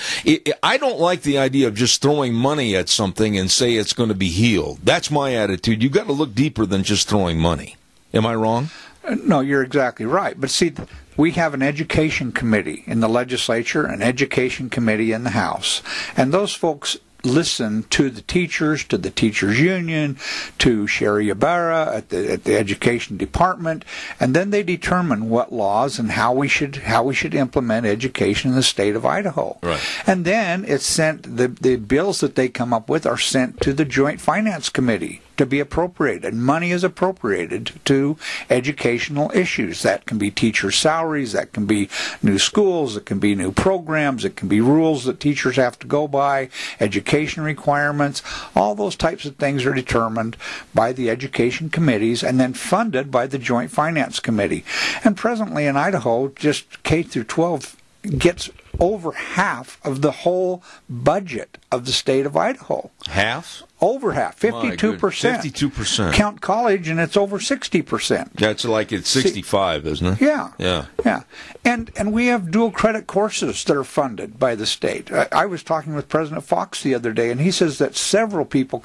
I don't like the idea of just throwing money at something and say it's going to be healed. That's my attitude. You've got to look deeper than just throwing money. Am I wrong? No, you're exactly right. But see, we have an education committee in the legislature, an education committee in the House, and those folks listen to the teachers union, to Sherry Ybarra at the education department, and then they determine what laws and how we should implement education in the state of Idaho. Right. And then it's sent, the bills that they come up with are sent to the Joint Finance Committee to be appropriated. Money is appropriated to educational issues. That can be teacher salaries, that can be new schools, it can be new programs, it can be rules that teachers have to go by, education requirements. All those types of things are determined by the education committees and then funded by the Joint Finance Committee. And presently in Idaho, just K through 12 gets over half of the whole budget of the state of Idaho. Half? Over half, 52%. 52%. Count college, and it's over 60%. That's like it's 65, isn't it? Yeah. Yeah. And we have dual credit courses that are funded by the state. I was talking with President Fox the other day, and he says that several people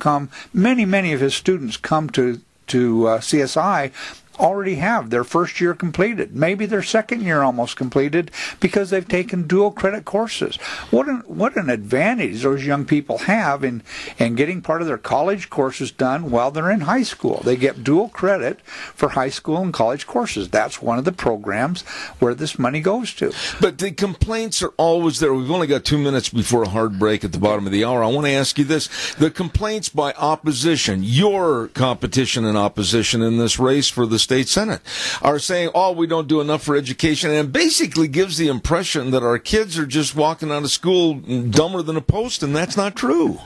many of his students come to CSI already have their first year completed, maybe their second year almost completed, because they've taken dual credit courses. What an advantage those young people have in getting part of their college courses done while they're in high school. They get dual credit for high school and college courses. That's one of the programs where this money goes to. But the complaints are always there. We've only got 2 minutes before a hard break at the bottom of the hour. I want to ask you this. The complaints by opposition, your competition and opposition in this race for the state senate, are saying, we don't do enough for education, and it basically gives the impression that our kids are just walking out of school dumber than a post, and that's not true.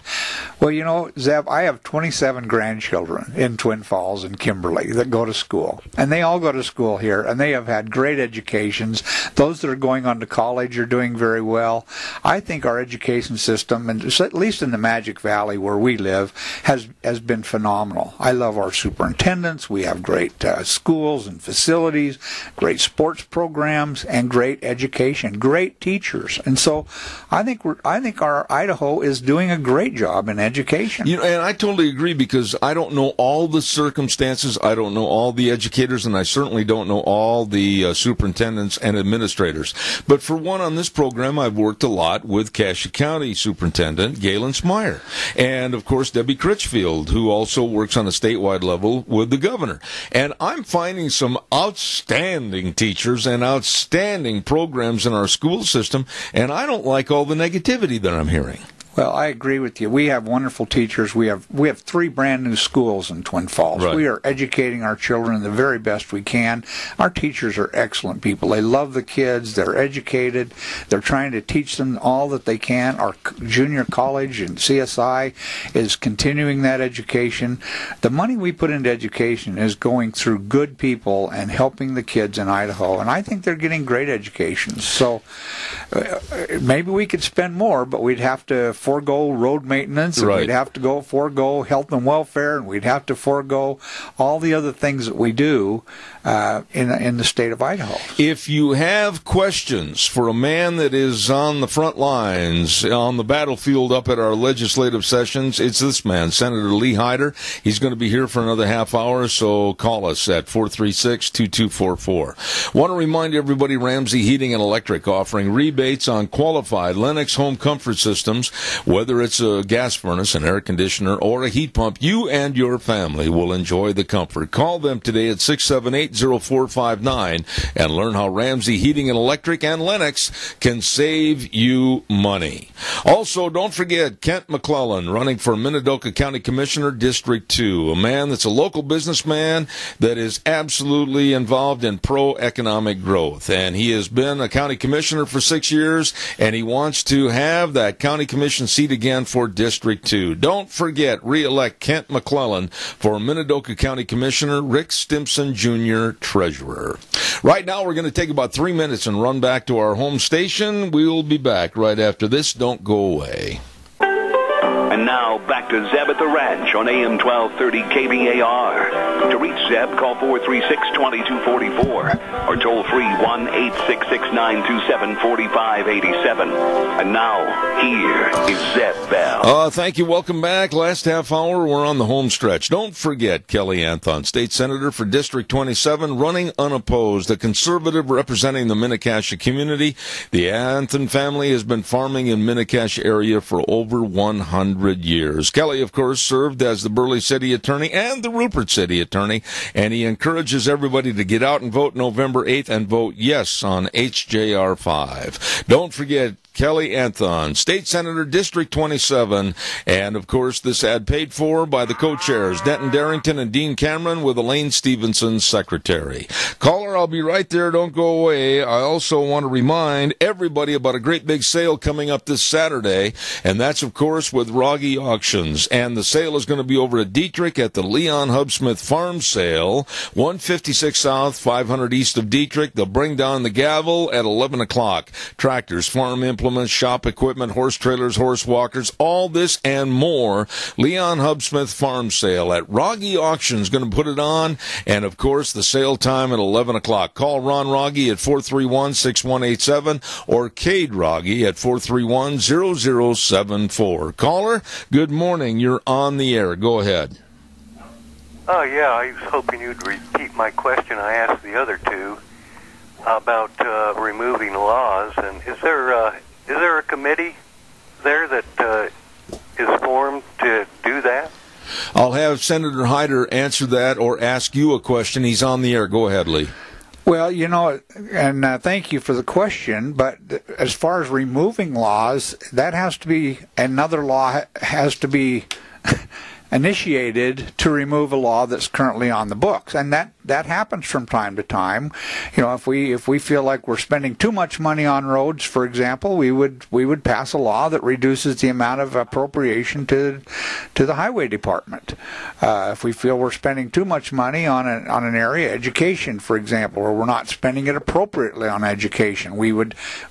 Well, Zeb, I have 27 grandchildren in Twin Falls and Kimberly that go to school, and they all go to school here, and they have had great educations. Those that are going on to college are doing very well. I think our education system, and at least in the Magic Valley where we live, has been phenomenal. I love our superintendents. We have great schools and facilities, great sports programs, and great education, great teachers. And so I think our Idaho is doing a great job in education. You know, and I totally agree, because I don't know all the circumstances, I don't know all the educators, and I certainly don't know all the superintendents and administrators. But for one, on this program, I've worked a lot with Cassia County Superintendent Galen Smyer, and of course Debbie Critchfield, who also works on a statewide level with the governor. And I'm finding some outstanding teachers and outstanding programs in our school system, and I don't like all the negativity that I'm hearing. Well, I agree with you. We have wonderful teachers. We have 3 brand new schools in Twin Falls. Right. We are educating our children the very best we can. Our teachers are excellent people. They love the kids. They're educated. They're trying to teach them all that they can. Our junior college and CSI is continuing that education. The money we put into education is going through good people and helping the kids in Idaho, and I think they're getting great educations. So maybe we could spend more, but we'd have to forego road maintenance, and we'd have to forego health and welfare, and we'd have to forego all the other things that we do in the state of Idaho. If you have questions for a man that is on the front lines, on the battlefield up at our legislative sessions, it's this man, Senator Lee Hyder. He's going to be here for another half hour, so call us at 436-2244. Want to remind everybody, Ramsey Heating and Electric offering rebates on qualified Lennox home comfort systems. Whether it's a gas furnace, an air conditioner, or a heat pump, you and your family will enjoy the comfort. Call them today at 678-0459 and learn how Ramsey Heating and Electric and Lennox can save you money. Also, don't forget Kent McClellan, running for Minidoka County Commissioner, District 2, a man that's a local businessman that is absolutely involved in pro-economic growth. And he has been a county commissioner for 6 years, and he wants to have that county commission seat again for District 2. Don't forget, re-elect Kent McClellan for Minidoka County Commissioner, Rick Stimson Jr., Treasurer. Right now, we're going to take about 3 minutes and run back to our home station. We'll be back right after this. Don't go away. And now, back to Zeb at the Ranch on AM 1230 KBAR. To reach Zeb, call 436-2244 or toll free 1-866-927-4587. And now, here is Zeb Bell. Thank you. Welcome back. Last half hour, we're on the home stretch. Don't forget Kelly Anthon, State Senator for District 27, running unopposed, a conservative representing the Mini-Cassia community. The Anthon family has been farming in Mini-Cassia area for over 100 years. Kelly, of course, served as the Burley City Attorney and the Rupert City Attorney, and he encourages everybody to get out and vote November 8th and vote yes on HJR 5. Don't forget Kelly Anthon, State Senator, District 27, and, of course, this ad paid for by the co-chairs, Denton Darrington and Dean Cameron, with Elaine Stevenson, Secretary. Caller, I'll be right there. Don't go away. I also want to remind everybody about a great big sale coming up this Saturday, and that's, of course, with Rogge Auctions, and the sale is going to be over at Dietrich at the Leon Hubsmith Farm Sale, 156 South, 500 East of Dietrich. They'll bring down the gavel at 11 o'clock. Tractors, farm implements, shop equipment, horse trailers, horse walkers, all this and more. Leon Hubsmith Farm Sale at Rogge Auctions going to put it on, and of course the sale time at 11 o'clock. Call Ron Rogge at 431-6187 or Cade Rogge at 431-0074. Caller, good morning. You're on the air. Go ahead. Oh, yeah, I was hoping you'd repeat my question I asked the other two about removing laws. And is there a committee there that is formed to do that? I'll have Senator Hyder answer that or ask you a question. He's on the air. Go ahead, Lee. Well, you know, and thank you for the question, but as far as removing laws, that has to be, another law has to be initiated to remove a law that's currently on the books, and that happens from time to time. You know, if we feel like we're spending too much money on roads, for example, we would pass a law that reduces the amount of appropriation to the highway department. If we feel we're spending too much money on an area, education, for example, or we're not spending it appropriately on education,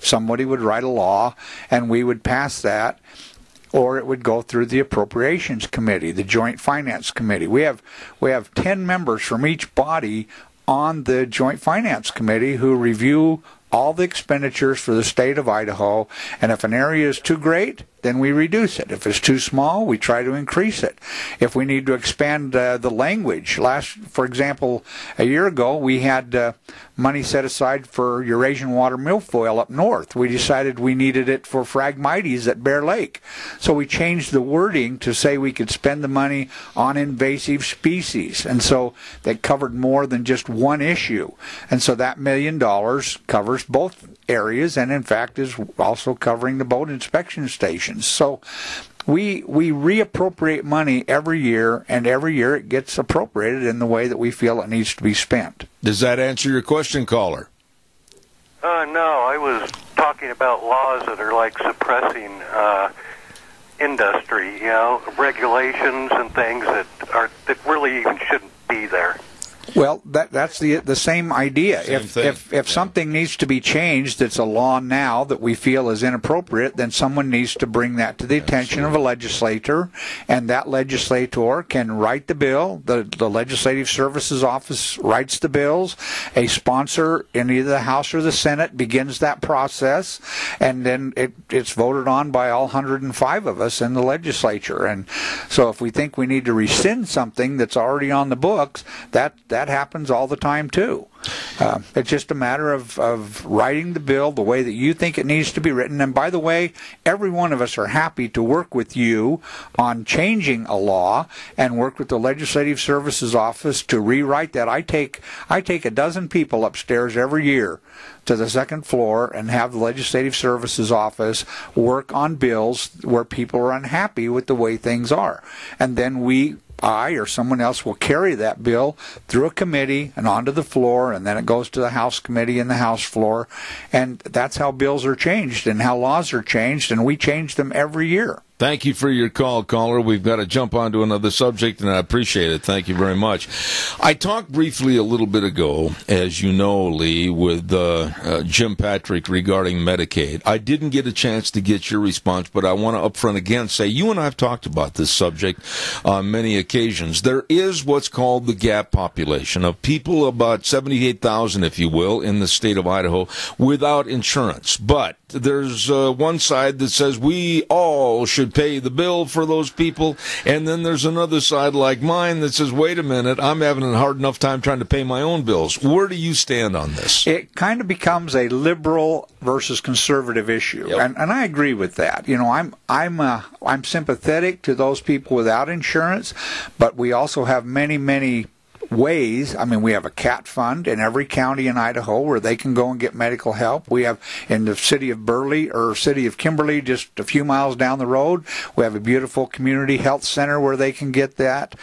somebody would write a law and we would pass that. or it would go through the Appropriations Committee, the Joint Finance Committee. We have 10 members from each body on the Joint Finance Committee who review all the expenditures for the state of Idaho, and if an area is too great, then we reduce it. If it's too small, we try to increase it. If we need to expand the language, for example, a year ago, we had money set aside for Eurasian water milfoil up north. We decided we needed it for Phragmites at Bear Lake. So we changed the wording to say we could spend the money on invasive species. And so that covered more than just one issue. And so that $1 million covers both areas, and in fact is also covering the boat inspection stations. So we reappropriate money every year, and every year it gets appropriated in the way that we feel it needs to be spent. Does that answer your question, caller? No, I was talking about laws that are like suppressing industry, you know, regulations and things that really even shouldn't be there. Well, that's the same idea. If something needs to be changed that's a law now that we feel is inappropriate, then someone needs to bring that to the attention of a legislator, and that legislator can write the bill. The Legislative Services Office writes the bills. A sponsor in either the House or the Senate begins that process, and then it's voted on by all 105 of us in the legislature. And so if we think we need to rescind something that's already on the books, that happens all the time too. It's just a matter of writing the bill the way that you think it needs to be written. And by the way, every one of us are happy to work with you on changing a law and work with the Legislative Services Office to rewrite that. I take a dozen people upstairs every year to the second floor and have the Legislative Services Office work on bills where people are unhappy with the way things are. And then I or someone else will carry that bill through a committee and onto the floor, and then it goes to the House committee and the House floor. And that's how bills are changed and how laws are changed, and we change them every year. Thank you for your call, caller. We've got to jump on to another subject, and I appreciate it. Thank you very much. I talked briefly a little bit ago, as you know, Lee, with Jim Patrick regarding Medicaid. I didn't get a chance to get your response, but I want to upfront again say you and I have talked about this subject on many occasions. There is what's called the gap population of people, about 78,000, if you will, in the state of Idaho without insurance. But there's one side that says we all should pay the bill for those people, and then there's another side like mine that says, wait a minute, I'm having a hard enough time trying to pay my own bills. Where do you stand on this? It kind of becomes a liberal versus conservative issue, and I agree with that. You know, I'm sympathetic to those people without insurance, but we also have many ways. I mean, we have a CAT fund in every county in Idaho where they can go and get medical help. We have in the city of Burley or city of Kimberly, just a few miles down the road, we have a beautiful community health center where they can get that,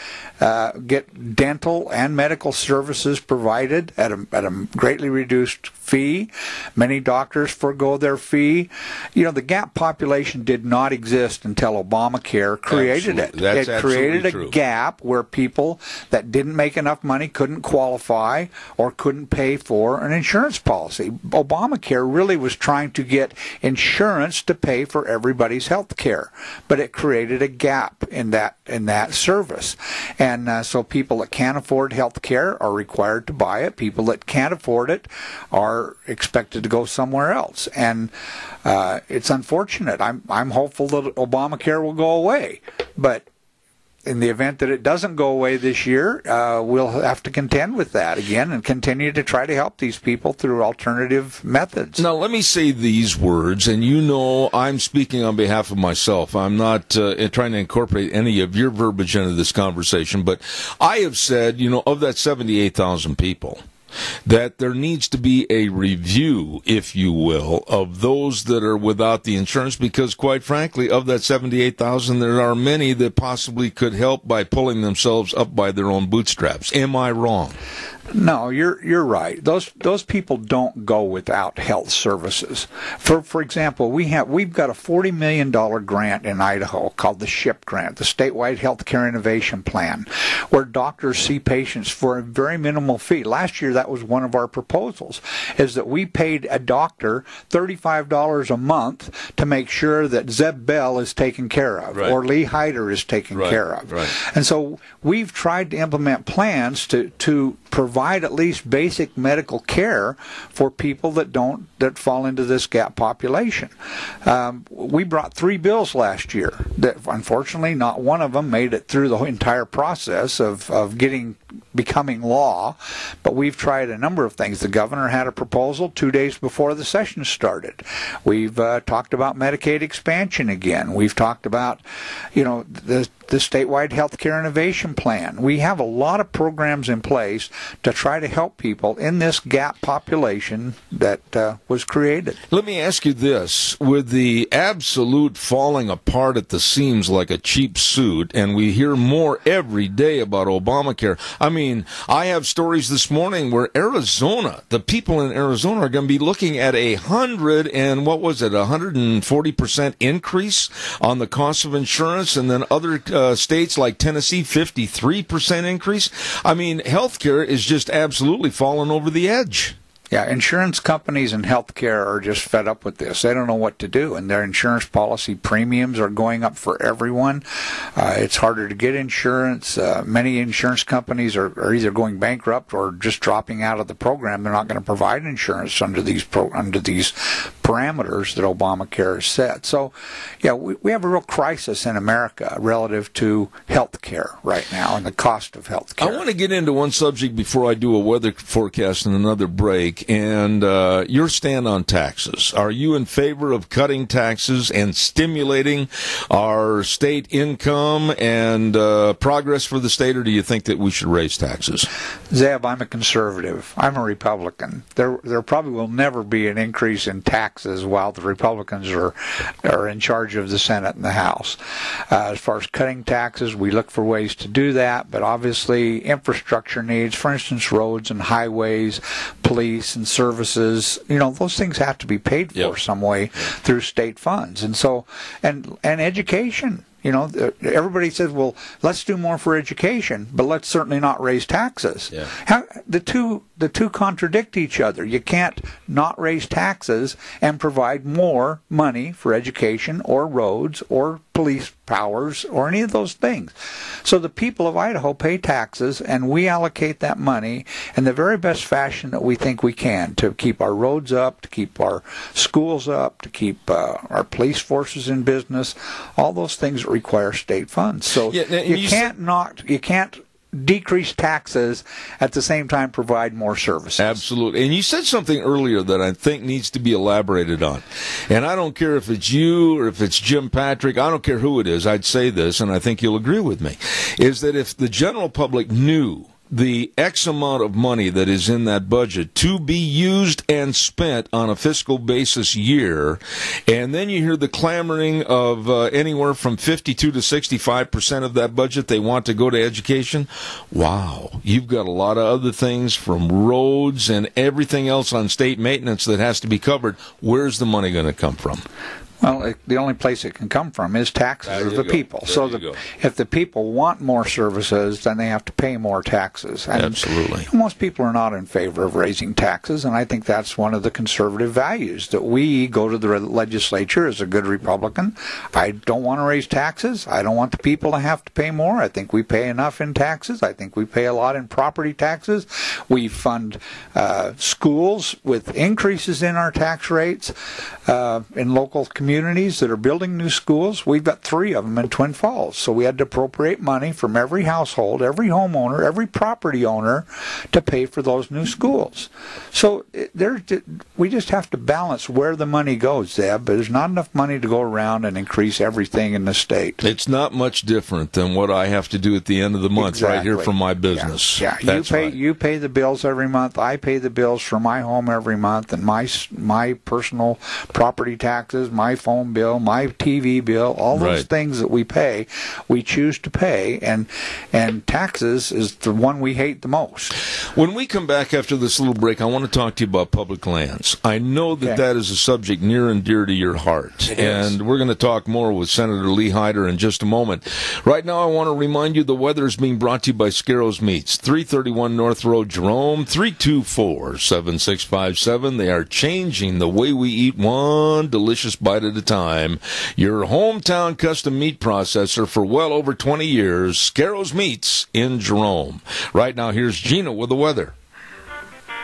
get dental and medical services provided at a greatly reduced fee. Many doctors forego their fee. You know, the gap population did not exist until Obamacare created it. It created a gap where people that didn't make enough money couldn't qualify or couldn't pay for an insurance policy. Obamacare really was trying to get insurance to pay for everybody's health care, but it created a gap in that service. And so people that can't afford health care are required to buy it. People that can't afford it are expected to go somewhere else. And it's unfortunate. I'm hopeful that Obamacare will go away, but in the event that it doesn't go away this year, we'll have to contend with that again and continue to try to help these people through alternative methods. Now, let me say these words, and you know I'm speaking on behalf of myself. I'm not trying to incorporate any of your verbiage into this conversation, but I have said, you know, of that 78,000 people, that there needs to be a review, if you will, of those that are without the insurance, because quite frankly, of that 78,000, there are many that possibly could help by pulling themselves up by their own bootstraps. Am I wrong? No, you're right. Those people don't go without health services. For example, we've got a $40 million grant in Idaho called the SHIP grant, the Statewide Healthcare Innovation Plan, where doctors see patients for a very minimal fee. Last year, that was one of our proposals, is that we paid a doctor $35 a month to make sure that Zeb Bell is taken care of, or Lee Hyder is taken care of. And so we've tried to implement plans to provide at least basic medical care for people that fall into this gap population. We brought 3 bills last year that, unfortunately, not one of them made it through the entire process of becoming law, but we've tried a number of things. The governor had a proposal 2 days before the session started. We've talked about Medicaid expansion again. We've talked about, the statewide healthcare innovation plan. We have a lot of programs in place to try to help people in this gap population that was created. Let me ask you this. With the absolute falling apart at the seams like a cheap suit, and we hear more every day about Obamacare, I mean, I have stories this morning where the people in Arizona are going to be looking at 140% increase on the cost of insurance, and then other states like Tennessee, 53% increase. I mean, healthcare is just absolutely falling over the edge. Yeah, insurance companies and healthcare are just fed up with this. They don't know what to do, and their insurance policy premiums are going up for everyone. It's harder to get insurance. Many insurance companies are either going bankrupt or just dropping out of the program. They're not going to provide insurance under these parameters that Obamacare has set. So, yeah, we have a real crisis in America relative to healthcare right now and the cost of healthcare. I want to get into one subject before I do a weather forecast and another break. And your stand on taxes. Are you in favor of cutting taxes and stimulating our state income and progress for the state, or do you think that we should raise taxes? Zeb, I'm a conservative. I'm a Republican. There probably will never be an increase in taxes while the Republicans are in charge of the Senate and the House. As far as cutting taxes, we look for ways to do that, but obviously infrastructure needs, for instance, roads and highways, police and services, those things have to be paid for some way through state funds. And so, and education. Everybody says, well, let's do more for education, but let's certainly not raise taxes. The two contradict each other. You can't not raise taxes and provide more money for education or roads or police powers or any of those things. So the people of Idaho pay taxes, and we allocate that money in the very best fashion that we think we can to keep our roads up, to keep our schools up, to keep our police forces in business, all those things that require state funds. So you can't decrease taxes at the same time provide more services. Absolutely. And you said something earlier that I think needs to be elaborated on. And I don't care if it's you or if it's Jim Patrick, I don't care who it is, I'd say this, and I think you'll agree with me, is that if the general public knew the X amount of money that is in that budget to be used and spent on a fiscal basis year, and then you hear the clamoring of anywhere from 52 to 65% of that budget they want to go to education. Wow, you've got a lot of other things from roads and everything else on state maintenance that has to be covered. Where's the money going to come from? Well, the only place it can come from is taxes of the people. So if the people want more services, then they have to pay more taxes. And absolutely. Most people are not in favor of raising taxes, and I think that's one of the conservative values, that we go to the legislature as a good Republican. I don't want to raise taxes. I don't want the people to have to pay more. I think we pay enough in taxes. I think we pay a lot in property taxes. We fund schools with increases in our tax rates in local communities that are building new schools. We've got 3 of them in Twin Falls. So we had to appropriate money from every household, every homeowner, every property owner to pay for those new schools. So we just have to balance where the money goes, Zeb. But there's not enough money to go around and increase everything in the state. It's not much different than what I have to do at the end of the month right here from my business. Yeah. You pay the bills every month. I pay the bills for my home every month, and my personal property taxes, my phone bill, my TV bill, all those things that we pay, we choose to pay, and taxes is the one we hate the most. When we come back after this little break, I want to talk to you about public lands. I know that that is a subject near and dear to your heart, and we're going to talk more with Senator Lee Hyder in just a moment. Right now, I want to remind you the weather is being brought to you by Scarrows Meats, 331 North Road, Jerome, 324-7657. They are changing the way we eat, one delicious bite at a time. Your hometown custom meat processor for well over 20 years, Scarrows Meats in Jerome. Right now, here's Gina with the weather.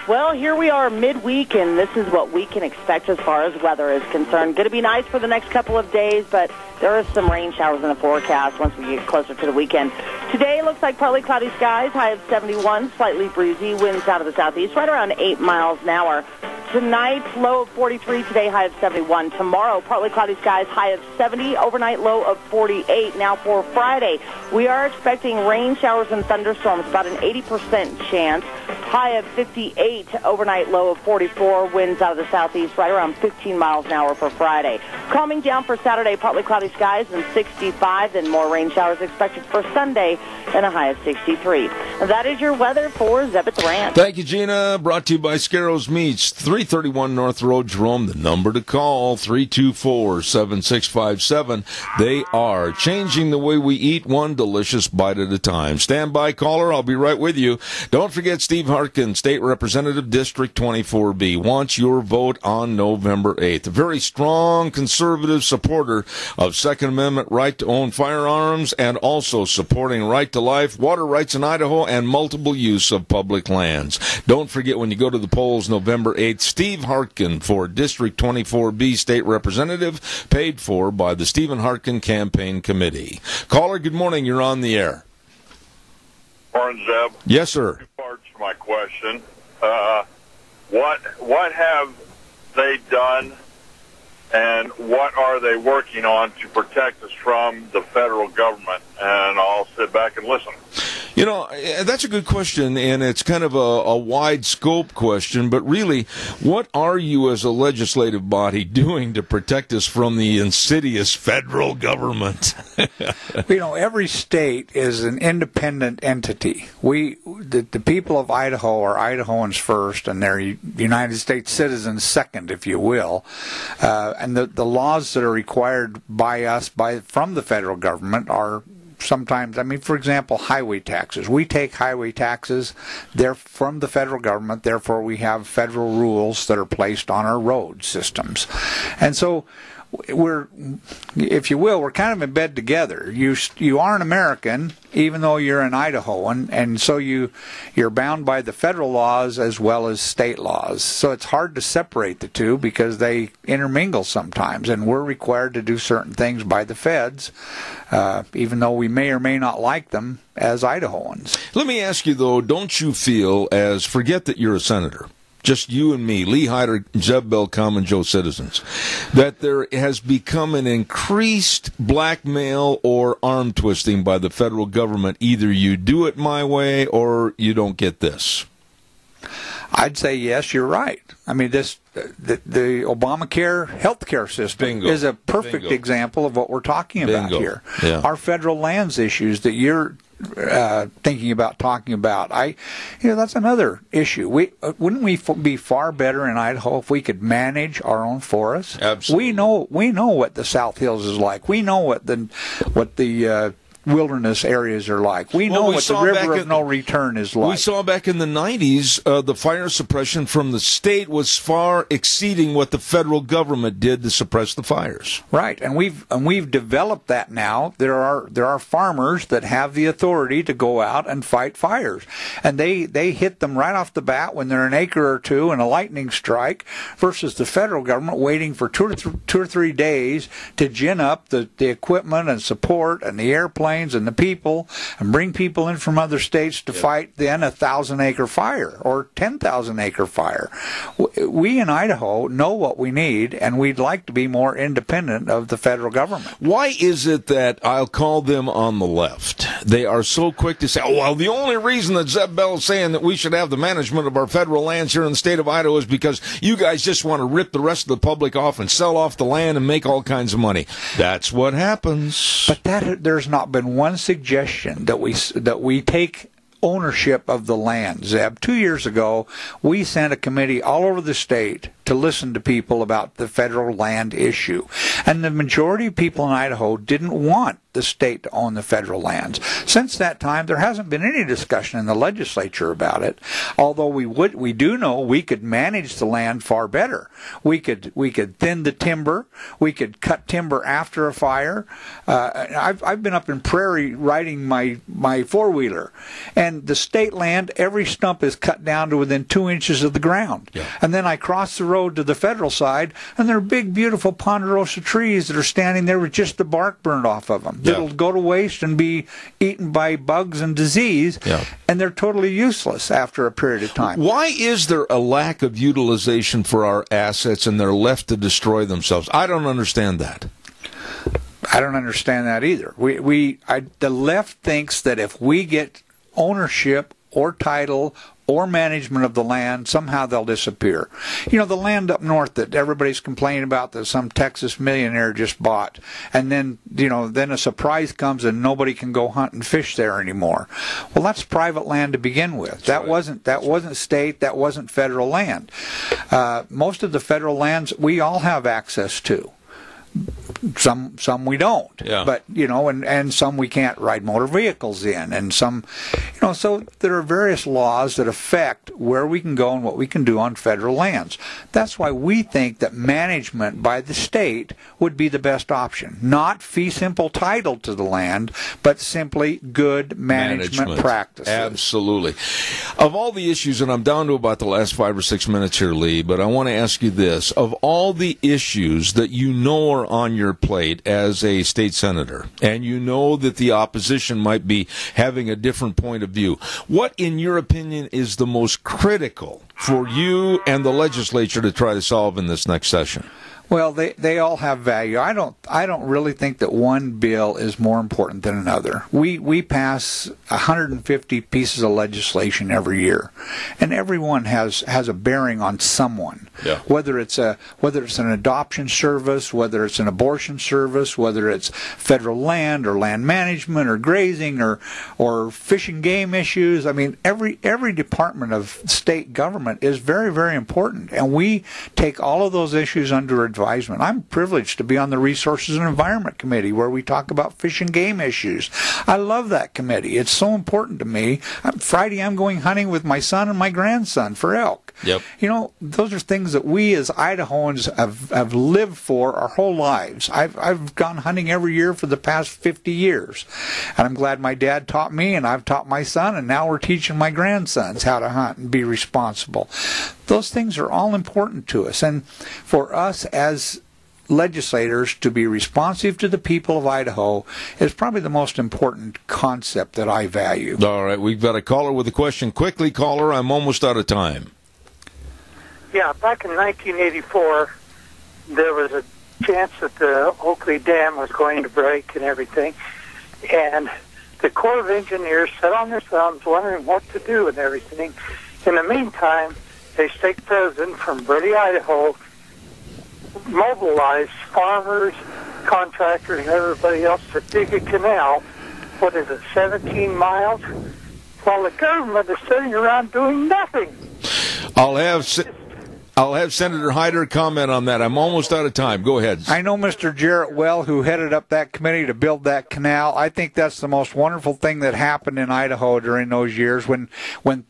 Well, here we are midweek, and this is what we can expect as far as weather is concerned. Going to be nice for the next couple of days, but there are some rain showers in the forecast once we get closer to the weekend. Today looks like partly cloudy skies, high of 71, slightly breezy, winds out of the southeast, right around 8 miles an hour. Tonight, low of 43, today high of 71. Tomorrow, partly cloudy skies, high of 70, overnight low of 48. Now for Friday, we are expecting rain showers and thunderstorms, about an 80% chance. High of 58, overnight low of 44, winds out of the southeast, right around 15 miles an hour for Friday. Calming down for Saturday, partly cloudy skies and 65, then more rain showers expected for Sunday and a high of 63. And that is your weather for Zeb at the Ranch. Thank you, Gina. Brought to you by Scarrows Meats, 331 North Road, Jerome. The number to call, 324-7657. They are changing the way we eat, one delicious bite at a time. Stand by, caller. I'll be right with you. Don't forget Steve Harkin, State Representative, District 24B, wants your vote on November 8th. A very strong conservative supporter of Second Amendment right to own firearms and also supporting right to life, water rights in Idaho, and multiple use of public lands. Don't forget when you go to the polls November 8th, Steve Harkin for District 24B State Representative, paid for by the Stephen Harkin Campaign Committee. Caller, good morning. You're on the air. Morning, Zeb. Yes, sir. Two parts to my question. What have they done, and what are they working on to protect us from the federal government? And I'll sit back and listen. You know, that's a good question, and it's kind of a wide scope question, but really, what are you as a legislative body doing to protect us from the insidious federal government? You know, every state is an independent entity. The people of Idaho are Idahoans first, and they're United States citizens second, if you will. And the laws that are required by us from the federal government are sometimes, I mean, for example, highway taxes. We take highway taxes. They're from the federal government. Therefore, we have federal rules that are placed on our road systems. And so we're, if you will, we're kind of in bed together. You are an American, even though you're an Idahoan, and so you're bound by the federal laws as well as state laws. So it's hard to separate the two because they intermingle sometimes, and we're required to do certain things by the feds, even though we may or may not like them as Idahoans. Let me ask you, though, don't you feel, as forget that you're a senator, just you and me, Lee Hyder, Zeb Bell, Common Joe citizens, that there has become an increased blackmail or arm twisting by the federal government? Either you do it my way or you don't get this. I'd say yes, you're right. I mean, the Obamacare healthcare system is a perfect example of what we're talking about here. Yeah. Our federal lands issues that you're thinking about talking about, that's another issue. Wouldn't we be far better in Idaho if we could manage our own forests? Absolutely. We know what the South Hills is like. We know what the wilderness areas are like. We know what the river of no return is like. We saw back in the 90s, the fire suppression from the state was far exceeding what the federal government did to suppress the fires. Right, and we've developed that now. There are farmers that have the authority to go out and fight fires, and they hit them right off the bat when they're an acre or two in a lightning strike, versus the federal government waiting for two or three days to gin up the equipment and support and the airplanes airplanes and the people and bring people in from other states to fight then a 1,000-acre fire or 10,000-acre fire. We in Idaho know what we need, and we'd like to be more independent of the federal government. Why is it that I'll call them on the left? They are so quick to say, oh, well, the only reason that Zeb Bell is saying that we should have the management of our federal lands here in the state of Idaho is because you guys just want to rip the rest of the public off and sell off the land and make all kinds of money. That's what happens. But there's not been one suggestion that we take ownership of the land, Zeb. 2 years ago, we sent a committee all over the state to listen to people about the federal land issue. And the majority of people in Idaho didn't want the state to own the federal lands. Since that time, there hasn't been any discussion in the legislature about it, although we do know we could manage the land far better. We could thin the timber. We could cut timber after a fire. I've been up in Prairie riding my four-wheeler, and the state land, every stump is cut down to within 2 inches of the ground. Yeah. And then I cross the road to the federal side, and there are big, beautiful ponderosa trees that are standing there with just the bark burned off of them. Yeah. It'll go to waste and be eaten by bugs and disease, and they're totally useless after a period of time. Why is there a lack of utilization for our assets and they're left to destroy themselves? I don't understand that. I don't understand that either. The left thinks that if we get ownership or title or management of the land, somehow they'll disappear. You know, the land up north that everybody's complaining about that some Texas millionaire just bought, and then, then a surprise comes and nobody can go hunt and fish there anymore. Well, that's private land to begin with. That wasn't state, that wasn't federal land. Most of the federal lands we all have access to. Some we don't, but and some we can't ride motor vehicles in, and some, so there are various laws that affect where we can go and what we can do on federal lands. That's why we think that management by the state would be the best option, not fee simple title to the land, but simply good management practices. Absolutely. Of all the issues, and I'm down to about the last 5 or 6 minutes here, Lee, but I want to ask you this: of all the issues that you know are on your plate as a state senator, and you know that the opposition might be having a different point of view, what, in your opinion, is the most critical for you and the legislature to try to solve in this next session? Well, they all have value. I don't really think that one bill is more important than another. We pass 150 pieces of legislation every year, and every one has a bearing on someone. Yeah. Whether it's an adoption service, whether it's an abortion service, whether it's federal land or land management or grazing or fish and game issues. I mean, every department of state government is very, very important, and we take all of those issues under advisement. I'm privileged to be on the Resources and Environment Committee, where we talk about fish and game issues. I love that committee. It's so important to me. Friday I'm going hunting with my son and my grandson for elk. Yep. Those are things that we as Idahoans have lived for our whole lives. I've gone hunting every year for the past 50 years. And I'm glad my dad taught me, and I've taught my son, and now we're teaching my grandsons how to hunt and be responsible. Those things are all important to us. And for us as legislators to be responsive to the people of Idaho is probably the most important concept that I value. All right, we've got a caller with a question. Quickly, caller, I'm almost out of time. Yeah, back in 1984, there was a chance that the Oakley Dam was going to break and everything, and the Corps of Engineers sat on their thumbs wondering what to do and everything. In the meantime, a state president from Burley, Idaho, mobilized farmers, contractors, and everybody else to dig a canal. What is it, 17 miles? While the government is sitting around doing nothing. I'll have Senator Hyder comment on that. I'm almost out of time. Go ahead. I know Mr. Jarrett well, who headed up that committee to build that canal. I think that's the most wonderful thing that happened in Idaho during those years. When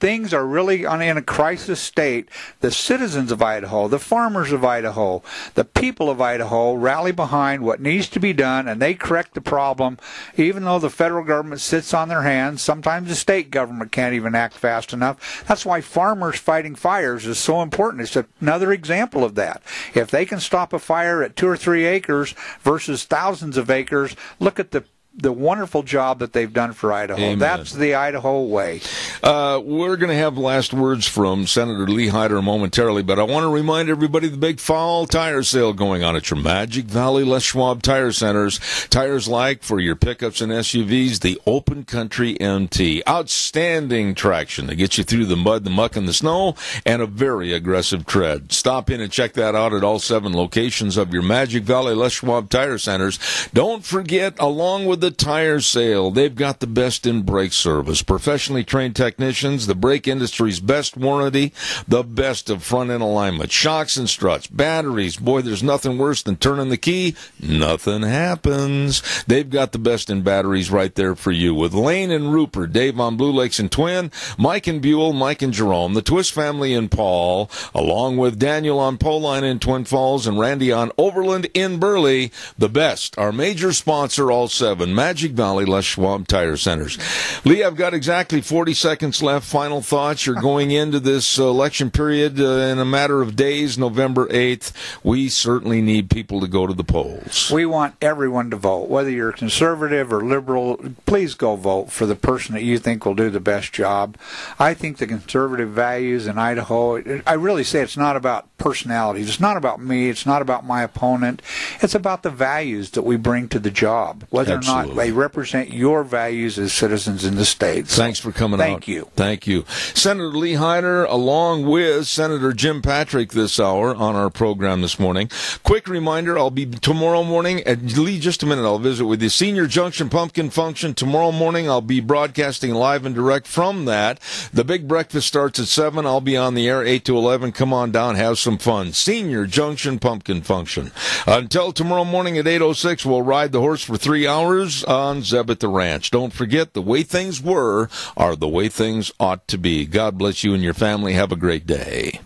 things are really in a crisis state, the citizens of Idaho, the farmers of Idaho, the people of Idaho rally behind what needs to be done, and they correct the problem. Even though the federal government sits on their hands, sometimes the state government can't even act fast enough. That's why farmers fighting fires is so important. It's another example of that. If they can stop a fire at 2 or 3 acres versus thousands of acres, look at the the wonderful job that they've done for Idaho. Amen. That's the Idaho way. We're going to have last words from Senator Lee Hyder momentarily, but I want to remind everybody the big fall tire sale going on at your Magic Valley Les Schwab Tire Centers. Tires like for your pickups and SUVs, the Open Country MT. Outstanding traction to get you through the mud, the muck, and the snow, and a very aggressive tread. Stop in and check that out at all 7 locations of your Magic Valley Les Schwab Tire Centers. Don't forget, along with the tire sale, they've got the best in brake service, professionally trained technicians, the brake industry's best warranty, the best of front-end alignment, shocks and struts, batteries. Boy, there's nothing worse than turning the key. Nothing happens. They've got the best in batteries right there for you. With Lane and Rupert, Dave on Blue Lakes and Twin, Mike and Buell, Mike and Jerome, the Twist family in Paul, along with Daniel on Poline in Twin Falls and Randy on Overland in Burley. The best, our major sponsor, all 7, Magic Valley Les Schwab Tire Centers. Lee, I've got exactly 40 seconds left. Final thoughts. You're going into this election period in a matter of days, November 8th. We certainly need people to go to the polls. We want everyone to vote. Whether you're conservative or liberal, please go vote for the person that you think will do the best job. I think the conservative values in Idaho, I really say it's not about personalities. It's not about me. It's not about my opponent. It's about the values that we bring to the job, whether Absolutely. or not they represent your values as citizens in the state. Thanks for coming out. Thank you. Thank you. Senator Lee Hyder, along with Senator Jim Patrick this hour on our program this morning. Quick reminder, I'll be tomorrow morning, Lee, just a minute, I'll visit with you. Senior Junction Pumpkin Function. Tomorrow morning, I'll be broadcasting live and direct from that. The big breakfast starts at 7. I'll be on the air 8 to 11. Come on down, have some fun. Senior Junction Pumpkin Function. Until tomorrow morning at 8:06, we'll ride the horse for 3 hours on Zeb at the Ranch. Don't forget, the way things were are the way things ought to be. God bless you and your family. Have a great day.